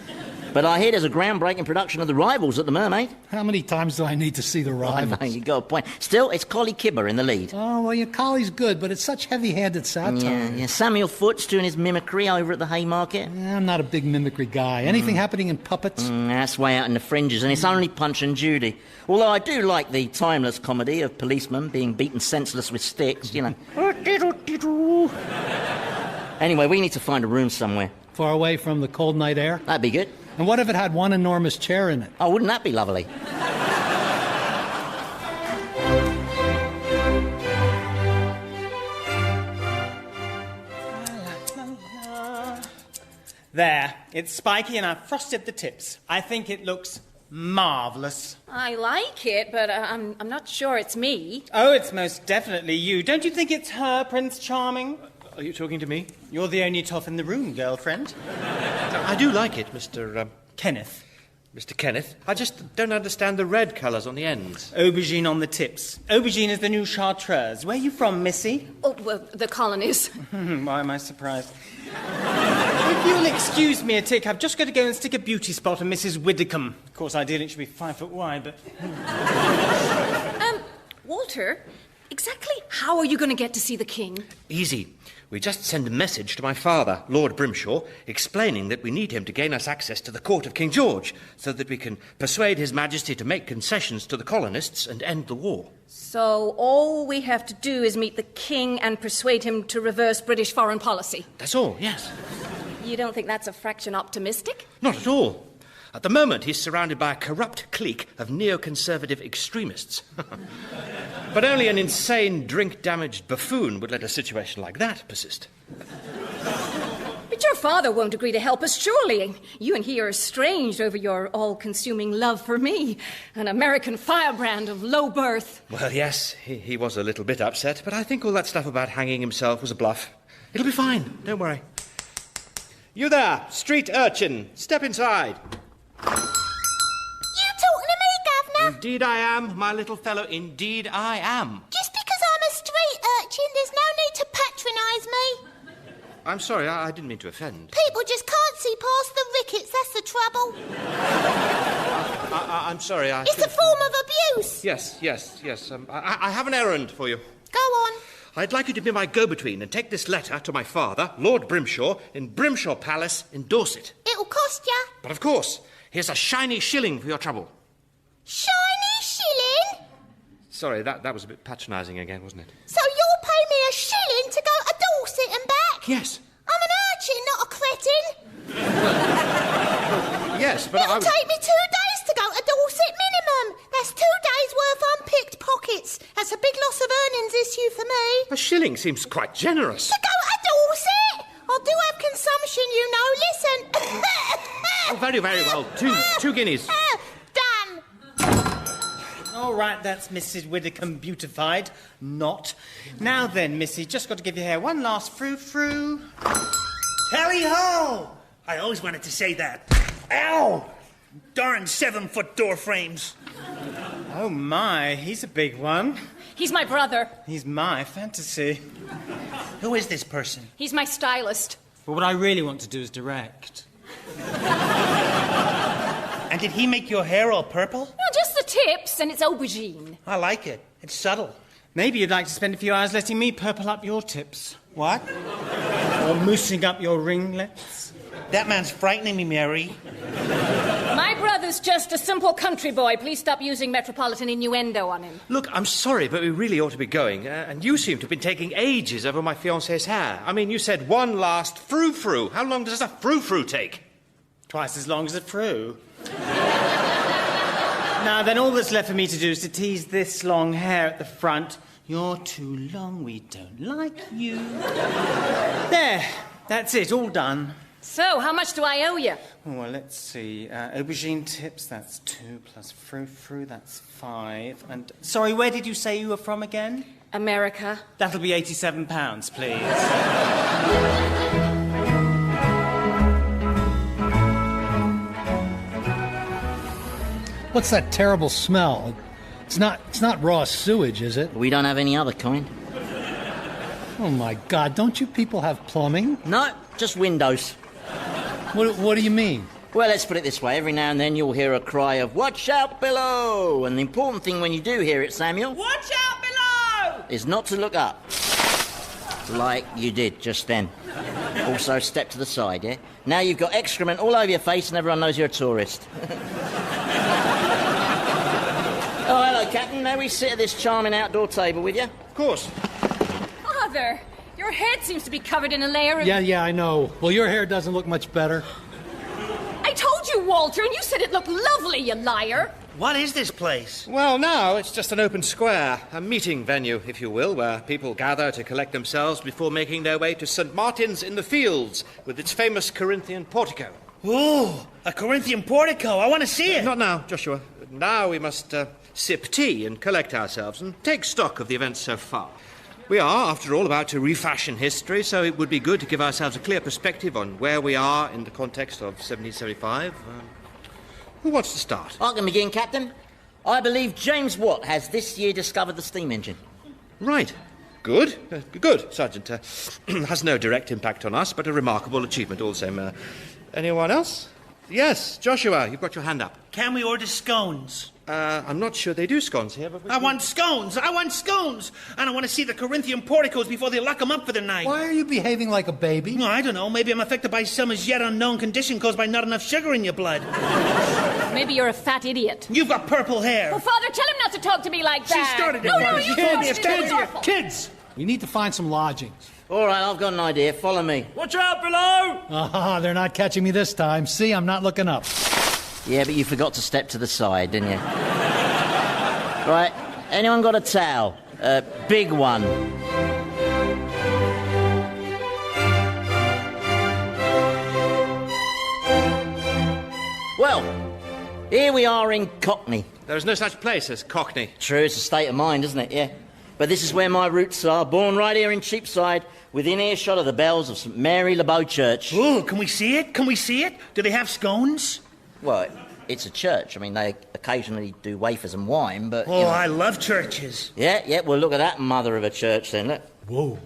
But I hear there's a groundbreaking production of The Rivals at the Mermaid. How many times do I need to see The Rivals? I know, you got a point. Still, it's Collie Kibber in the lead. Oh, well, your Collie's good, but it's such heavy-handed satire. Yeah. Samuel Foote's doing his mimicry over at the Haymarket. Yeah, I'm not a big mimicry guy. Anything happening in puppets? That's way out in the fringes, and it's only Punch and Judy. Although I do like the timeless comedy of policemen being beaten senseless with sticks, you know. Anyway, we need to find a room somewhere. Far away from the cold night air? That'd be good. And what if it had one enormous chair in it? Oh, wouldn't that be lovely? There. It's spiky and I've frosted the tips. I think it looks marvellous. I like it, but I'm not sure it's me. Oh, it's most definitely you. Don't you think it's her, Prince Charming? Are you talking to me? You're the only toff in the room, girlfriend. I do like it, Mr. Kenneth. Mr. Kenneth. I just don't understand the red colours on the ends. Aubergine on the tips. Aubergine is the new chartreuse. Where are you from, Missy? Oh, well, the colonies. Why am I surprised? If you'll excuse me a tick, I've just got to go and stick a beauty spot on Mrs. Widdicombe. Of course, ideally it should be 5 foot wide, but... Walter, exactly how are you going to get to see the king? Easy. We just send a message to my father, Lord Brimshaw, explaining that we need him to gain us access to the court of King George, so that we can persuade His Majesty to make concessions to the colonists and end the war. So all we have to do is meet the king and persuade him to reverse British foreign policy. That's all, yes. You don't think that's a fraction optimistic? Not at all. At the moment, he's surrounded by a corrupt clique of neoconservative extremists. But only an insane, drink-damaged buffoon would let a situation like that persist. But your father won't agree to help us, surely. You and he are estranged over your all-consuming love for me, an American firebrand of low birth. Well, yes, he was a little bit upset, but I think all that stuff about hanging himself was a bluff. It'll be fine, don't worry. You there, street urchin, step inside. You talking to me, Governor? Indeed I am, my little fellow, indeed I am. Just because I'm a street urchin, there's no need to patronise me. I'm sorry, I didn't mean to offend. People just can't see past the rickets, that's the trouble. I'm sorry, It's a form of abuse. Yes. I have an errand for you. Go on. I'd like you to be my go-between and take this letter to my father, Lord Brimshaw, in Brimshaw Palace in Dorset. It'll cost ya. But of course, here's a shiny shilling for your trouble. Shiny shilling? Sorry, that was a bit patronising again, wasn't it? So you'll pay me a shilling to go to Dorset and back? Yes. I'm an urchin, not a cretin. Yes, but It'll take me 2 days to go to Dorset minimum. That's 2 days' worth unpicked pockets. That's a big loss of earnings issue for me. A shilling seems quite generous. To go to Dorset? I do have consumption, you know. Listen. Oh, very, very well. Two guineas. Done. All right, that's Mrs. Widdicombe beautified. Not. Now then, Missy, just got to give your hair one last frou-frou. Tally-ho! I always wanted to say that. Ow! Darn 7-foot door frames. Oh, my, he's a big one. He's my brother. He's my fantasy. Who is this person? He's my stylist. But what I really want to do is direct. And did he make your hair all purple? No, just the tips, and it's aubergine. I like it. It's subtle. Maybe you'd like to spend a few hours letting me purple up your tips. What? Or moosing up your ringlets. That man's frightening me, Mary. My brother's just a simple country boy. Please stop using metropolitan innuendo on him. Look, I'm sorry, but we really ought to be going. And you seem to have been taking ages over my fiancée's hair. I mean, you said one last frou-frou. How long does a frou-frou take? Twice as long as a frou. Now, then all that's left for me to do is to tease this long hair at the front. You're too long, we don't like you. There, that's it, all done. So, how much do I owe you? Well, let's see. Aubergine tips, that's 2, plus frou-frou, that's 5. And, sorry, where did you say you were from again? America. That'll be £87, please. What's that terrible smell? It's not raw sewage, is it? We don't have any other kind. Oh, my God. Don't you people have plumbing? No, just windows. What do you mean? Well, let's put it this way. Every now and then you'll hear a cry of, "Watch out below!" And the important thing when you do hear it, Samuel... Watch out below! ...is not to look up. Like you did just then. Also, step to the side, yeah? Now you've got excrement all over your face and everyone knows you're a tourist. Oh, hello, Captain. May we sit at this charming outdoor table with you? Of course. Father, your head seems to be covered in a layer of... Yeah, I know. Well, your hair doesn't look much better. I told you, Walter, and you said it looked lovely, you liar. What is this place? Well, now it's just an open square, a meeting venue, if you will, where people gather to collect themselves before making their way to St. Martin's in the Fields with its famous Corinthian portico. Ooh, a Corinthian portico. I want to see it. Not now, Joshua. Now we must sip tea and collect ourselves and take stock of the events so far. We are, after all, about to refashion history, so it would be good to give ourselves a clear perspective on where we are in the context of 1775. Who wants to start? I can begin, Captain. I believe James Watt has this year discovered the steam engine. Right. Good. Good, Sergeant. Has no direct impact on us, but a remarkable achievement all the same. Anyone else? Yes, Joshua, you've got your hand up. Can we order scones? I'm not sure they do scones here, but... I want scones! I want scones! And I want to see the Corinthian porticos before they lock them up for the night. Why are you behaving like a baby? No, I don't know. Maybe I'm affected by some as yet unknown condition caused by not enough sugar in your blood. Maybe you're a fat idiot. You've got purple hair. Well, Father, tell him not to talk to me like that. She started it. No, Father. you She told me started it's it. kids It's awful. Kids! We need to find some lodgings. All right, I've got an idea. Follow me. Watch out below! Ah, they're not catching me this time. See, I'm not looking up. Yeah, but you forgot to step to the side, didn't you? Right, anyone got a towel? A big one. Well, here we are in Cockney. There is no such place as Cockney. True, it's a state of mind, isn't it? Yeah. But this is where my roots are, born right here in Cheapside, within earshot of the bells of St. Mary Le Beau Church. Ooh, can we see it? Can we see it? Do they have scones? Well, it's a church. I mean, they occasionally do wafers and wine, but... Oh, I love churches. Yeah, well, look at that mother of a church then, look. Whoa.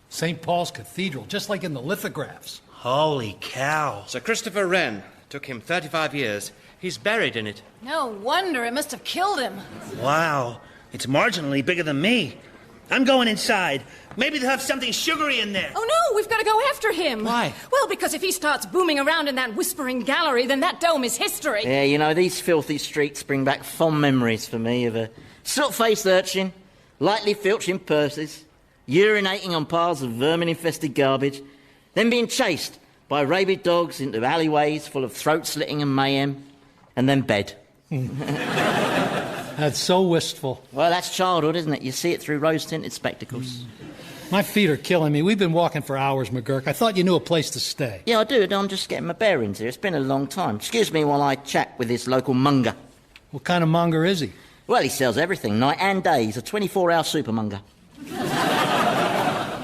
St. Paul's Cathedral, just like in the lithographs. Holy cow. Sir Christopher Wren. Took him 35 years. He's buried in it. No wonder it must have killed him. Wow. It's marginally bigger than me. I'm going inside. Maybe they'll have something sugary in there. Oh, no, we've got to go after him. Why? Well, because if he starts booming around in that whispering gallery, then that dome is history. Yeah, you know, these filthy streets bring back fond memories for me of a soot-faced urchin, lightly filching purses, urinating on piles of vermin-infested garbage, then being chased by rabid dogs into alleyways full of throat-slitting and mayhem, and then bed. That's so wistful. Well, that's childhood, isn't it? You see it through rose-tinted spectacles. My feet are killing me. We've been walking for hours, McGurk. I thought you knew a place to stay. Yeah, I do. I'm just getting my bearings here. It's been a long time. Excuse me while I chat with this local monger. What kind of monger is he? Well, he sells everything, night and day. He's a 24-hour supermonger.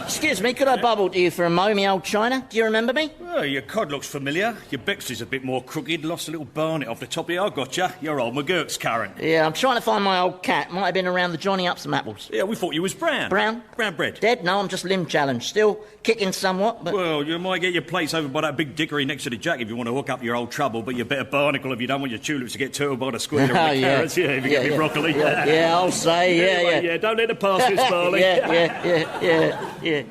Excuse me, could I bubble to you for a mo, me old China? Do you remember me? Oh, your cod looks familiar. Your Bexley's a bit more crooked. Lost a little barnet off the top of your... I gotcha. You're old McGurk's current. Yeah, I'm trying to find my old cat. Might have been around the Johnny Up some apples. Yeah, we thought you was brown. Brown? Brown bread. Dead? No, I'm just limb challenged. Still kicking somewhat, but... Well, you might get your place over by that big dickory next to the jack if you want to hook up your old trouble, but you better barnacle if you don't want your tulips to get turtled by the squealer and the carrots. Yeah, if you get me broccoli. Yeah, I'll say, Anyway, yeah, don't let the past get sparling. Yeah.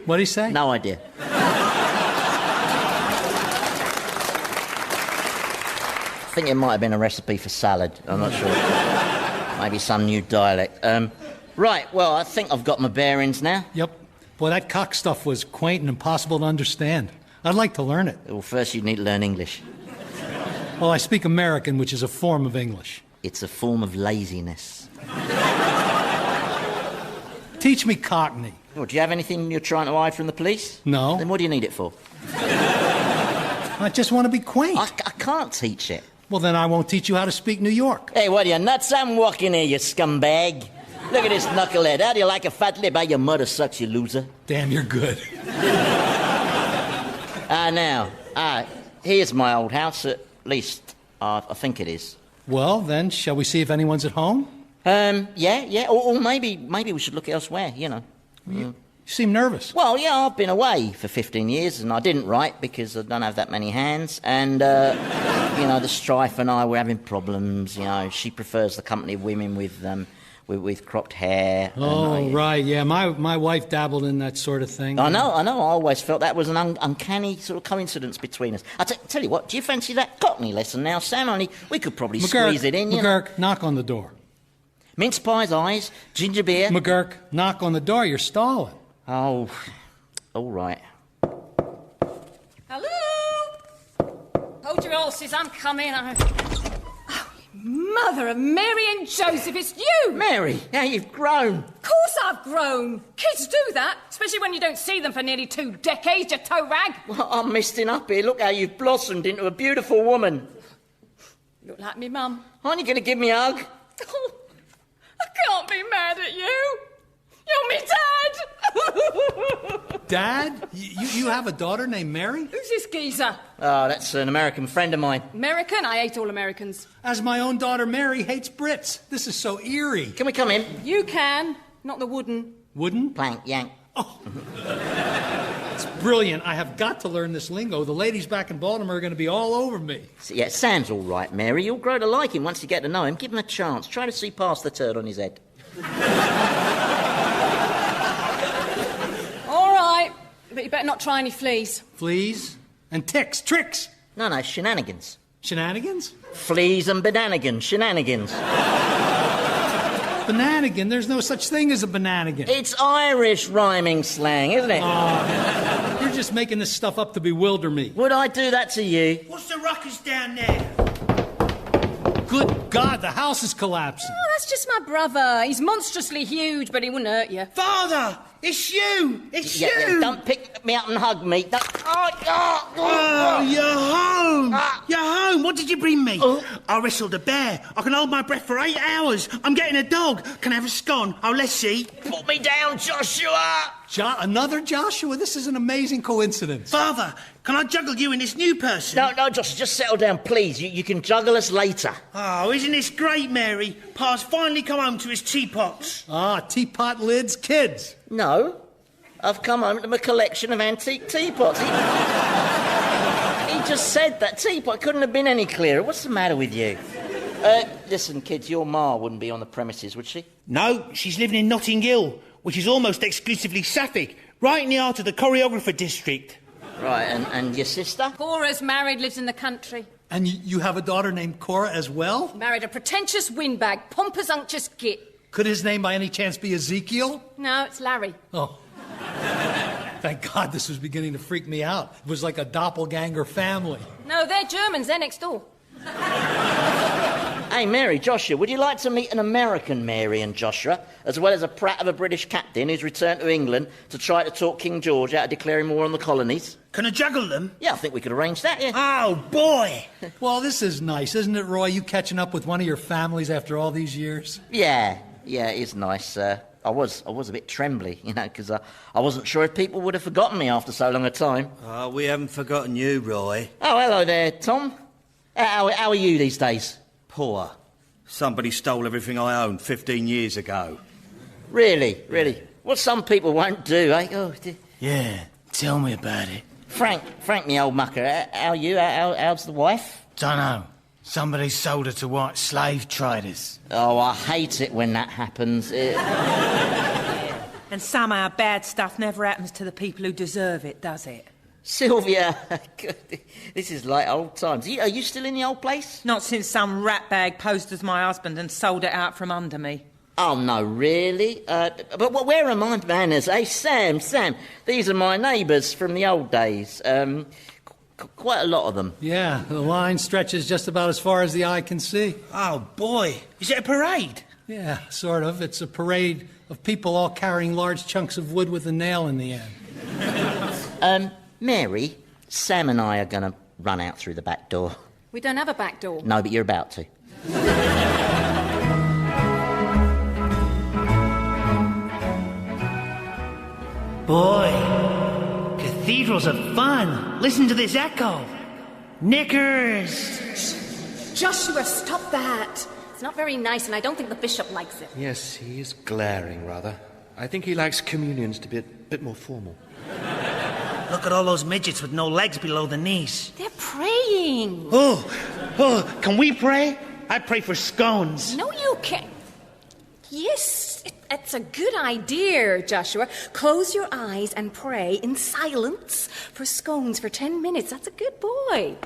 What'd he say? No idea. I think it might have been a recipe for salad. I'm not sure. Maybe some new dialect. Right, well, I think I've got my bearings now. Yep. Boy, that cock stuff was quaint and impossible to understand. I'd like to learn it. Well, first you need to learn English. Well, I speak American, which is a form of English. It's a form of laziness. Teach me Cockney. Well, do you have anything you're trying to hide from the police? No. Then what do you need it for? I just want to be quaint. I can't teach it. Well, then I won't teach you how to speak New York. Hey, what are you, nuts? I'm walking here, you scumbag. Look at this knucklehead. How do you like a fat lip? How your mother sucks, you loser. Damn, you're good. Here's my old house, at least I think it is. Well, then, shall we see if anyone's at home? Yeah. Or maybe we should look elsewhere, you know. You seem nervous. Well, yeah, I've been away for 15 years and I didn't write because I don't have that many hands. And, you know, the Strife and I were having problems. You know, she prefers the company of women with cropped hair. Oh, right, yeah. My wife dabbled in that sort of thing. I know. I always felt that was an uncanny sort of coincidence between us. I tell you what, do you fancy that Cockney lesson now, Sam? Only we could probably squeeze it in, you know. McGurk, knock on the door. Mince pies, eyes, ginger beer. McGurk, knock on the door. You're stalling. Oh, all right. Hello? Hold your horses, I'm coming. Oh, Mother of Mary and Joseph, it's you! Mary, how you've grown. Of course I've grown. Kids do that, especially when you don't see them for nearly 2 decades, you toe rag. Well, I'm misting up here. Look how you've blossomed into a beautiful woman. You look like me mum. Aren't you going to give me a hug? Oh, I can't be mad at you. You're me dad. Dad? You have a daughter named Mary? Who's this geezer? Oh, that's an American friend of mine. American? I hate all Americans. As my own daughter Mary hates Brits. This is so eerie. Can we come in? You can, not the wooden. Wooden? Plank, yank. Oh. It's brilliant. I have got to learn this lingo. The ladies back in Baltimore are going to be all over me. Yeah, Sam's all right, Mary. You'll grow to like him once you get to know him. Give him a chance. Try to see past the turd on his head. All right, but you better not try any fleas. Fleas? And ticks. Tricks. No, shenanigans. Shenanigans? Fleas and bananigans. Shenanigans. Bananigan? There's no such thing as a bananigan. It's Irish rhyming slang, isn't it? Oh, you're just making this stuff up to bewilder me. Would I do that to you? What's the ruckus down there? Good God, the house is collapsing. Oh, that's just my brother. He's monstrously huge, but he wouldn't hurt you. Father! It's you! It's you! Yeah, don't pick me up and hug me. Oh, you're home! You're home! What did you bring me? I wrestled a bear. I can hold my breath for 8 hours. I'm getting a dog. Can I have a scone? Oh, let's see. Put me down, Joshua! Another Joshua? This is an amazing coincidence. Father, can I juggle you and this new person? No, Joshua, just settle down, please. You can juggle us later. Oh, isn't this great, Mary? Pa's finally come home to his teapots. Ah, teapot lids, kids. No, I've come home to my collection of antique teapots. He just said that teapot couldn't have been any clearer. What's the matter with you? Listen, kids, your ma wouldn't be on the premises, would she? No, she's living in Notting Hill, which is almost exclusively Sapphic, right in the heart of the choreographer district. Right, and your sister? Cora's married, lives in the country. And you have a daughter named Cora as well? Married a pretentious windbag, pompous unctuous git. Could his name by any chance be Ezekiel? No, it's Larry. Oh. Thank God, this was beginning to freak me out. It was like a doppelganger family. No, they're Germans. They're next door. Hey, Mary, Joshua, would you like to meet an American Mary and Joshua, as well as a prat of a British captain who's returned to England to try to talk King George out of declaring war on the colonies? Can I juggle them? Yeah, I think we could arrange that, yeah. Oh, boy! Well, this is nice, isn't it, Roy? You catching up with one of your families after all these years? Yeah, it is nice. I was a bit trembly, because I wasn't sure if people would have forgotten me after so long a time. Oh, we haven't forgotten you, Roy. Oh, hello there, Tom. How are you these days? Poor. Somebody stole everything I owned 15 years ago. Really? What some people won't do, eh? Oh, yeah, tell me about it. Frank, me old mucker, how are you? How's the wife? Dunno. Somebody sold her to white slave traders. Oh, I hate it when that happens. And somehow bad stuff never happens to the people who deserve it, does it? Sylvia, this is like old times. Are you still in the old place? Not since some ratbag posed as my husband and sold it out from under me. Oh, no, really? But where are my manners? Hey, Sam, these are my neighbours from the old days. Quite a lot of them. Yeah, the line stretches just about as far as the eye can see. Oh, boy. Is it a parade? Yeah, sort of. It's a parade of people all carrying large chunks of wood with a nail in the end. Mary, Sam and I are going to run out through the back door. We don't have a back door. No, but you're about to. Boy, cathedrals are fun. Listen to this echo. Knickers. Joshua, stop that. It's not very nice, and I don't think the bishop likes it. Yes, he is glaring, rather. I think he likes communions to be a bit more formal. Look at all those midgets with no legs below the knees. They're praying. Oh, can we pray? I pray for scones. No, you can't. Yes, it's a good idea, Joshua. Close your eyes and pray in silence for scones for 10 minutes. That's a good boy.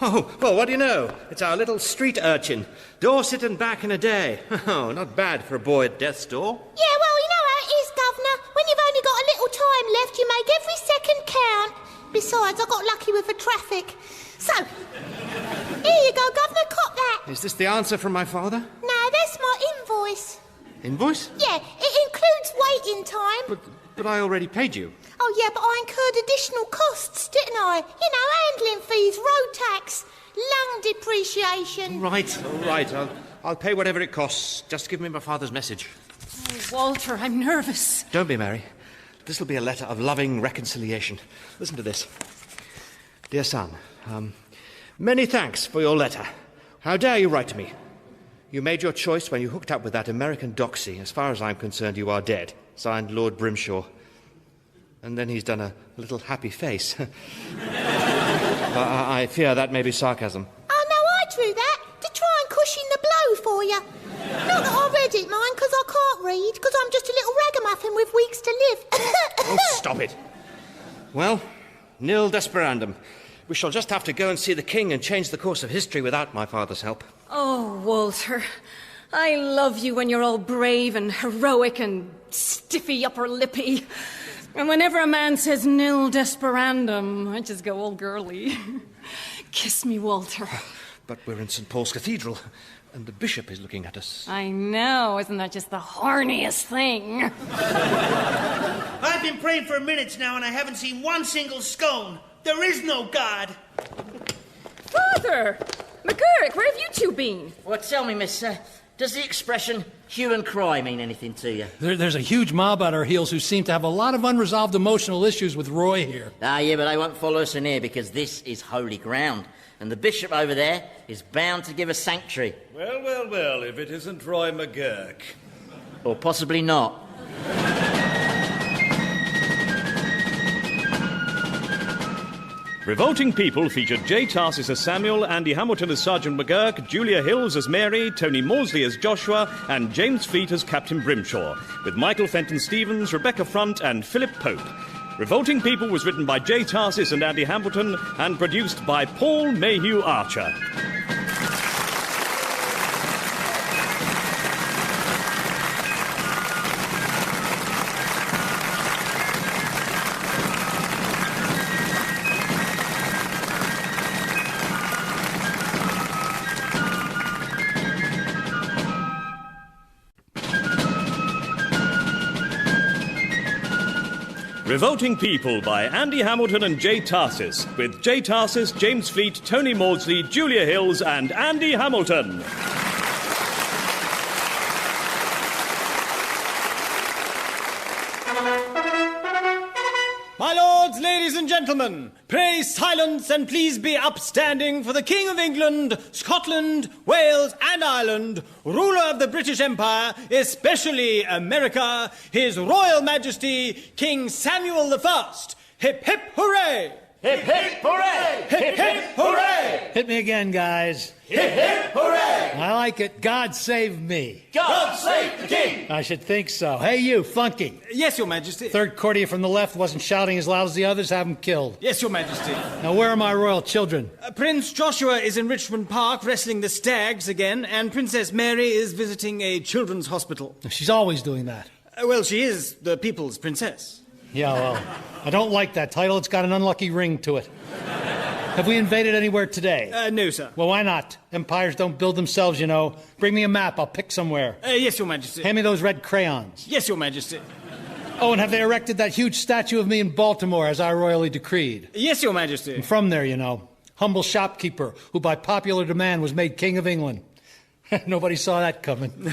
Oh, well, what do you know? It's our little street urchin. Dorset and back in a day. Oh, not bad for a boy at death's door. Yeah, well, you know how it is, Governor. When you've only got a little time left, you make every second count. Besides, I got lucky with the traffic. So, here you go, Governor, cop that. Is this the answer from my father? No, that's my invoice. Invoice? Yeah, it includes waiting time. But I already paid you. Oh, yeah, but I incurred additional costs, didn't I? You know, handling fees, road tax, lung depreciation. All right. I'll pay whatever it costs. Just give me my father's message. Oh, Walter, I'm nervous. Don't be, Mary. This will be a letter of loving reconciliation. Listen to this. Dear son, many thanks for your letter. How dare you write to me? You made your choice when you hooked up with that American doxy. As far as I'm concerned, you are dead. Signed, Lord Brimshaw. And then he's done a little happy face. I fear that may be sarcasm. Oh, no, I drew that to try and cushion the blow for you. Not that I read it, mind, because I can't read, because I'm just a little ragamuffin with weeks to live. Oh, stop it. Well, nil desperandum. We shall just have to go and see the king and change the course of history without my father's help. Oh, Walter, I love you when you're all brave and heroic and stiffy upper lippy. And whenever a man says nil desperandum, I just go all girly. Kiss me, Walter. But we're in St. Paul's Cathedral, and the bishop is looking at us. I know, isn't that just the horniest thing? I've been praying for minutes now, and I haven't seen one single scone. There is no God. Father! McGurk, where have you two been? Well, tell me, miss, does the expression hue and cry mean anything to you? There's a huge mob at our heels who seem to have a lot of unresolved emotional issues with Roy here. Yeah, but they won't follow us in here because this is holy ground. And the bishop over there is bound to give us sanctuary. Well, if it isn't Roy McGurk. Or possibly not. Revolting People featured J. Tarses as Samuel, Andy Hamilton as Sergeant McGurk, Julia Hills as Mary, Tony Maudsley as Joshua, and James Fleet as Captain Brimshaw, with Michael Fenton Stevens, Rebecca Front, and Philip Pope. Revolting People was written by J. Tarses and Andy Hamilton and produced by Paul Mayhew-Archer. Revolting People by Andy Hamilton and J. Tarses, with J. Tarses, James Fleet, Tony Maudsley, Julia Hills, and Andy Hamilton. My lords, ladies and gentlemen, pray silence and please be upstanding for the King of England, Scotland, Wales and Ireland, ruler of the British Empire, especially America, His Royal Majesty, King Samuel I. Hip, hip, hooray! Hip, hip, hooray! Hip, hip, hooray! Hit me again, guys. Hip, hip, hooray! I like it. God save me. God save the king! I should think so. Hey, you, flunky. Yes, Your Majesty. Third courtier from the left wasn't shouting as loud as the others. Have him killed. Yes, Your Majesty. Now, where are my royal children? Prince Joshua is in Richmond Park wrestling the stags again, and Princess Mary is visiting a children's hospital. She's always doing that. Well, she is the people's princess. Yeah, well, I don't like that title. It's got an unlucky ring to it. Have we invaded anywhere today? No, sir. Well, why not? Empires don't build themselves, you know. Bring me a map. I'll pick somewhere. Yes, Your Majesty. Hand me those red crayons. Yes, Your Majesty. Oh, and have they erected that huge statue of me in Baltimore as I royally decreed? Yes, Your Majesty. And from there, you know, humble shopkeeper who by popular demand was made King of England. Nobody saw that coming.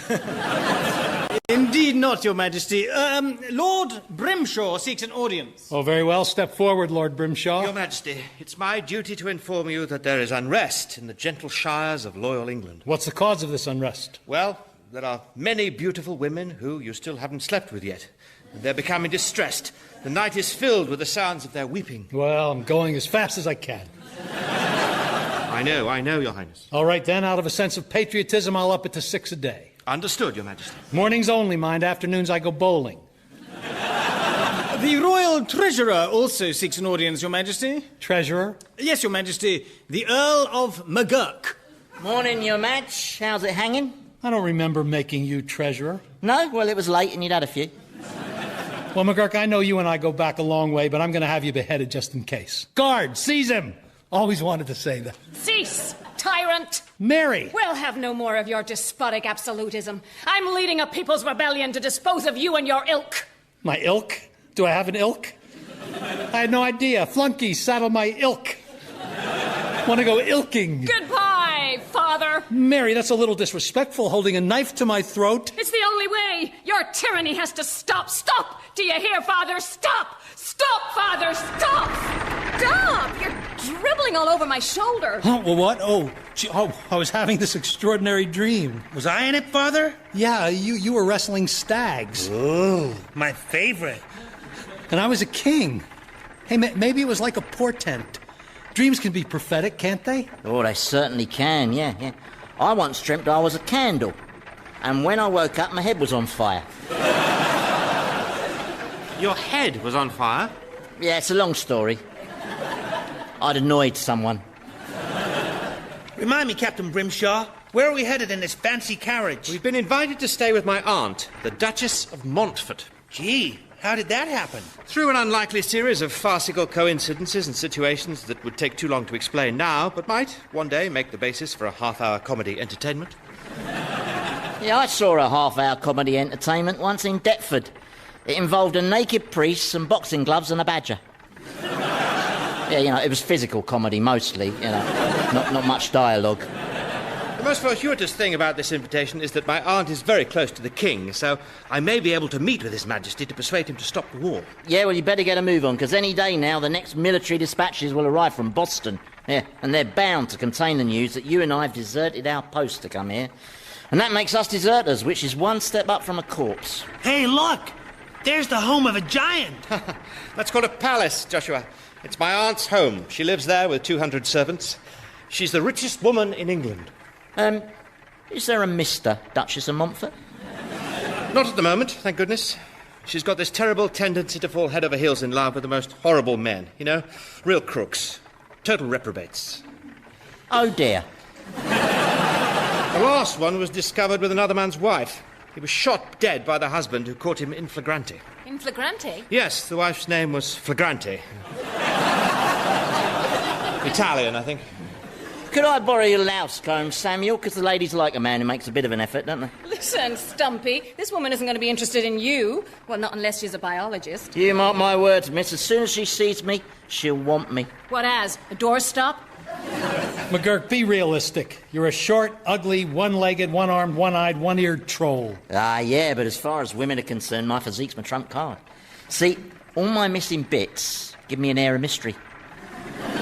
Indeed not, Your Majesty. Lord Brimshaw seeks an audience. Oh, very well. Step forward, Lord Brimshaw. Your Majesty, it's my duty to inform you that there is unrest in the gentle shires of loyal England. What's the cause of this unrest? Well, there are many beautiful women who you still haven't slept with yet. They're becoming distressed. The night is filled with the sounds of their weeping. Well, I'm going as fast as I can. I know, Your Highness. All right, then, out of a sense of patriotism, I'll up it to 6 a day. Understood, Your Majesty. Mornings only, mind. Afternoons, I go bowling. The Royal Treasurer also seeks an audience, Your Majesty. Treasurer? Yes, Your Majesty. The Earl of McGurk. Morning, Your Madge. How's it hanging? I don't remember making you treasurer. No? Well, it was late and you'd had a few. Well, McGurk, I know you and I go back a long way, but I'm going to have you beheaded just in case. Guard, seize him! Always wanted to say that. Cease, tyrant! Mary! We'll have no more of your despotic absolutism. I'm leading a people's rebellion to dispose of you and your ilk. My ilk? Do I have an ilk? I had no idea. Flunky, saddle my ilk. Want to go ilking? Goodbye, father. Mary, that's a little disrespectful, holding a knife to my throat. It's the only way. Your tyranny has to stop. Stop! Do you hear, father? Stop! Stop, father! Stop! Stop! You're dribbling all over my shoulder. Oh, well, what? Oh, I was having this extraordinary dream. Was I in it, Father? Yeah, you were wrestling stags. Ooh, my favorite. And I was a king. Hey, maybe it was like a portent. Dreams can be prophetic, can't they? Oh, they certainly can, yeah. I once dreamt I was a candle. And when I woke up, my head was on fire. Your head was on fire? Yeah, it's a long story. I'd annoyed someone. Remind me, Captain Brimshaw, where are we headed in this fancy carriage? We've been invited to stay with my aunt, the Duchess of Montfort. Gee, how did that happen? Through an unlikely series of farcical coincidences and situations that would take too long to explain now, but might one day make the basis for a half-hour comedy entertainment. Yeah, I saw a half-hour comedy entertainment once in Deptford. It involved a naked priest, some boxing gloves and a badger. Yeah, it was physical comedy mostly, not much dialogue. The most fortuitous thing about this invitation is that my aunt is very close to the king, so I may be able to meet with His Majesty to persuade him to stop the war. Yeah, well, you better get a move on, because any day now the next military dispatches will arrive from Boston. Yeah, and they're bound to contain the news that you and I have deserted our post to come here. And that makes us deserters, which is one step up from a corpse. Hey, look! There's the home of a giant. That's called a palace, Joshua. It's my aunt's home. She lives there with 200 servants. She's the richest woman in England. Is there a Mr. Duchess of Montfort? Not at the moment, thank goodness. She's got this terrible tendency to fall head over heels in love with the most horrible men, you know? Real crooks. Total reprobates. Oh, dear. The last one was discovered with another man's wife. He was shot dead by the husband who caught him in flagrante. In flagrante? Yes, the wife's name was Flagrante. Italian, I think. Could I borrow your louse comb, Samuel? Because the ladies like a man who makes a bit of an effort, don't they? Listen, Stumpy, this woman isn't going to be interested in you. Well, not unless she's a biologist. You mark my words, miss. As soon as she sees me, she'll want me. What as? A doorstop? McGurk, be realistic. You're a short, ugly, one-legged, one-armed, one-eyed, one-eared troll. Yeah, but as far as women are concerned, my physique's my trump card. See, all my missing bits give me an air of mystery.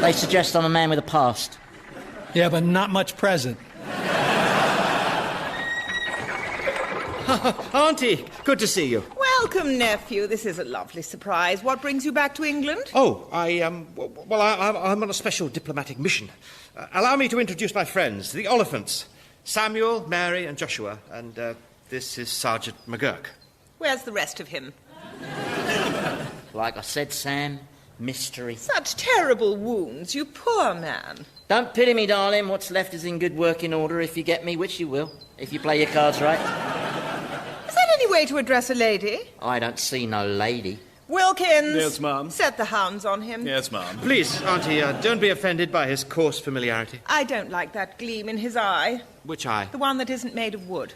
They suggest I'm a man with a past. Yeah, but not much present. Auntie, good to see you. Welcome, nephew. This is a lovely surprise. What brings you back to England? Oh, I'm on a special diplomatic mission. Allow me to introduce my friends, the Oliphants, Samuel, Mary, and Joshua, and this is Sergeant McGurk. Where's the rest of him? Like I said, Sam, mystery. Such terrible wounds, you poor man. Don't pity me, darling. What's left is in good working order, if you get me, which you will, if you play your cards right. Is that any way to address a lady? I don't see no lady. Wilkins! Yes, ma'am. Set the hounds on him. Yes, ma'am. Please, Auntie, don't be offended by his coarse familiarity. I don't like that gleam in his eye. Which eye? The one that isn't made of wood.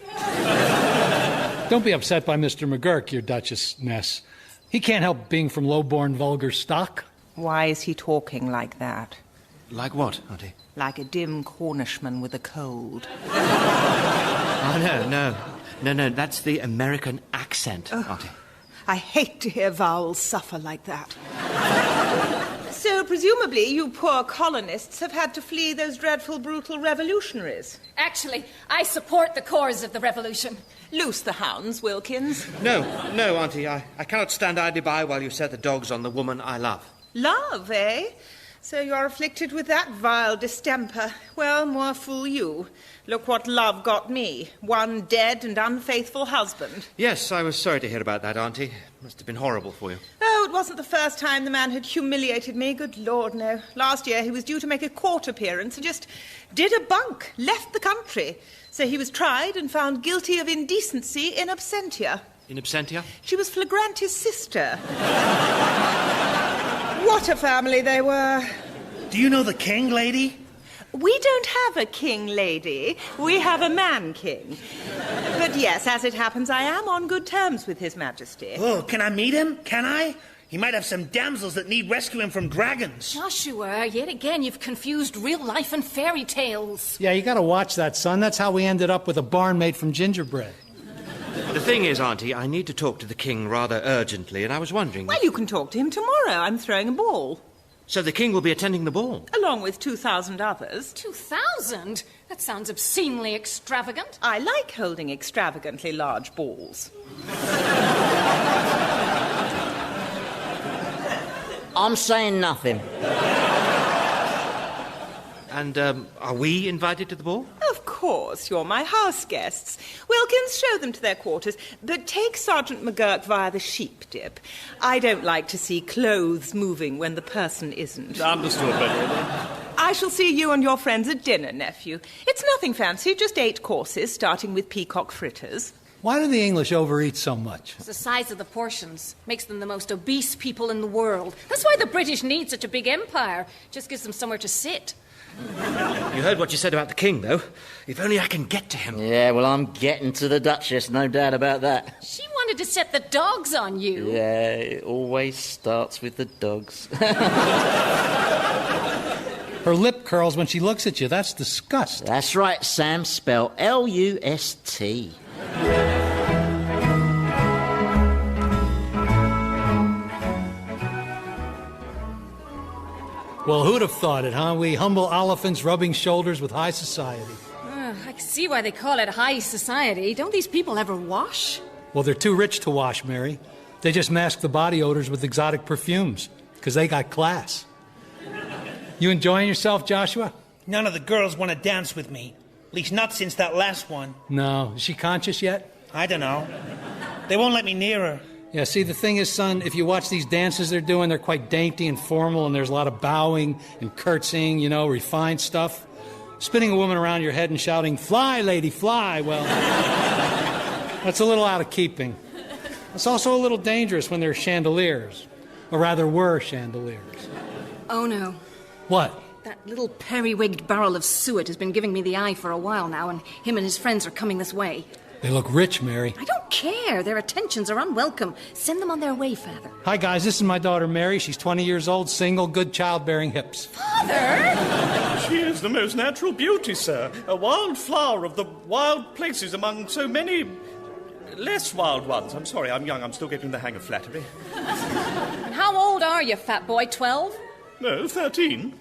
Don't be upset by Mr. McGurk, your Duchessness. He can't help being from low-born, vulgar stock. Why is he talking like that? Like what, Auntie? Like a dim Cornishman with a cold. Oh, no, that's the American accent, Auntie. I hate to hear vowels suffer like that. So, presumably, you poor colonists have had to flee those dreadful, brutal revolutionaries. Actually, I support the cause of the revolution. Loose the hounds, Wilkins. No, Auntie, I cannot stand idly by while you set the dogs on the woman I love. Love, eh? So you're afflicted with that vile distemper. Well, more fool you. Look what love got me. One dead and unfaithful husband. Yes, I was sorry to hear about that, Auntie. Must have been horrible for you. Oh, it wasn't the first time the man had humiliated me. Good Lord, no. Last year he was due to make a court appearance and just did a bunk, left the country. So he was tried and found guilty of indecency in absentia. In absentia? She was Flagranti's sister. What a family they were. Do you know the king, lady? We don't have a king, lady. We have a man-king. But yes, as it happens, I am on good terms with His Majesty. Oh, can I meet him? Can I? He might have some damsels that need rescuing from dragons. Joshua, yet again you've confused real life and fairy tales. Yeah, you gotta watch that, son. That's how we ended up with a barn made from gingerbread. The thing is, Auntie, I need to talk to the king rather urgently, and I was wondering... Well, you can talk to him tomorrow. I'm throwing a ball. So the king will be attending the ball? Along with 2,000 others. 2,000? That sounds obscenely extravagant. I like holding extravagantly large balls. I'm saying nothing. And, are we invited to the ball? Of course, you're my house guests. Wilkins, show them to their quarters, but take Sergeant McGurk via the sheep dip. I don't like to see clothes moving when the person isn't. Understood, Betty. I shall see you and your friends at dinner, nephew. It's nothing fancy, just 8 courses, starting with peacock fritters. Why do the English overeat so much? It's the size of the portions. Makes them the most obese people in the world. That's why the British need such a big empire. Just gives them somewhere to sit. You heard what you said about the king, though. If only I can get to him. Yeah, well, I'm getting to the Duchess, no doubt about that. She wanted to set the dogs on you. Yeah, it always starts with the dogs. Her lip curls when she looks at you. That's disgust. That's right, Sam. Spell L-U-S-T. Well, who'd have thought it, huh? We humble elephants rubbing shoulders with high society. I can see why they call it high society. Don't these people ever wash? Well, they're too rich to wash, Mary. They just mask the body odors with exotic perfumes, because they got class. You enjoying yourself, Joshua? None of the girls want to dance with me. At least not since that last one. No. Is she conscious yet? I don't know. They won't let me near her. Yeah, see, the thing is, son, if you watch these dances they're doing, they're quite dainty and formal, and there's a lot of bowing and curtsying, you know, refined stuff. Spinning a woman around your head and shouting, "Fly, lady, fly," well, that's a little out of keeping. It's also a little dangerous when there are chandeliers, or rather were chandeliers. Oh, no. What? That little periwigged barrel of suet has been giving me the eye for a while now, and him and his friends are coming this way. They look rich, Mary. I don't care. Their attentions are unwelcome. Send them on their way, Father. Hi, guys. This is my daughter, Mary. She's 20 years old, single, good childbearing hips. Father! She is the most natural beauty, sir. A wild flower of the wild places among so many less wild ones. I'm sorry, I'm young. I'm still getting the hang of flattery. And how old are you, fat boy? 12? No, 13.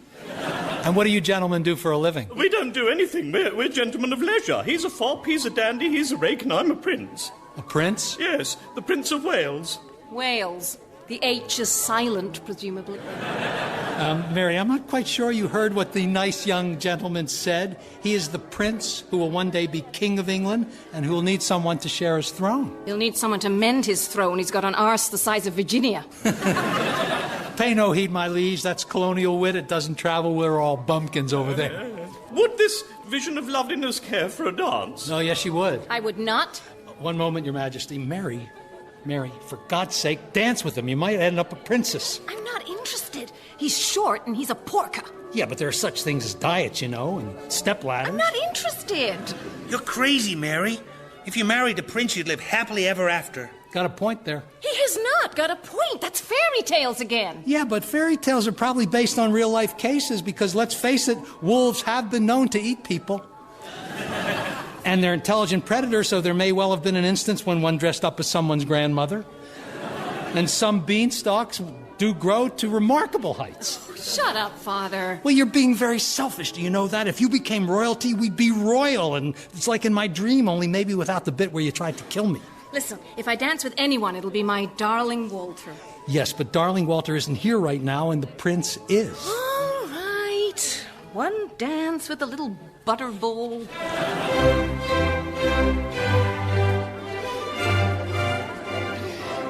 And what do you gentlemen do for a living? We don't do anything. We're gentlemen of leisure. He's a fop, he's a dandy, he's a rake, and I'm a prince. A prince? Yes, the Prince of Wales. Wales. The H is silent, presumably. Mary, I'm not quite sure you heard what the nice young gentleman said. He is the prince who will one day be king of England and who will need someone to share his throne. He'll need someone to mend his throne. He's got an arse the size of Virginia. Pay no heed, my liege. That's colonial wit. It doesn't travel. We're all bumpkins over there. Would this vision of loveliness care for a dance? No, yes, she would. I would not. One moment, Your Majesty. Mary, for God's sake, dance with him. You might end up a princess. I'm not interested. He's short and he's a porker. Yeah, but there are such things as diets, you know, and stepladders. I'm not interested. You're crazy, Mary. If you married a prince, you'd live happily ever after. Got a point there. He has not got a point. That's fairy tales again. Yeah, but fairy tales are probably based on real-life cases because, let's face it, wolves have been known to eat people. And they're intelligent predators, so there may well have been an instance when one dressed up as someone's grandmother. And some beanstalks do grow to remarkable heights. Shut up, Father. Well, you're being very selfish. Do you know that? If you became royalty, we'd be royal. And it's like in my dream, only maybe without the bit where you tried to kill me. Listen, if I dance with anyone, it'll be my darling Walter. Yes, but darling Walter isn't here right now, and the prince is. All right. One dance with a little butterball.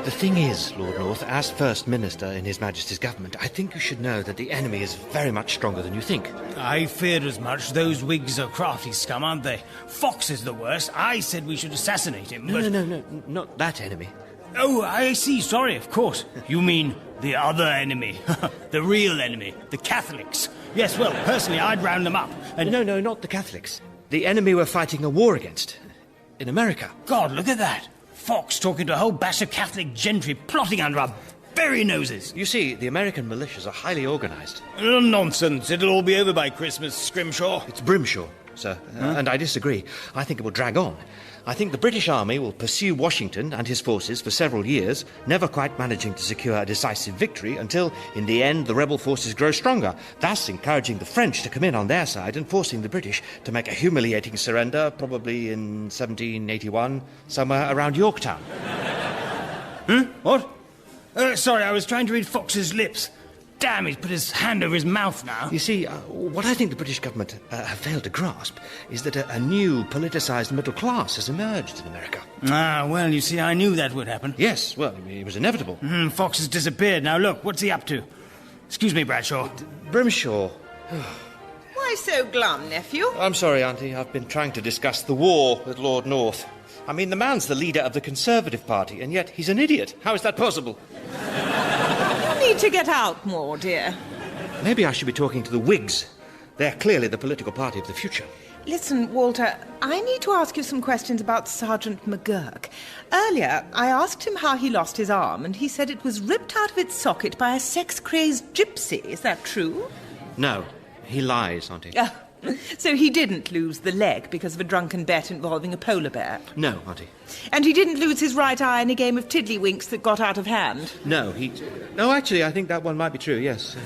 The thing is, Lord North, as First Minister in His Majesty's government, I think you should know that the enemy is very much stronger than you think. I feared as much. Those Whigs are crafty scum, aren't they? Fox is the worst. I said we should assassinate him, but... No, not that enemy. Oh, I see. Sorry, of course. You mean the other enemy. The real enemy. The Catholics. Yes, well, personally, I'd round them up. And... No, not the Catholics. The enemy we're fighting a war against. In America. God, look at that. Fox talking to a whole batch of Catholic gentry plotting under our very noses. You see, the American militias are highly organised. Nonsense. It'll all be over by Christmas, Scrimshaw. It's Brimshaw, sir, and I disagree. I think it will drag on. I think the British Army will pursue Washington and his forces for several years, never quite managing to secure a decisive victory until, in the end, the rebel forces grow stronger, thus encouraging the French to come in on their side and forcing the British to make a humiliating surrender, probably in 1781, somewhere around Yorktown. What? Sorry, I was trying to read Fox's lips. Damn, he's put his hand over his mouth now. You see, what I think the British government have failed to grasp is that a new politicised middle class has emerged in America. Ah, well, you see, I knew that would happen. Yes, well, it was inevitable. Fox has disappeared. Now, look, what's he up to? Excuse me, Bradshaw. Brimshaw. Why so glum, nephew? I'm sorry, Auntie. I've been trying to discuss the war with Lord North. I mean, the man's the leader of the Conservative Party, and yet he's an idiot. How is that possible? You need to get out more, dear. Maybe I should be talking to the Whigs. They're clearly the political party of the future. Listen, Walter, I need to ask you some questions about Sergeant McGurk. Earlier, I asked him how he lost his arm, and he said it was ripped out of its socket by a sex-crazed gypsy. Is that true? No, he lies, Auntie. So he didn't lose the leg because of a drunken bet involving a polar bear? No, Auntie. And he didn't lose his right eye in a game of tiddlywinks that got out of hand? No, No, actually, I think that one might be true, yes.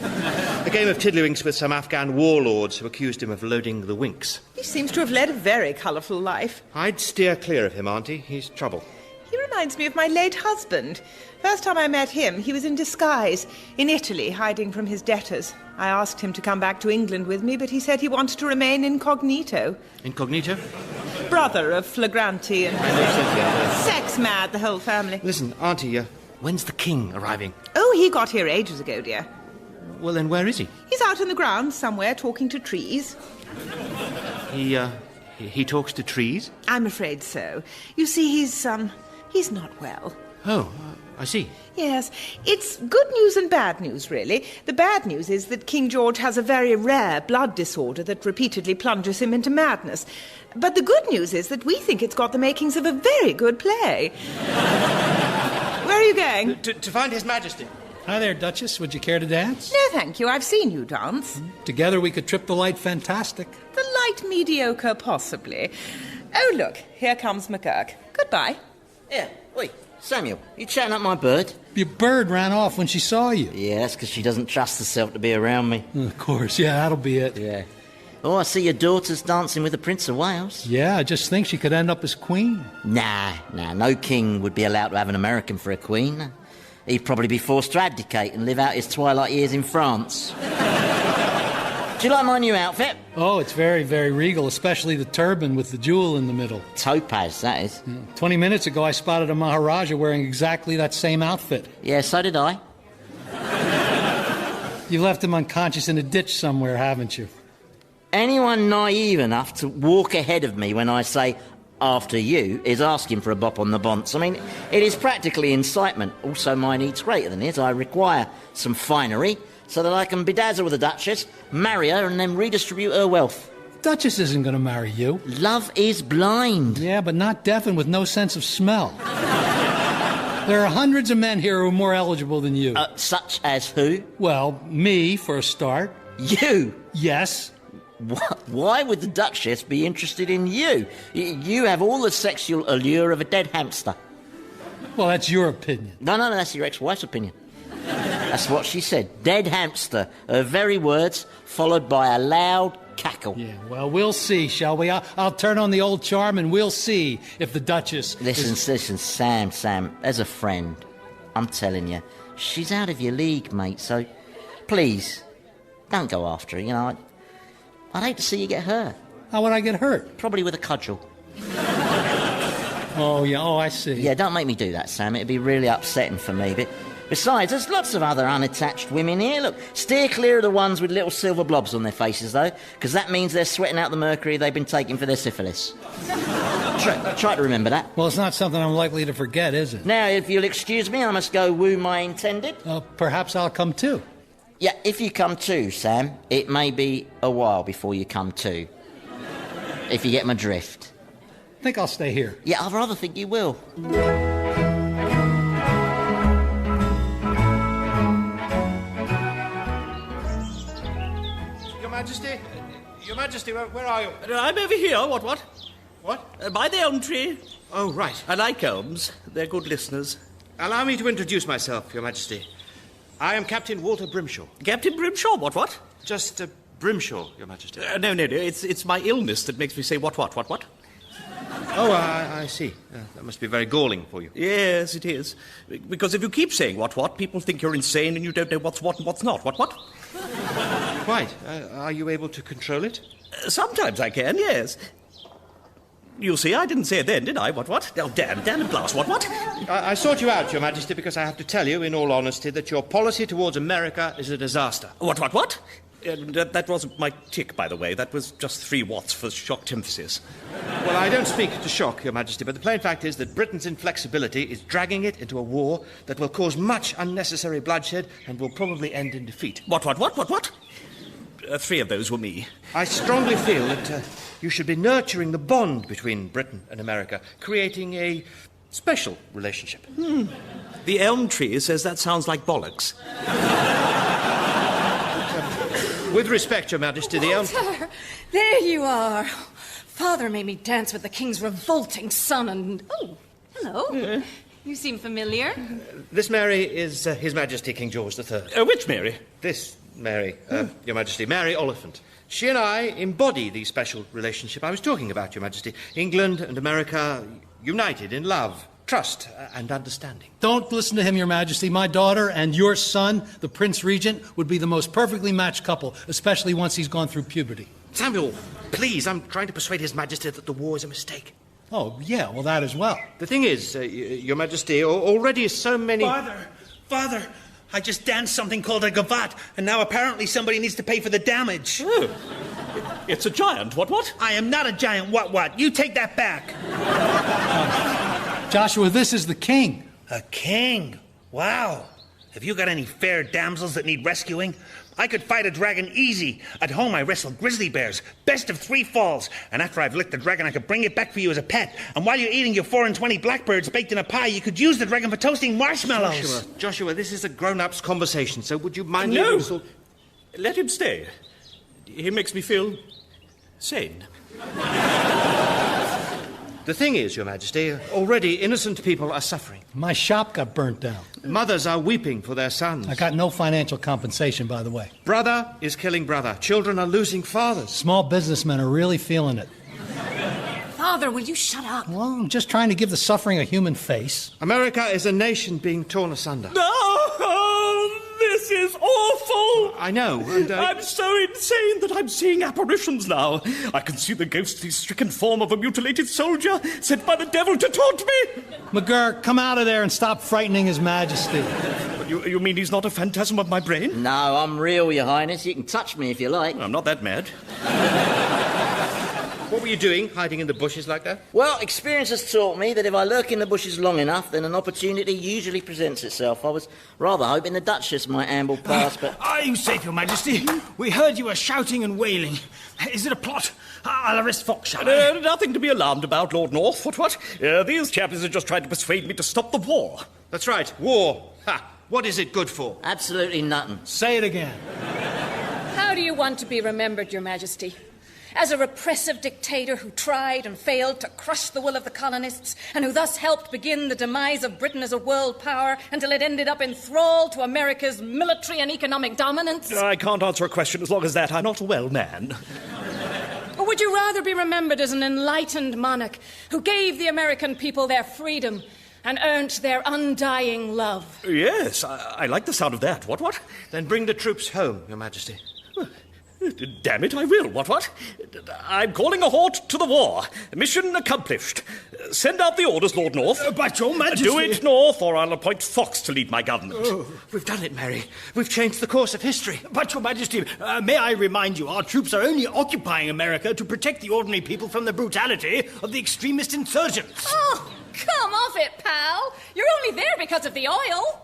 A game of tiddlywinks with some Afghan warlords who accused him of loading the winks. He seems to have led a very colourful life. I'd steer clear of him, Auntie. He's trouble. He reminds me of my late husband. First time I met him, he was in disguise, in Italy, hiding from his debtors. I asked him to come back to England with me, but he said he wanted to remain incognito. Incognito? Brother of Flagranti and sex mad, the whole family. Listen, Auntie, when's the king arriving? Oh, he got here ages ago, dear. Well, then where is he? He's out in the grounds somewhere talking to trees. He talks to trees? I'm afraid so. You see, he's not well. Oh, I see. Yes, it's good news and bad news, really. The bad news is that King George has a very rare blood disorder that repeatedly plunges him into madness. But the good news is that we think it's got the makings of a very good play. Where are you going? To find His Majesty. Hi there, Duchess. Would you care to dance? No, thank you. I've seen you dance. Together we could trip the light fantastic. The light mediocre, possibly. Oh, look, here comes McGurk. Goodbye. Yeah, wait, Samuel, you chatting up my bird? Your bird ran off when she saw you. Yeah, that's because she doesn't trust herself to be around me. Of course, yeah, that'll be it. Yeah. Oh, I see your daughter's dancing with the Prince of Wales. Yeah, I just think she could end up as queen. Nah, no king would be allowed to have an American for a queen. He'd probably be forced to abdicate and live out his twilight years in France. Do you like my new outfit? Oh, it's very, very regal, especially the turban with the jewel in the middle. Topaz, that is. 20 minutes ago, I spotted a Maharaja wearing exactly that same outfit. Yeah, so did I. You left him unconscious in a ditch somewhere, haven't you? Anyone naive enough to walk ahead of me when I say, after you, is asking for a bop on the bonce. I mean, it is practically incitement. Also, mine eats greater than his. I require some finery so that I can bedazzle the Duchess, marry her, and then redistribute her wealth. Duchess isn't going to marry you. Love is blind. Yeah, but not deaf and with no sense of smell. There are hundreds of men here who are more eligible than you. Such as who? Well, me, for a start. You? Yes. Why would the Duchess be interested in you? You have all the sexual allure of a dead hamster. Well, that's your opinion. No, that's your ex-wife's opinion. That's what she said. Dead hamster. Her very words, followed by a loud cackle. Yeah, well, we'll see, shall we? I'll turn on the old charm and we'll see if the Duchess... Listen, Sam, as a friend, I'm telling you, she's out of your league, mate, so please, don't go after her, you know. I'd hate to see you get hurt. How would I get hurt? Probably with a cudgel. Oh, yeah, I see. Yeah, don't make me do that, Sam. It'd be really upsetting for me. But besides, there's lots of other unattached women here. Look, steer clear of the ones with little silver blobs on their faces, though, because that means they're sweating out the mercury they've been taking for their syphilis. Try to remember that. Well, it's not something I'm likely to forget, is it? Now, if you'll excuse me, I must go woo my intended. Perhaps I'll come too. Yeah, if you come too, Sam, it may be a while before you come too. If you get my drift. I think I'll stay here. Yeah, I'd rather think you will. Your Majesty, where are you? I'm over here. What? What? By the elm tree. Oh, right. I like elms. They're good listeners. Allow me to introduce myself, Your Majesty. I am Captain Walter Brimshaw. Captain Brimshaw? What? Just Brimshaw, Your Majesty. No. It's my illness that makes me say what? Oh, I see. That must be very galling for you. Yes, it is. Because if you keep saying what, people think you're insane and you don't know what's what and what's not. What? Quite. Are you able to control it? Sometimes I can, yes. You see, I didn't say it then, did I? What? Oh, damn and blast, what? I sought you out, Your Majesty, because I have to tell you, in all honesty, that your policy towards America is a disaster. What? That wasn't my tick, by the way. That was just 3 watts for shocked emphasis. Well, I don't speak to shock, Your Majesty, but the plain fact is that Britain's inflexibility is dragging it into a war that will cause much unnecessary bloodshed and will probably end in defeat. What? 3 of those were me. I strongly feel that you should be nurturing the bond between Britain and America, creating a special relationship. The elm tree says that sounds like bollocks. With respect, Your Majesty, the elm... Walter, there you are. Father made me dance with the king's revolting son and... Oh, hello. You seem familiar. This Mary is His Majesty King George III. Which Mary? This Mary, Your Majesty, Mary Oliphant. She and I embody the special relationship I was talking about, Your Majesty. England and America united in love trust and understanding. Don't listen to him, Your Majesty. My daughter and your son, the Prince Regent, would be the most perfectly matched couple, especially once he's gone through puberty. Samuel, please, I'm trying to persuade His Majesty that the war is a mistake. Oh, yeah, well, that as well. The thing is, Your Majesty, already so many... Father, I just danced something called a gavotte, and now apparently somebody needs to pay for the damage. Oh. It's a giant, what? I am not a giant, what? You take that back. Joshua, this is the king. A king? Wow. Have you got any fair damsels that need rescuing? I could fight a dragon easy. At home, I wrestle grizzly bears. Best of 3 falls. And after I've licked the dragon, I could bring it back for you as a pet. And while you're eating your 4 and 20 blackbirds baked in a pie, you could use the dragon for toasting marshmallows. Joshua, this is a grown-up's conversation, so would you mind... No! Let him stay. He makes me feel... sane. The thing is, Your Majesty, already innocent people are suffering. My shop got burnt down. Mothers are weeping for their sons. I got no financial compensation, by the way. Brother is killing brother. Children are losing fathers. Small businessmen are really feeling it. Father, will you shut up? Well, I'm just trying to give the suffering a human face. America is a nation being torn asunder. No! This is awful! I know, and... I'm so insane that I'm seeing apparitions now. I can see the ghostly stricken form of a mutilated soldier sent by the devil to taunt me! McGurk, come out of there and stop frightening His Majesty. You mean he's not a phantasm of my brain? No, I'm real, Your Highness. You can touch me if you like. I'm not that mad. What were you doing, hiding in the bushes like that? Well, experience has taught me that if I lurk in the bushes long enough, then an opportunity usually presents itself. I was rather hoping the Duchess might amble past, but... Are you safe, Your Majesty? We heard you were shouting and wailing. Is it a plot? I'll arrest Fox, shall I? Nothing to be alarmed about, Lord North. What? These chaps are just trying to persuade me to stop the war. That's right, war. Ha! What is it good for? Absolutely nothing. Say it again. How do you want to be remembered, Your Majesty? As a repressive dictator who tried and failed to crush the will of the colonists, and who thus helped begin the demise of Britain as a world power until it ended up in thrall to America's military and economic dominance? I can't answer a question as long as that. I'm not a well man. Or would you rather be remembered as an enlightened monarch who gave the American people their freedom and earned their undying love? Yes, I like the sound of that. What? Then bring the troops home, Your Majesty. Damn it, I will. What? I'm calling a halt to the war. Mission accomplished. Send out the orders, Lord North. But Your Majesty... Do it, North, or I'll appoint Fox to lead my government. Oh, we've done it, Mary. We've changed the course of history. But, Your Majesty, may I remind you, our troops are only occupying America to protect the ordinary people from the brutality of the extremist insurgents. Oh, come off it, pal. You're only there because of the oil.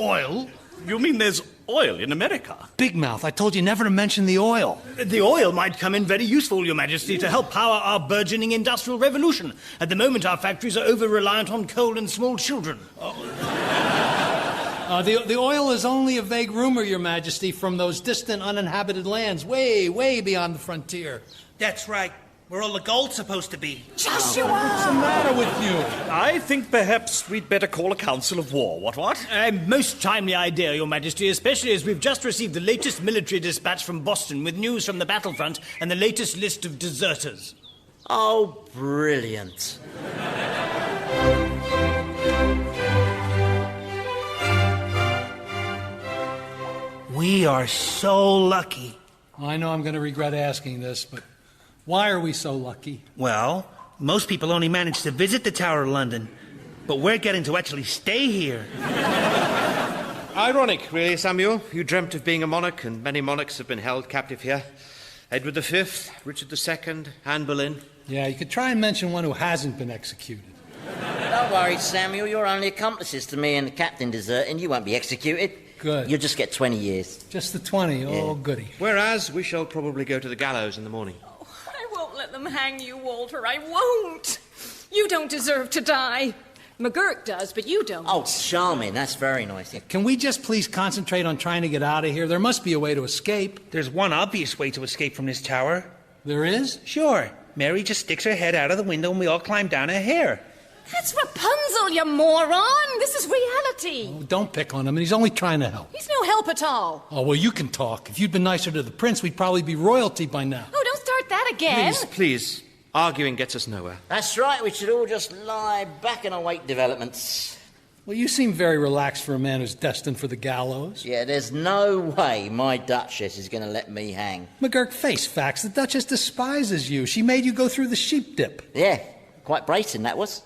Oil? You mean there's oil in America? Big mouth, I told you never to mention the oil. The oil might come in very useful, Your Majesty, to help power our burgeoning industrial revolution. At the moment, our factories are over-reliant on coal and small children. The oil is only a vague rumor, Your Majesty, from those distant uninhabited lands way, way beyond the frontier. That's right. Where all the gold's supposed to be. Joshua! What's the matter with you? I think perhaps we'd better call a council of war. What? A most timely idea, Your Majesty, especially as we've just received the latest military dispatch from Boston with news from the battlefront and the latest list of deserters. Oh, brilliant. We are so lucky. I know I'm going to regret asking this, but why are we so lucky? Well, most people only manage to visit the Tower of London, but we're getting to actually stay here. Ironic, really, Samuel. You dreamt of being a monarch, and many monarchs have been held captive here. Edward V, Richard II, Anne Boleyn. Yeah, you could try and mention one who hasn't been executed. Don't worry, Samuel. You're only accomplices to me and the captain deserting. You won't be executed. Good. You'll just get 20 years. Just the 20. Oh, Yeah. goody. Whereas we shall probably go to the gallows in the morning. I won't let them hang you, Walter. I won't. You don't deserve to die. McGurk does, but you don't. Oh, charming. That's very nice. Can we just please concentrate on trying to get out of here? There must be a way to escape. There's one obvious way to escape from this tower. There is? Sure. Mary just sticks her head out of the window and we all climb down her hair. That's Rapunzel, you moron. This is reality. Oh, don't pick on him. He's only trying to help. He's no help at all. Oh, well, you can talk. If you'd been nicer to the prince, we'd probably be royalty by now. Oh, don't start that again. Please, Arguing gets us nowhere. That's right, we should all just lie back and await developments. Well, you seem very relaxed for a man who's destined for the gallows. Yeah, there's no way my Duchess is going to let me hang. McGurk, face facts. The Duchess despises you. She made you go through the sheep dip. Yeah, quite bracing that was.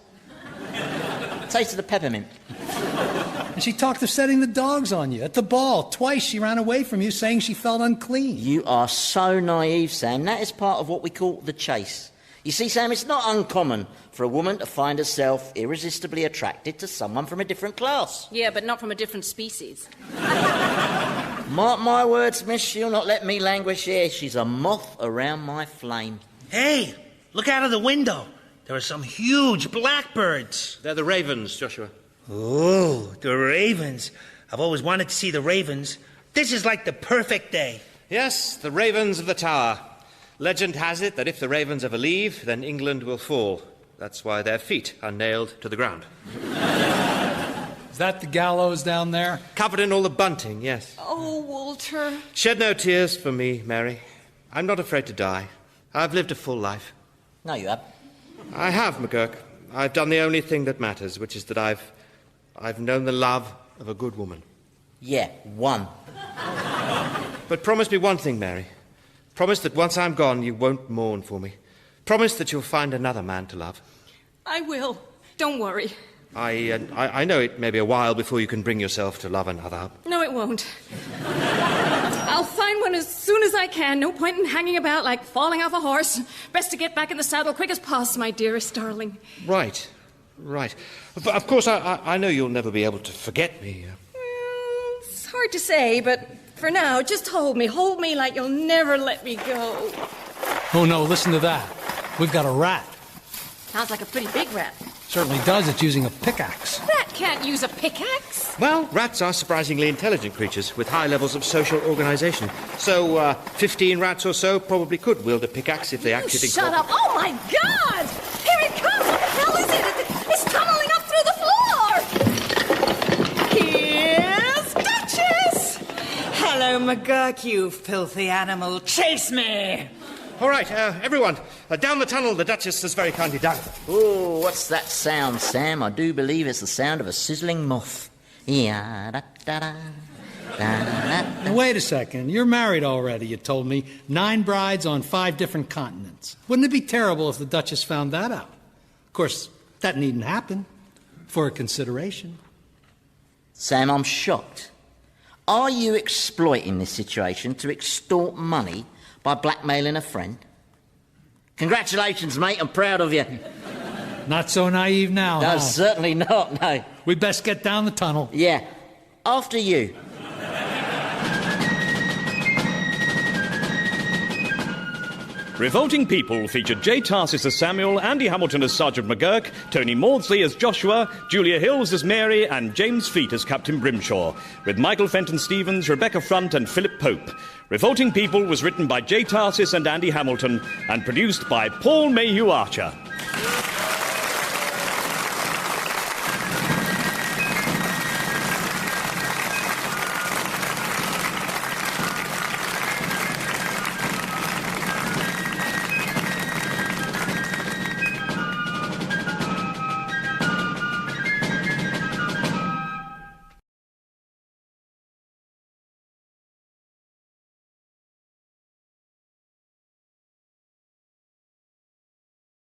Taste of the peppermint. And she talked of setting the dogs on you. At the ball, twice she ran away from you saying she felt unclean. You are so naive, Sam. That is part of what we call the chase. You see, Sam, it's not uncommon for a woman to find herself irresistibly attracted to someone from a different class. Yeah, but not from a different species. Mark my words, miss, she'll not let me languish here. She's a moth around my flame. Hey, look out of the window. There are some huge blackbirds. They're the ravens, Joshua. Oh, the ravens. I've always wanted to see the ravens. This is like the perfect day. Yes, the ravens of the tower. Legend has it that if the ravens ever leave, then England will fall. That's why their feet are nailed to the ground. Is that the gallows down there? Covered in all the bunting, yes. Oh, Walter. Shed no tears for me, Mary. I'm not afraid to die. I've lived a full life. No, you haven't. I have, McGurk. I've done the only thing that matters, which is that I've known the love of a good woman. Yeah, one. But promise me one thing, Mary. Promise that once I'm gone, you won't mourn for me. Promise that you'll find another man to love. I will. Don't worry. I know it may be a while before you can bring yourself to love another. No, it won't. I'll find one as soon as I can. No point in hanging about like falling off a horse. Best to get back in the saddle quick as possible, my dearest darling. Right. But of course, I know you'll never be able to forget me. It's hard to say, but for now, just hold me. Hold me like you'll never let me go. Oh, no, listen to that. We've got a rat. Sounds like a pretty big rat. Certainly does. It's using a pickaxe. Rat can't use a pickaxe. Well, rats are surprisingly intelligent creatures with high levels of social organisation. So, 15 rats or so probably could wield a pickaxe if they acted in... Shut up! Oh, my God! Here it comes! What the hell is it? It's tunneling up through the floor! Here's Duchess! Hello, McGurk, you filthy animal. Chase me! All right, everyone, down the tunnel the Duchess has very kindly dug. Oh, what's that sound, Sam? I do believe it's the sound of a sizzling moth. Now, wait a second. You're married already, you told me. 9 brides on 5 different continents. Wouldn't it be terrible if the Duchess found that out? Of course, that needn't happen. For a consideration. Sam, I'm shocked. Are you exploiting this situation to extort money by blackmailing a friend? Congratulations, mate. I'm proud of you. Not so naive now, No, huh? certainly not, no. We'd best get down the tunnel. Yeah. After you. Revolting People featured J. Tarses as Samuel, Andy Hamilton as Sergeant McGurk, Tony Maudsley as Joshua, Julia Hills as Mary, and James Fleet as Captain Brimshaw, with Michael Fenton Stevens, Rebecca Front, and Philip Pope. Revolting People was written by J. Tarses and Andy Hamilton and produced by Paul Mayhew-Archer.